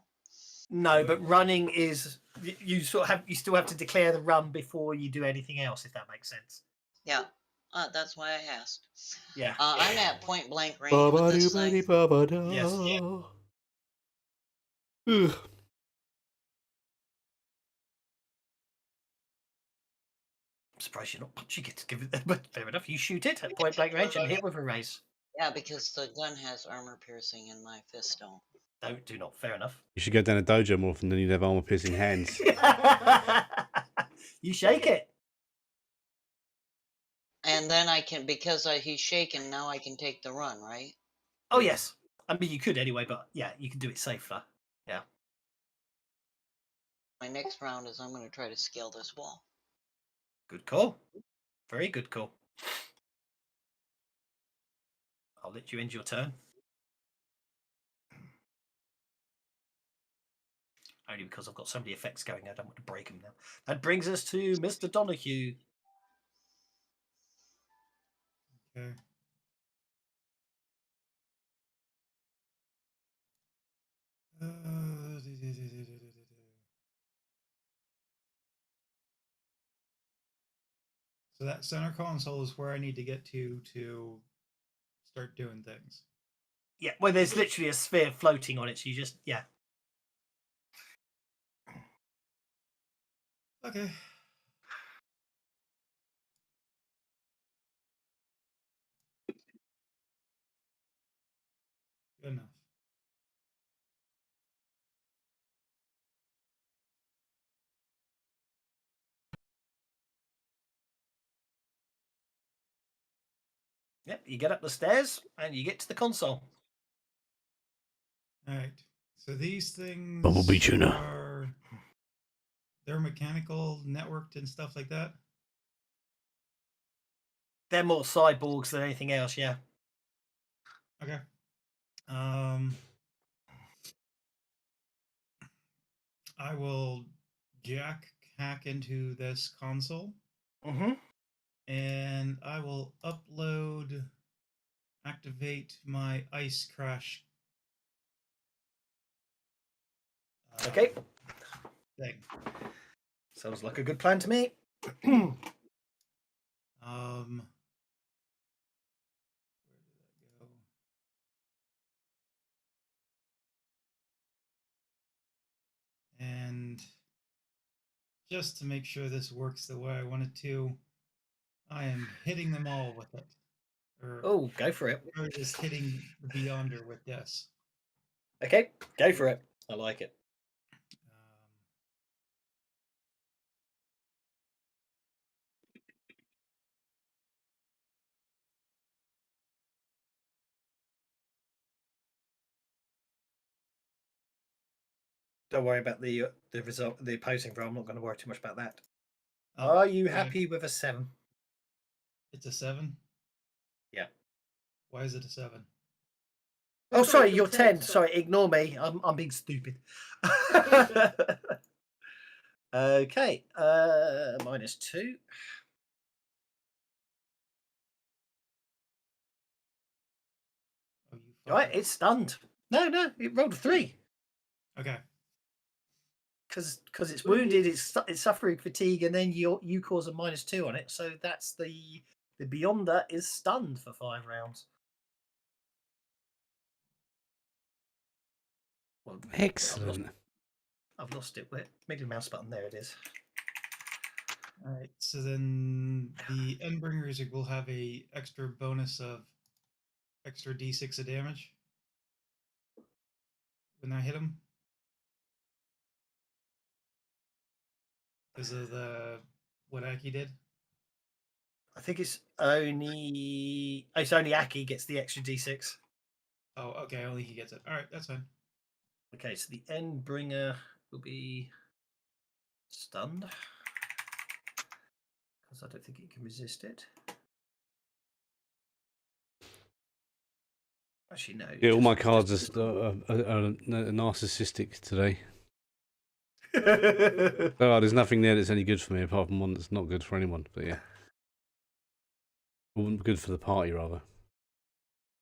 No, but running is you still have to declare the run before you do anything else, if that makes sense. Yeah, that's why I asked. Yeah. I'm at point blank range with this thing. Yes. surprised you're not punching it. Give it, but fair enough. You shoot it at point blank range and hit with a raise. Yeah, because the gun has armor piercing and my fist don't. Do not. Fair enough. You should go down a dojo more often, then you'd have armor-piercing hands. You shake it. And then I can, because he's shaken, now I can take the run, right? Oh yes. I mean, you could anyway, but yeah, you can do it safer. Yeah. My next round is I'm going to try to scale this wall. Good call. Very good call. I'll let you end your turn. Only because I've got so many effects going, I don't want to break them now. That brings us to Mr. Donahue. Okay. So that center console is where I need to get to start doing things. Yeah, well, there's literally a sphere floating on it, so you just, yeah. Okay. Good enough. Yep, you get up the stairs and you get to the console. All right. So these things Bumblebee tuna. they're mechanical, networked, and stuff like that. They're more cyborgs than anything else, yeah. Okay. I will hack into this console, Mm-hmm. and I will activate my ice crash. Okay. Thing. Sounds like a good plan to me. Where did that go? And just to make sure this works the way I want it to, I am hitting them all with it. Oh, go for it. Or just hitting the Beyonder with this. Okay, go for it. I like it. Don't worry about the result, the opposing roll. I'm not going to worry too much about that. Are you happy with a 7? It's a 7? Yeah. Why is it a 7? Oh, sorry, you're 10. Sorry, ignore me. I'm being stupid. Okay, -2. Oh, you Right, fucker. it's stunned. No, it rolled a 3. Okay. Because it's wounded, it's suffering fatigue, and then you cause a -2 on it. So that's the Beyonder is stunned for 5 rounds. Well, Excellent. I've lost it. Where middle mouse button? There it is. All right. So then the Endbringers will have a extra bonus of extra d6 of damage when I hit them because of what Aki did. I think it's only Aki gets the extra d6. Oh, okay. Only he gets it. All right, that's fine. Okay, so the Endbringer will be stunned because I don't think it can resist it. Actually, no. Yeah, all my cards are narcissistic today. Oh, there's nothing there that's any good for me apart from one that's not good for anyone. But yeah, well, good for the party rather.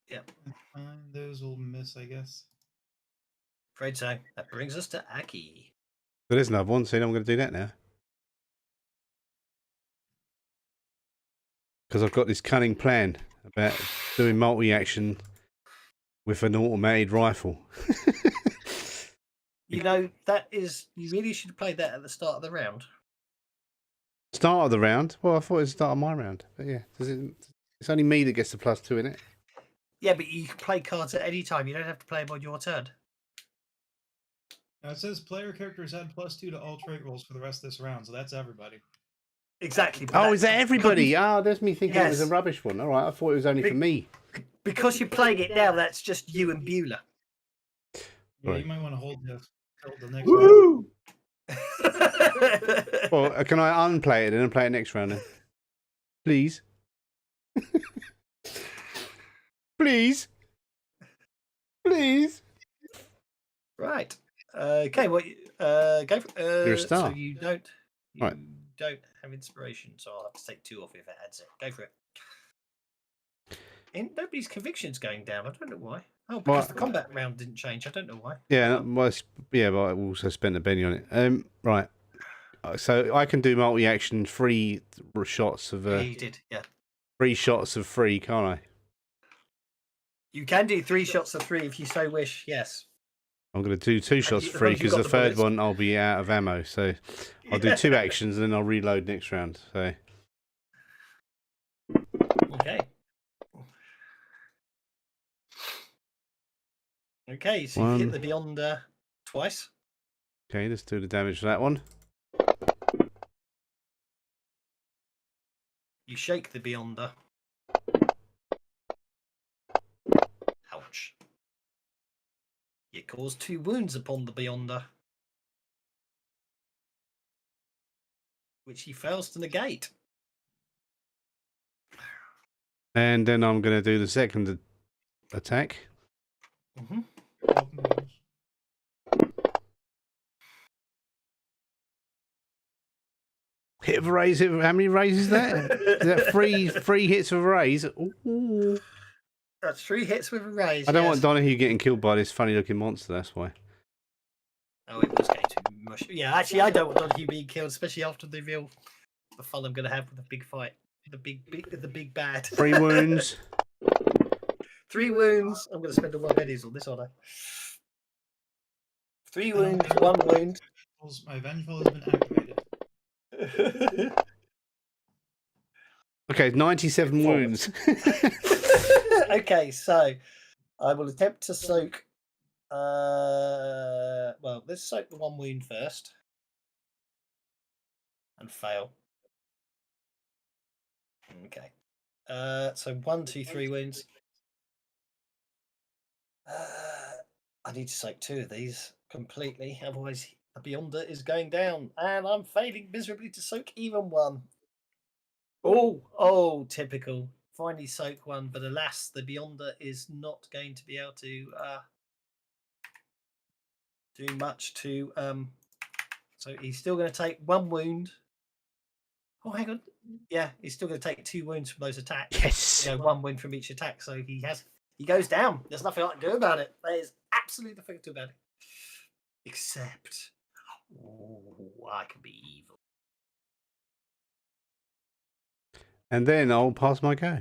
Yep. Fine. Those will miss, I guess. Afraid so. That brings us to Aki. There is another one, so I'm going to do that now. Because I've got this cunning plan about doing multi-action with an automated rifle. You know, that is, you really should have played that at the start of the round. Start of the round. Well, I thought it was the start of my round. But yeah, it's only me that gets the +2 in it. Yeah, but you can play cards at any time. You don't have to play them on your turn. Now it says player characters add +2 to all trait rolls for the rest of this round, so that's everybody. Exactly. Oh, is that everybody? Ah, there's me thinking it was a Yes. rubbish one. All right, I thought it was only for me. Because you're playing it now, that's just you and Beulah. Yeah, Right. you might want to hold the next round. Woo! Well, can I unplay it and play it next round then? Please. Please. Please. Right. Okay. Well, go for. You're a star. So you don't. You Right. don't have inspiration, so I'll have to take 2 off if it adds it. Go for it. Nobody's conviction's going down. I don't know why. Oh, because the combat round didn't change. I don't know why. Yeah, well, yeah, but I also spent a penny on it. Right. So I can do multi-action, 3 shots of Yeah, you did. Yeah. 3 shots of 3, can't I? You can do 3 shots of 3 if you so wish. Yes. I'm going to do 2 shots as of long 3 as you've because got the the third bullets. one I'll be out of ammo. So I'll do 2 actions and then I'll reload next round. So Okay. Okay, so you hit the Beyonder twice. okay, let's do the damage for that one. You shake the Beyonder. Ouch. You cause 2 wounds upon the Beyonder, which he fails to negate. And then I'm going to do the second attack. Mm-hmm. Hit of a raise. How many raises is that? Is that 3 hits of a raise? Ooh. That's 3 hits with a raise. I don't yes. want Donahue getting killed by this funny-looking monster. That's why. Oh, it was going to mush. Yeah, actually, I don't want Donahue being killed, especially after the fun I'm going to have with the big fight, the big bad. 3 wounds. 3 wounds. I'm going to spend all my pennies on this, aren't I? 3 wounds, 1 wound. My Vengeful has been activated. Okay, 97 wounds. Okay, so I will attempt to soak. Well, let's soak the 1 wound first and fail. Okay. So 1, 2, 3 wounds. I need to soak 2 of these completely, otherwise the Beyonder is going down, and I'm failing miserably to soak even 1. Oh, typical. Finally soak 1, but alas, the Beyonder is not going to be able to do much to. So he's still going to take 1 wound. Oh, hang on. Yeah, he's still going to take 2 wounds from those attacks. Yes. 1 wound from each attack. So he goes down. There's nothing I can do about it. There is absolutely nothing I can do about it. Except, I can be evil. And then I'll pass my go.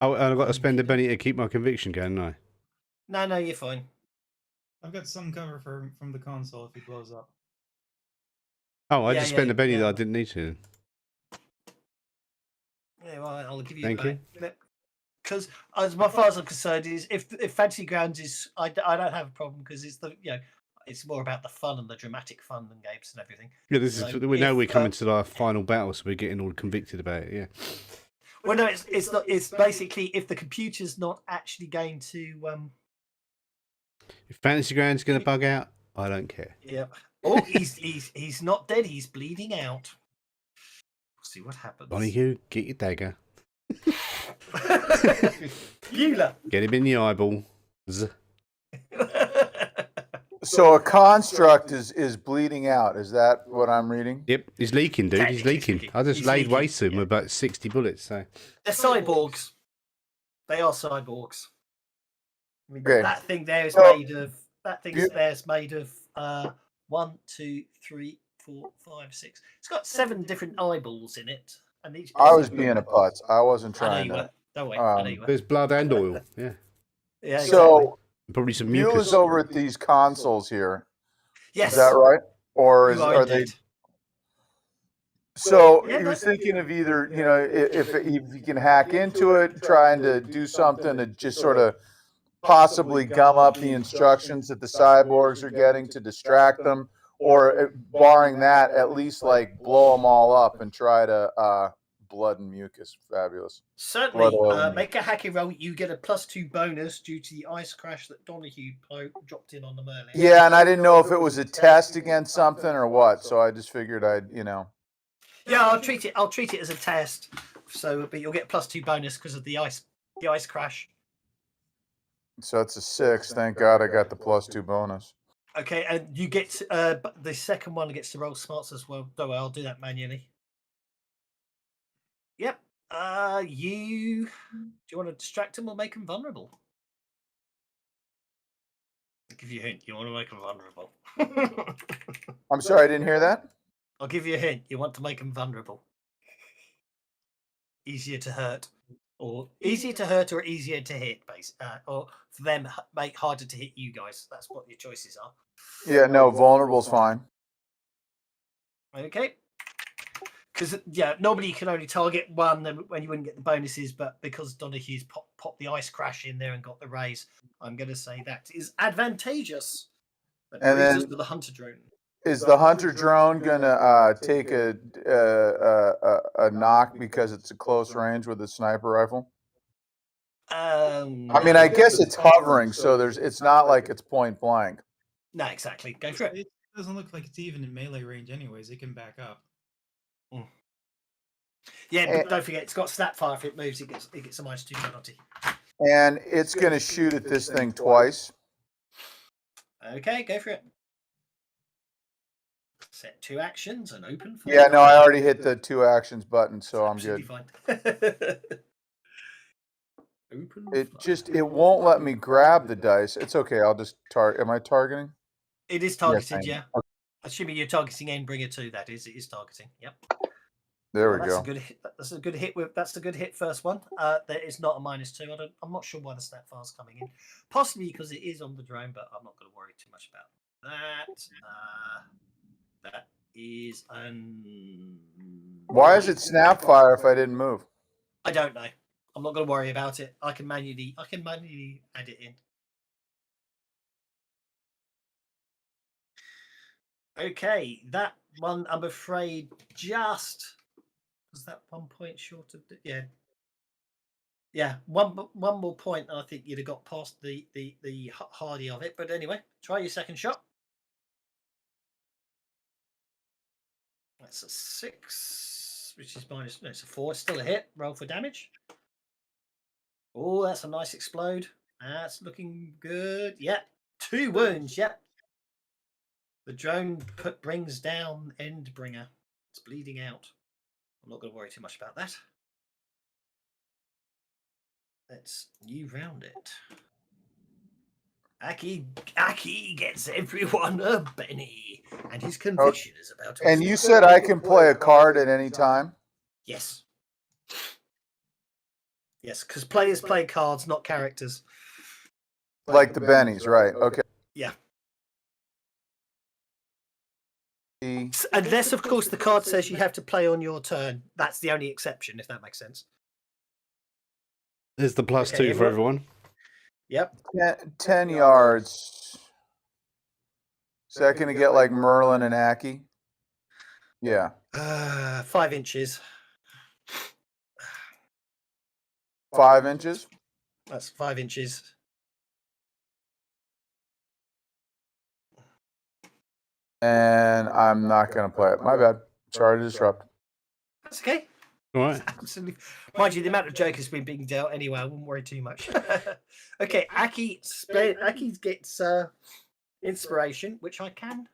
Oh, and I've got to spend a penny to keep my conviction going, no? No, you're fine. I've got some cover from the console if he blows up. Oh, I Yeah, just spent a penny yeah. that I didn't need to. Yeah, well, I'll give you. Thank you. Because as far as I'm concerned, is if Fantasy Grounds is, I don't have a problem because it's it's more about the fun and the dramatic fun and games and everything. Yeah, this So is. We know if, we're coming to our final battle, so we're getting all convicted about it. Yeah. Well, no, it's not. It's basically if the computer's not actually going to. If Fantasy Ground's going to bug out, I don't care. Yeah. Oh, he's not dead. He's bleeding out. We'll see what happens. Donahue, get your dagger. Beulah. Get him in the eyeball. So a construct is bleeding out. Is that what I'm reading? Yep, he's leaking, dude. He's leaking. I just He's laid leaking, waste to him yeah. with about 60 bullets. So They're cyborgs. They are cyborgs. I mean, Okay. that thing there is So- made of. That thing there is made of 1, 2, 3, 4, 5, 6. It's got 7 different eyeballs in it, and each. I was being a putz. I wasn't I know trying you to. were. Don't worry. I know you were. there's blood and oil. Yeah, Yeah. So probably some Mule mucus. is over at these consoles here. yes. Is that right? Or You are they? indeed. So Yeah, he no- was thinking of either, you know, if you can hack into it, trying to do something to just sort of possibly gum up the instructions that the cyborgs are getting to distract them, or barring that, at least like blow them all up and try to blood and mucus. Fabulous. Certainly. Blood, oil, and Make a hacking roll. You get a +2 bonus due to the ice crash that Donahue dropped in on them earlier. Yeah, and I didn't know if it was a test against something or what, so I just figured I'd, you know. Yeah, I'll treat it as a test. So, but you'll get +2 bonus because of the ice crash. So it's a 6. Thank God I got the +2 bonus. Okay, and you get the second one gets to roll smarts as well. Don't worry, I'll do that manually. Yep. Do you want to distract them or make them vulnerable? I'll give you a hint. You want to make them vulnerable. I'm sorry, I didn't hear that. I'll give you a hint. You want to make them vulnerable. Easier to hurt, or easier to hit, or for them make harder to hit you guys. That's what your choices are. Yeah, no, vulnerable's fine. Okay. Because normally you can only target one when you wouldn't get the bonuses, but because Donahue's popped the ice crash in there and got the raise, I'm going to say that is advantageous. That And brings then- us to the hunter drone. Is the hunter drone gonna take a knock because it's a close range with a sniper rifle? I mean, I guess it's hovering, so it's not like it's point blank. No, exactly. Go for it. It doesn't look like it's even in melee range, anyways. It can back up. Yeah, but don't forget, it's got snap fire. If it moves, it gets a -2 penalty. And it's gonna shoot at this thing twice. Okay, go for it. Set 2 actions and open. Yeah, no, I already hit the 2 actions button, so I'm good. Fine. Open. It won't let me grab the dice. It's okay. I'll just target. Am I targeting? It is targeted, yeah. Assuming you're targeting Endbringer too, that is. It is targeting. Yep. There we That's go. a good hit. That's a good hit. That's a good hit. First one. There is not a -2. I'm not sure why the snap file's coming in. Possibly because it is on the drone, but I'm not going to worry too much about that. That is Why is it snap fire if I didn't move? I don't know. I'm not going to worry about it. I can manually add it in. Okay, that one I'm afraid just was that 1 point short of yeah. One more point, and I think you'd have got past the hardy of it. But anyway, try your second shot. That's a 6, which is minus. No, it's a 4. It's still a hit. Roll for damage. Oh, that's a nice explode. That's looking good. Yep. 2 wounds. Yep. The drone brings down Endbringer. It's bleeding out. I'm not going to worry too much about that. Let's new round it. Aki gets everyone a Benny, and his conviction is about to. And you said I can play a card at any time? Yes. Yes, because players play cards, not characters. Like the bennies, right? Okay. Yeah. Unless, of course, the card says you have to play on your turn. That's the only exception, if that makes sense. There's the +2 for everyone. Yep. 10 yards. Is that going to get like Merlin and Aki? Yeah. 5 inches. 5 inches? That's 5 inches. And I'm not going to play it. My bad. Sorry to disrupt. That's okay. All right. Absolutely. Mind you, the amount of jokers we've been dealt anyway, I wouldn't worry too much. Okay, Aki gets inspiration, which I can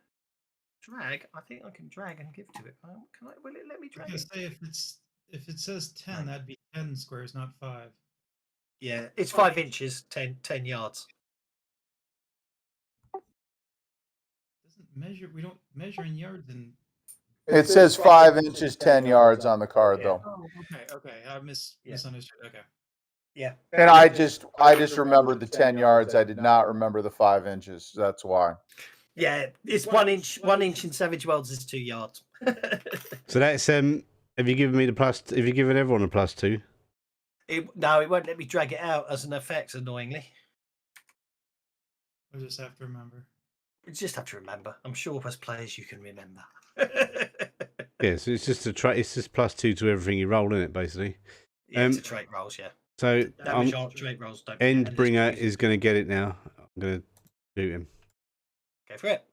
drag. I think I can drag and give to it. Will it let me I drag was it? gonna say if it says 10, that'd be 10 squares, not 5. Yeah, it's 5 inches, 10 yards. Doesn't measure. We don't measure in yards and. It says 5 inches, 10 yards on the card, though. Oh, okay. I misunderstood. Okay. Yeah. And I just remembered the 10 yards. I did not remember the 5 inches. That's why. Yeah, it's 1 inch. 1 inch in Savage Worlds is 2 yards. So that's have you given me the plus? Have you given everyone a +2? No, it won't let me drag it out as an effect, annoyingly. I just have to remember. You just have to remember. I'm sure as players you can remember. Yeah, so it's just it's just +2 to everything you roll in it, basically. Yeah, to trait rolls, yeah. So Damage on trait rolls. Don't forget, and Endbringer it's is going to get it now. I'm going to shoot him. Go for it.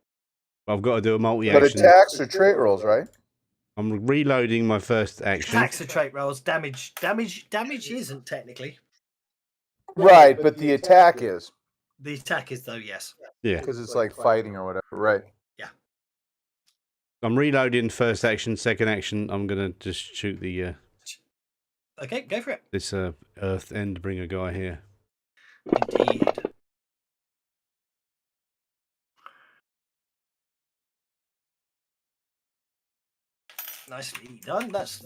I've got to do a But multi-action. attacks are trait rolls, right? I'm reloading my first action. Attacks are trait rolls. Damage isn't technically. Right, but the attack is. The attack is though, yes. Yeah. Because it's like fighting or whatever, right? I'm reloading first action. Second action, I'm going to just shoot the Okay, go for it. this Earth Endbringer guy here. Indeed. Nicely done. That's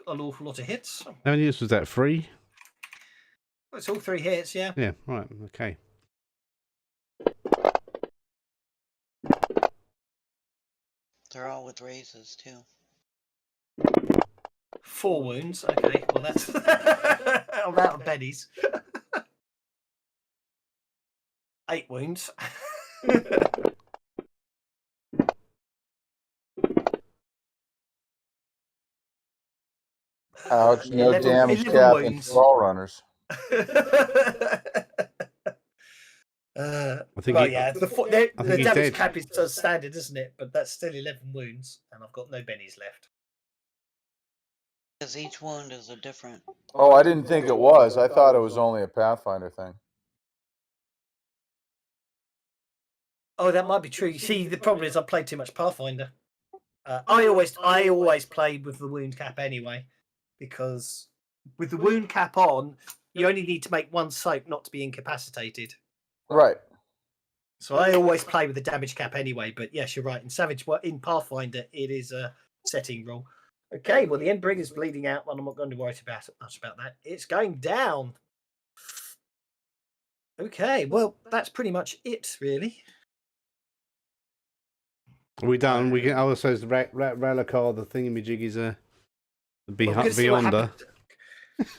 an awful lot of hits. How many hits was that? 3? It's all 3 hits, yeah. Yeah, right, okay. They're all with raises too. 4 wounds. Okay, well that's I'm out of bennies. 8 wounds. Ouch, no 11 damage 11 cap and wounds. wall runners. I think well, he- yeah, the think he's damage dead. cap is standard, isn't it? But that's still 11 wounds, and I've got no bennies left. Because each wound is a different. Oh, I didn't think it was. I thought it was only a Pathfinder thing. Oh, that might be true. You see, the problem is I played too much Pathfinder. I always played with the wound cap anyway, because with the wound cap on, you only need to make 1 soap not to be incapacitated. Right. So I always play with the damage cap anyway. But yes, you're right. In Pathfinder, it is a setting rule. Okay, well the Endbringer's bleeding out, and I'm not going to worry much about that. It's going down. Okay, well that's pretty much it, really. Are we done? We can. Oh, so it's the Ralakar, the thingamajig is Well, we're gonna see what Beyonder. happens.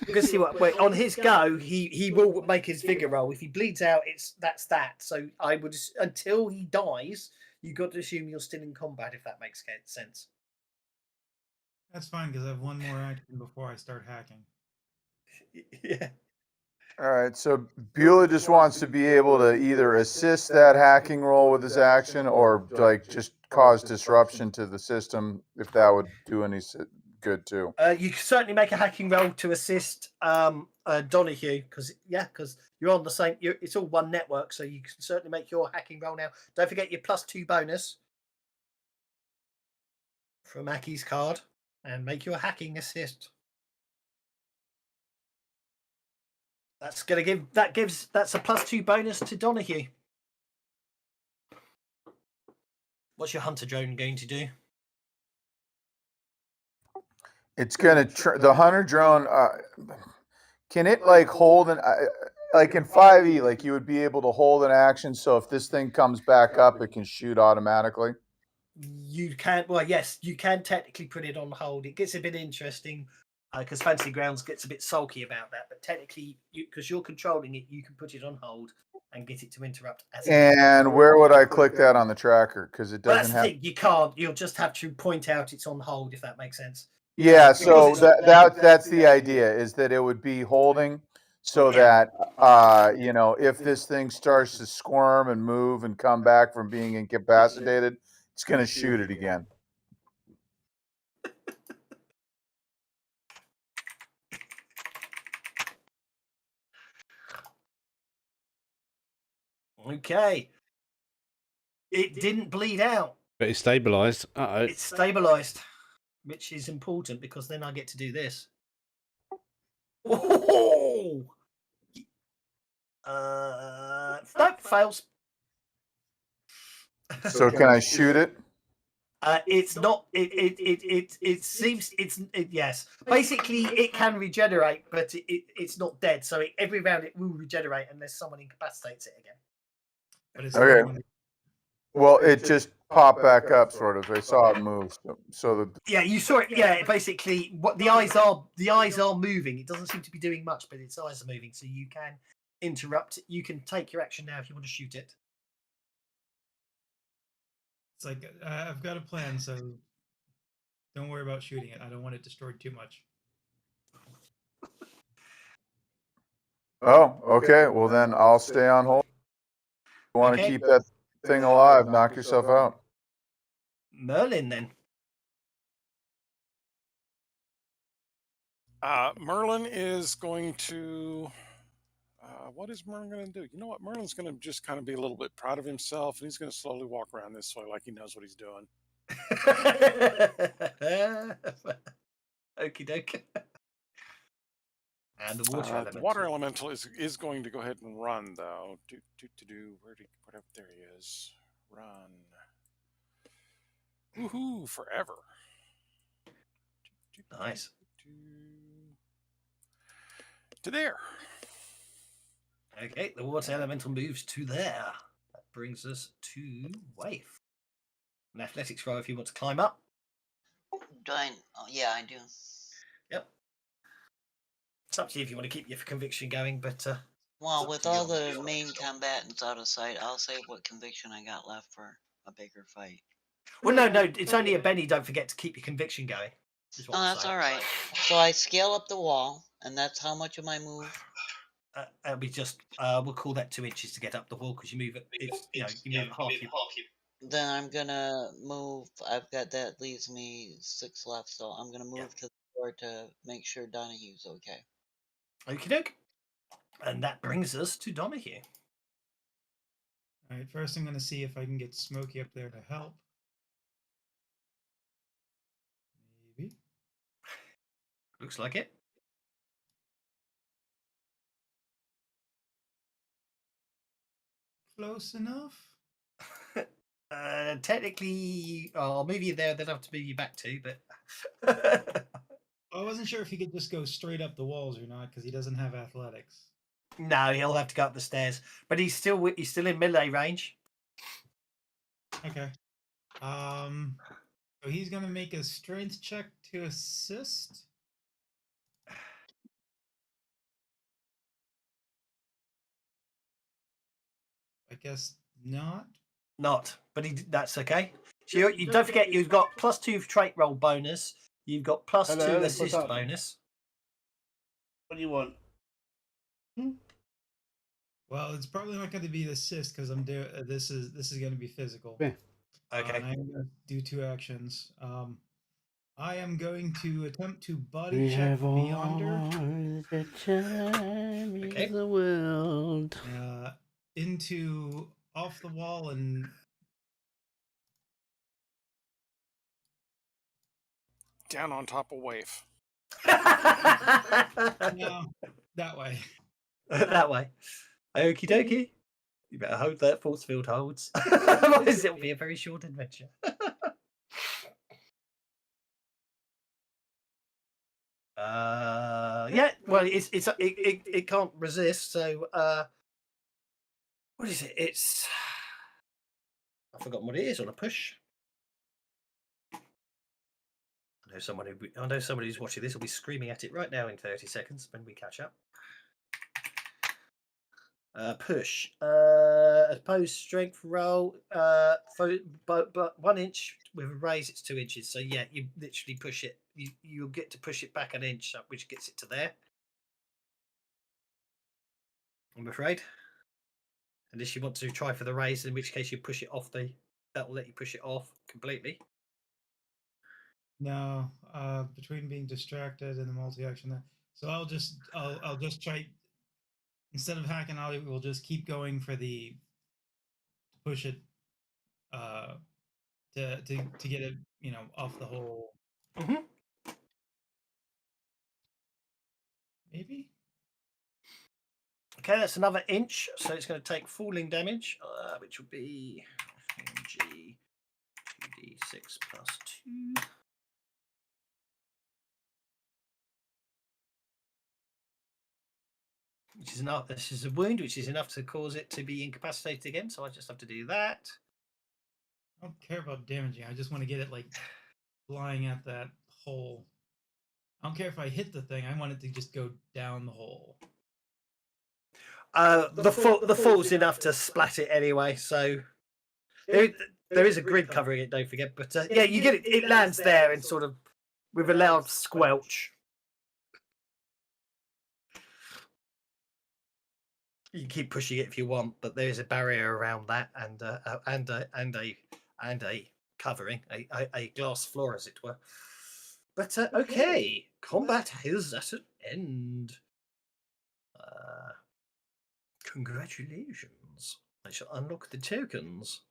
We're gonna see what. Wait, on his go, he will make his vigor roll. If he bleeds out, that's that. So I would until he dies, you got to assume you're still in combat. If that makes sense. That's fine because I have 1 more action before I start hacking. Yeah. All right, so Beulah just wants to be able to either assist that hacking roll with his action or like just cause disruption to the system if that would do any good too. You can certainly make a hacking roll to assist Donahue because you're on the same. It's all one network, so you can certainly make your hacking roll now. Don't forget your +2 bonus from Aki's card, and make your hacking assist. That's a +2 bonus to Donahue. What's your hunter drone going to do? It's gonna the hunter drone. Can it like hold an like in 5e? Like you would be able to hold an action, so if this thing comes back up, it can shoot automatically. You can. Well, yes, you can technically put it on hold. It gets a bit interesting because Fantasy Grounds gets a bit sulky about that. But technically, because you're controlling it, you can put it on hold and get it to interrupt. And where would I click that on the tracker? Because it Well, doesn't that's the have. thing. You can't. You'll just have to point out it's on hold if that makes sense. Yeah, so Because that's the idea, is that it would be holding so Yeah. that you know, if this thing starts to squirm and move and come back from being incapacitated, it's going to shoot it again. Okay. It didn't bleed out. But it's stabilised. Uh-oh. It's stabilized, which is important because then I get to do this. Oh! Nope, fails. So can I shoot it? It's not. It seems. Yes. Basically, it can regenerate, but it's not dead. So every round it will regenerate unless someone incapacitates it again. But it's Okay. Well, it just pop back up, sort of. They saw it move, so that Yeah, you saw it. Yeah, basically, what the eyes are moving. It doesn't seem to be doing much, but its eyes are moving, so you can interrupt it. You can take your action now if you want to shoot it. It's like I've got a plan, so don't worry about shooting it. I don't want it destroyed too much. Oh, okay. Well, then I'll stay on hold. You want to Okay. keep that thing alive? Knock yourself out. Merlin, then. Merlin is going to. What is Merlin going to do? You know what? Merlin's going to just kind of be a little bit proud of himself, and he's going to slowly walk around this way like he knows what he's doing. Okie doke. And the water elemental. The water elemental is going to go ahead and run, though. Whatever, there he is. Run. Woohoo! Forever. Nice. To there. Okay, the water elemental moves to there. That brings us to Waif. An athletics roll if you want to climb up. Do I? Oh, yeah, I do. Yep. It's up to you if you want to keep your conviction going, but Well, up with to you. all the main combatants out of sight, I'll save what conviction I got left for a bigger fight. Well, no, it's only a Benny. Don't forget to keep your conviction going. Oh, that's all right. So I scale up the wall, and that's how much of my move? It'll be just we'll call that 2 inches to get up the wall because you move it. You move it half. Then I'm gonna move. I've got that leaves me 6 left, so I'm gonna move to the door to make sure Donahue's okay. Okie doke. And that brings us to Donahue. All right, first I'm going to see if I can get Smokey up there to help. Maybe. Looks like it. Close enough. Technically, I'll move you there. Then I have to move you back too. But I wasn't sure if he could just go straight up the walls or not because he doesn't have athletics. no, he'll have to go up the stairs. But he's still in melee range. Okay. So he's gonna make a strength check to assist. I guess not. Not, but that's okay. So you don't forget you've got +2 trait roll bonus. You've got +2 assist bonus. What do you want? Well, it's probably not going to be the assist because I'm doing this is going to be physical. Yeah. Okay. And I'm going to do 2 actions. I am going to attempt to body check Beyonder. Okay. The world. Into off the wall and Down on top of Waif. no, that way. That way. Okie dokie. You better hope that force field holds. Otherwise, it'll be a very short adventure. Yeah. Well, it can't resist. So, what is it? It's I've forgotten what it is on a push. I know somebody who's watching this will be screaming at it right now in 30 seconds when we catch up. Push. Opposed strength roll. But 1 inch with a raise, it's 2 inches. So yeah, you literally push it. You'll get to push it back an inch, which gets it to there. I'm afraid. Unless you want to try for the raise, in which case you push it off that will let you push it off completely. No, between being distracted and the multi-action there. So I'll just try. Instead of hacking out, we'll just keep going for the push it to get it, off the hole. Mm-hmm. Maybe. Okay, that's another inch, so it's going to take falling damage, which will be G 2d6 plus 2. Which is enough. This is a wound, which is enough to cause it to be incapacitated again. So I just have to do that. I don't care about damaging. I just want to get it like flying at that hole. I don't care if I hit the thing. I want it to just go down the hole. The fall's enough to splat it anyway. So there is a grid covering it. Don't forget. But yeah, you get it. It lands there and sort of with a loud squelch. You can keep pushing it if you want, but there is a barrier around that, and a covering, a glass floor, as it were. But okay, combat is at an end. Congratulations! I shall unlock the tokens.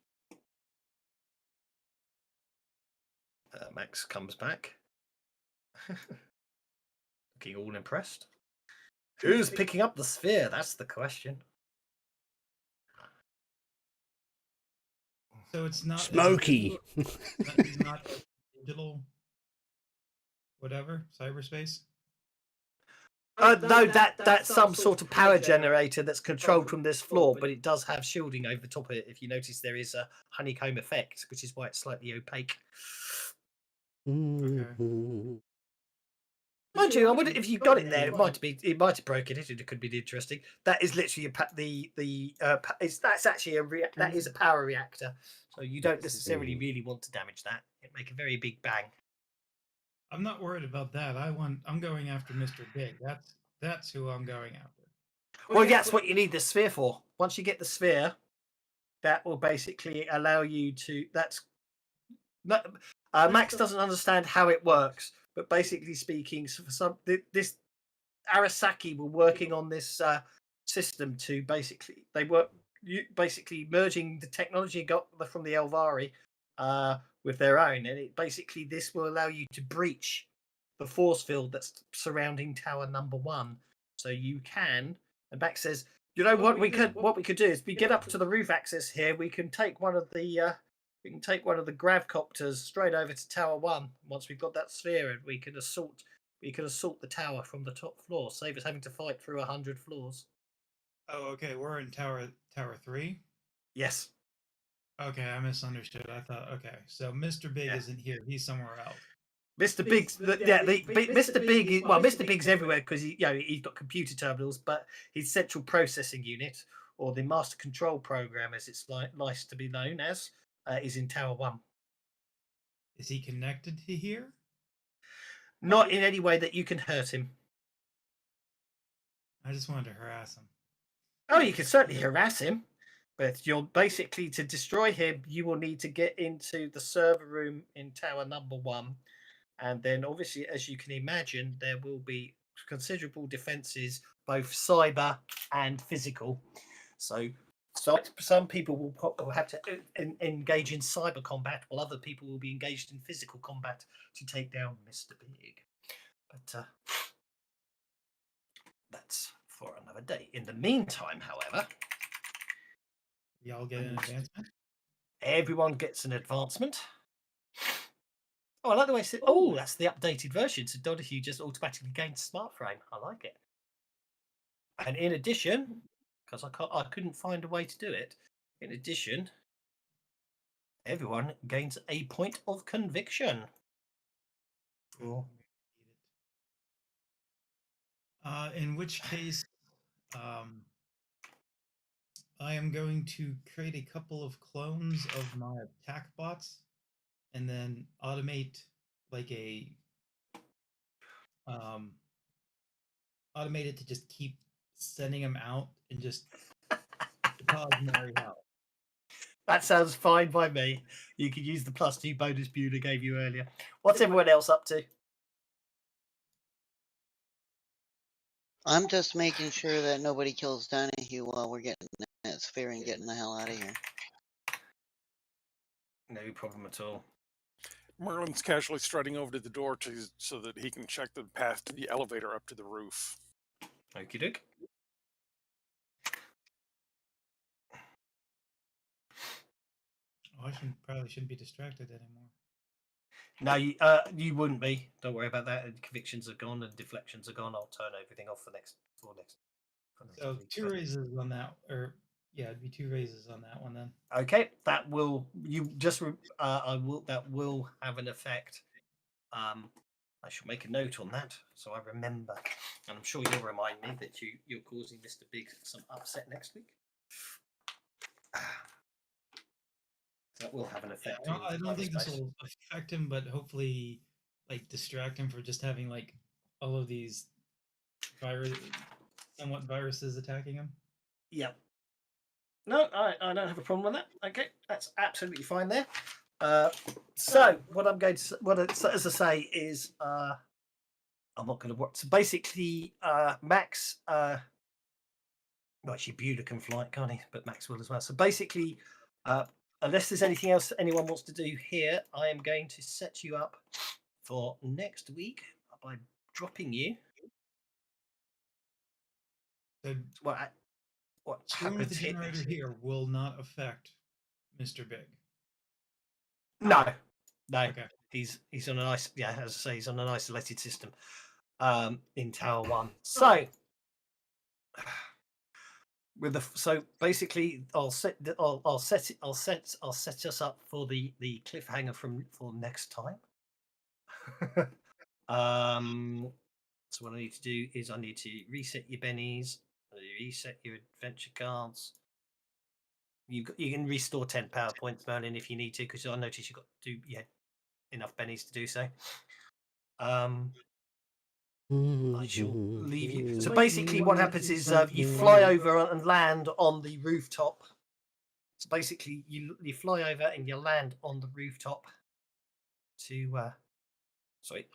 Max comes back, looking all impressed. Who's picking up the sphere? That's the question. So it's not Smoky. It's not digital, whatever, cyberspace. No, that's some sort of power generator that's controlled from this floor, but it does have shielding over the top of it. If you notice, there is a honeycomb effect, which is why it's slightly opaque. Mind you, I wonder if you got it there. It might have broken it. It could be interesting. That is literally that's actually that is a power reactor. So you don't necessarily really want to damage that. It make a very big bang. I'm not worried about that. I'm going after Mr. Big. That's who I'm going after. Well, that's what you need the sphere for. Once you get the sphere, that will basically allow you to. Max doesn't understand how it works, but basically speaking, for this Arasaki were working on this system to basically merging the technology got from the Elvari with their own, and this will allow you to breach the force field that's surrounding Tower Number 1. So you can. And Max says, "You know what we could do is we get up to the roof access here. We can take one of the gravcopters straight over to Tower 1. Once we've got that sphere, and we can assault the tower from the top floor. Save us having to fight through 100 floors." Oh, okay. We're in Tower 3. Yes. Okay, I misunderstood. I thought, okay, so Mr. Big isn't here. He's somewhere else. Mr. Big's Mr. Big. Well, Mr. Big's everywhere because he's got computer terminals, but his central processing unit, or the master control program, as it's nice to be known as, is in Tower 1. Is he connected to here? Not in any way that you can hurt him. I just wanted to harass him. Oh, you can certainly harass him, but you'll basically, to destroy him, you will need to get into the server room in Tower Number 1. And then, obviously, as you can imagine, there will be considerable defenses, both cyber and physical. So some people will have to engage in cyber combat, while other people will be engaged in physical combat to take down Mr. Big. But that's for another day. In the meantime, however, y'all get an advancement? Everyone gets an advancement. Oh, I like the way it said, oh, that's the updated version. So Donahue just automatically gained smart frame. I like it. And in addition, because I couldn't find a way to do it. In addition, everyone gains a point of conviction. Cool. In which case, I am going to create a couple of clones of my attack bots, and then automate like automate it to just keep sending them out and just cause more hell. That sounds fine by me. You can use the +2 bonus Buda gave you earlier. What's everyone else up to? I'm just making sure that nobody kills Donahue while we're getting that sphere and getting the hell out of here. No problem at all. Merlin's casually strutting over to the door so that he can check the path to the elevator up to the roof. Okie doke. Oh, I probably shouldn't be distracted anymore. No, you wouldn't be. Don't worry about that. Convictions are gone and deflections are gone. I'll turn everything off for next. So 2 raises on that, or Yeah, it'd be 2 raises on that one then. Okay, that will that will have an effect. I shall make a note on that so I remember, and I'm sure you'll remind me that you're causing Mr. Big some upset next week. That will have an effect. I don't think this will affect him, but hopefully, like, distract him for just having like all of these somewhat viruses attacking him. Yep. No, I don't have a problem with that. Okay, that's absolutely fine there. So what I'm going to as I say is I'm not going to work. So basically, Max. Well, actually, Bueller can fly, can't he? But Max will as well. So basically, unless there's anything else anyone wants to do here, I am going to set you up for next week by dropping you. So what screwing with the happens generator here will not affect Mr. Big. No. Okay. He's on an as I say, he's on an isolated system in Tower 1. So so basically I'll set us up for the cliffhanger for next time. So what I need to do is I need to reset your bennies, reset your adventure cards. You can restore 10 power points, Merlin, if you need to, because I noticed you've got to do enough bennies to do so. I shall leave you. So basically, what happens is you fly over and land on the rooftop. So basically, you fly over and you land on the rooftop. Sorry, I'll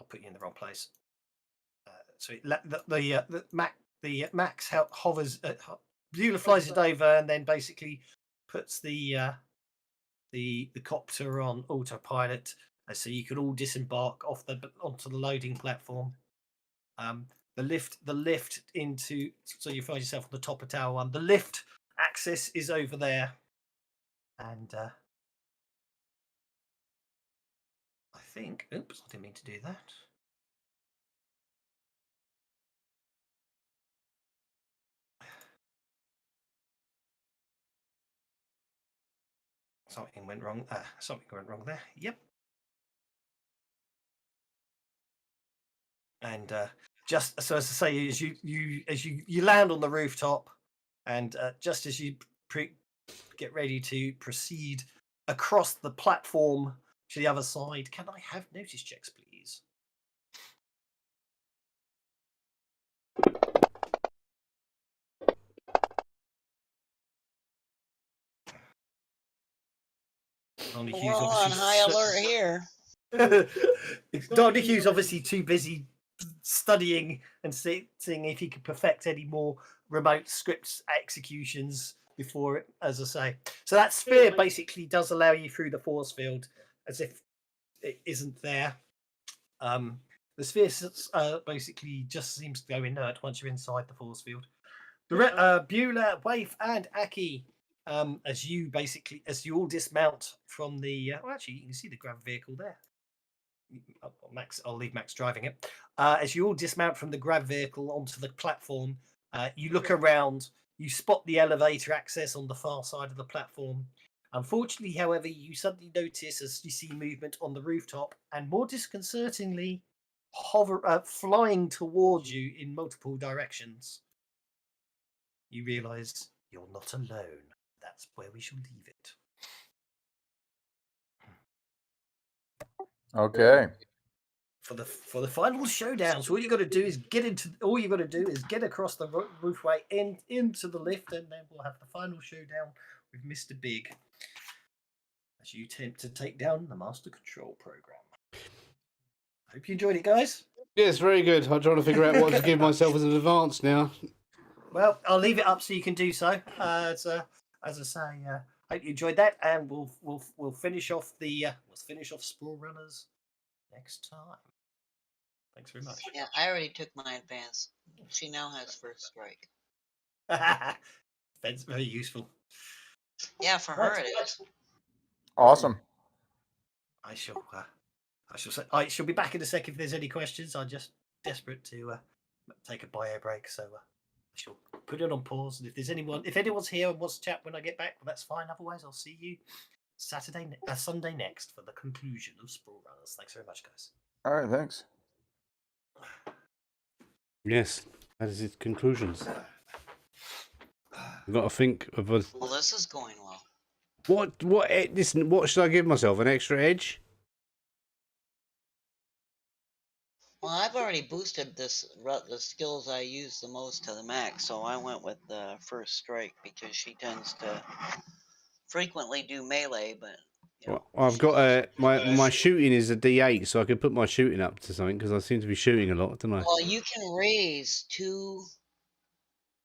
put you in the wrong place. The Max hovers. Bueller flies it over and then basically puts the copter on autopilot, so you can all disembark onto the loading platform. The lift into, so you find yourself on the top of Tower 1. The lift access is over there, and I think. Oops, I didn't mean to do that. Something went wrong. Something went wrong there. Yep. And just so as I say, as you land on the rooftop, and just as you get ready to proceed across the platform to the other side, can I have notice checks, please? We're all on high alert here. Dr. Hugh's obviously too busy studying and seeing if he could perfect any more remote scripts executions before it, as I say. So that sphere basically does allow you through the force field as if it isn't there. The sphere basically just seems to go inert once you're inside the force field. Bueller, Waif, and Aki, as you all dismount from the. Well, actually, you can see the grav vehicle there. Max, I'll leave Max driving it. As you all dismount from the grav vehicle onto the platform, you look around. You spot the elevator access on the far side of the platform. Unfortunately, however, you suddenly notice as you see movement on the rooftop, and more disconcertingly, flying towards you in multiple directions. You realise you're not alone. That's where we shall leave it. Okay. For the final showdown, so all you got to do is get across the roofway into the lift, and then we'll have the final showdown with Mr. Big as you attempt to take down the Master Control Program. Hope you enjoyed it, guys. Yes, very good. I'm trying to figure out what to give myself as an advance now. Well, I'll leave it up so you can do so. So, as I say, hope you enjoyed that, and we'll finish off Spore Runners next time. Thanks very much. Yeah, I already took my advance. She now has first strike. That's very useful. Yeah, for her it is. Awesome. I shall be back in a sec if there's any questions. I'm just desperate to take a bio break, so shall put it on pause. And if anyone's here and wants to chat when I get back, well, that's fine. Otherwise, I'll see you Sunday next for the conclusion of Sprawl Runners. Thanks very much, guys. All right, thanks. Yes, that is its conclusions. I've got to think of a... Well, this is going well. Listen, what should I give myself? An extra edge? Well, I've already boosted the skills I use the most to the max, so I went with the first strike because she tends to frequently do melee, but Well, I've got my shooting is a D8, so I could put my shooting up to something because I seem to be shooting a lot, don't I? Well, you can raise 2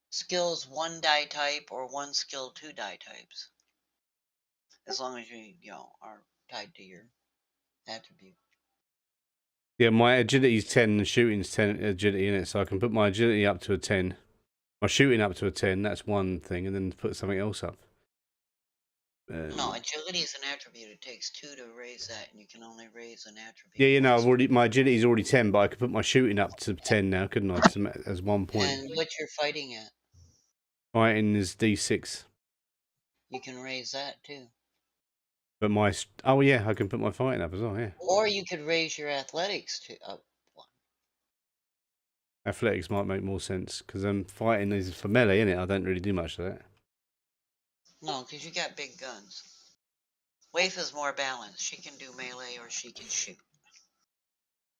skills 1 die type or 1 skill 2 die types, as long as you are tied to your attribute. Yeah, my agility is 10 and shooting's 10 agility in it, so I can put my agility up to a 10. My shooting up to a 10, that's one thing, and then put something else up. No, agility is an attribute. It takes 2 to raise that, and you can only raise an attribute. Yeah, you know, my agility is already 10, but I could put my shooting up to 10 now, couldn't I? As 1 point. And what you're fighting at? Fighting is D6. You can raise that too. But oh yeah, I can put my fighting up as well, yeah. Or you could raise your athletics to up 1. Athletics might make more sense, because fighting is for melee, isn't it? I don't really do much of that. No, because you got big guns. Waif is more balanced. She can do melee or she can shoot.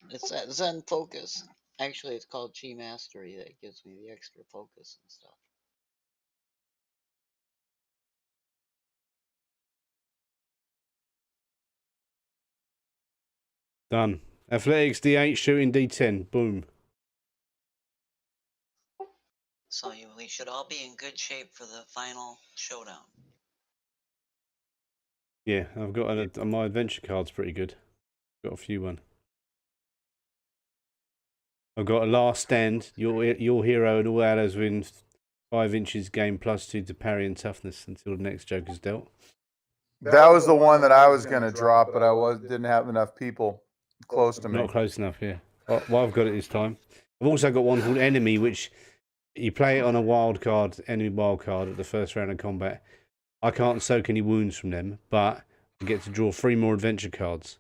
It's that Zen focus. Actually, it's called Chi Mastery that gives me the extra focus and stuff. Done. Athletics D8, shooting D10. Boom. So we should all be in good shape for the final showdown. Yeah, I've got my adventure card's pretty good. Got a few one. I've got a last stand. Your hero and all allies within 5 inches gain +2 to parry and toughness until the next joke is dealt. That was the one that I was going to drop, but I didn't have enough people close to me. Not close enough, yeah. Well, I've got it this time. I've also got one called Enemy, which you play it on a wild card, enemy wild card at the first round of combat. I can't soak any wounds from them, but I get to draw 3 more adventure cards.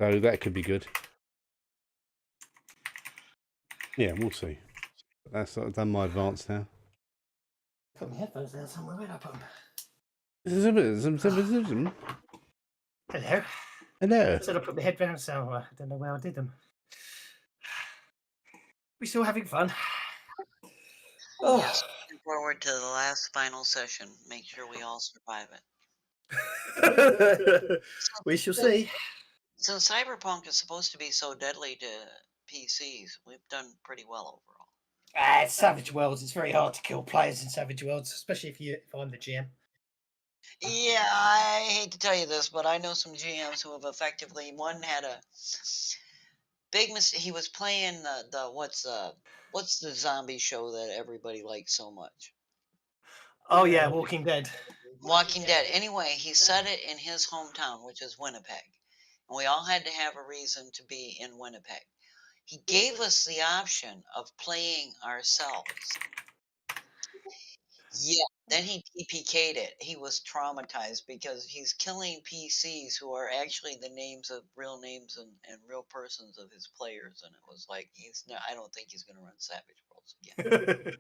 So that could be good. Yeah, we'll see. I've done my advance now. Put my headphones down somewhere. Where'd I put them? Hello. Hello. I said I put my headphones down. I don't know where I did them. We still having fun? Oh. Yes. Looking forward to the last final session. Make sure we all survive it. We shall see. Since Cyberpunk is supposed to be so deadly to PCs, we've done pretty well overall. It's Savage Worlds. It's very hard to kill players in Savage Worlds, especially if I'm the GM. Yeah, I hate to tell you this, but I know some GMs who have effectively. One had a big mistake. He was playing what's the zombie show that everybody likes so much? Oh yeah, Walking Dead. Walking Dead. Anyway, he set it in his hometown, which is Winnipeg. And we all had to have a reason to be in Winnipeg. He gave us the option of playing ourselves. Yeah, then he TPK'd it. He was traumatized because he's killing PCs who are actually the real names and real persons of his players. And it was like, I don't think he's going to run Savage Worlds again.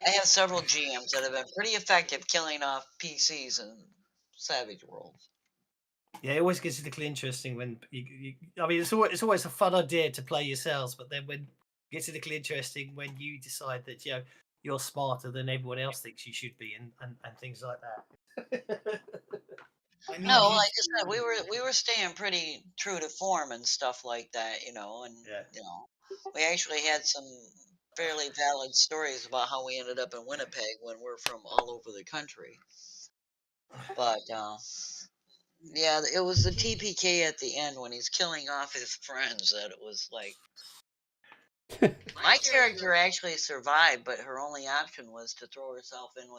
I have several GMs that have been pretty effective killing off PCs in Savage Worlds. Yeah, it always gets particularly interesting when I mean, it's always a fun idea to play yourselves, but then when it gets particularly interesting when you decide that you're smarter than everyone else thinks you should be, and things like that. No, like I said, we were staying pretty true to form and stuff like that, and we actually had some fairly valid stories about how we ended up in Winnipeg when we're from all over the country. But yeah, it was the TPK at the end when he's killing off his friends that it was like. My character actually survived, but her only option was to throw herself in with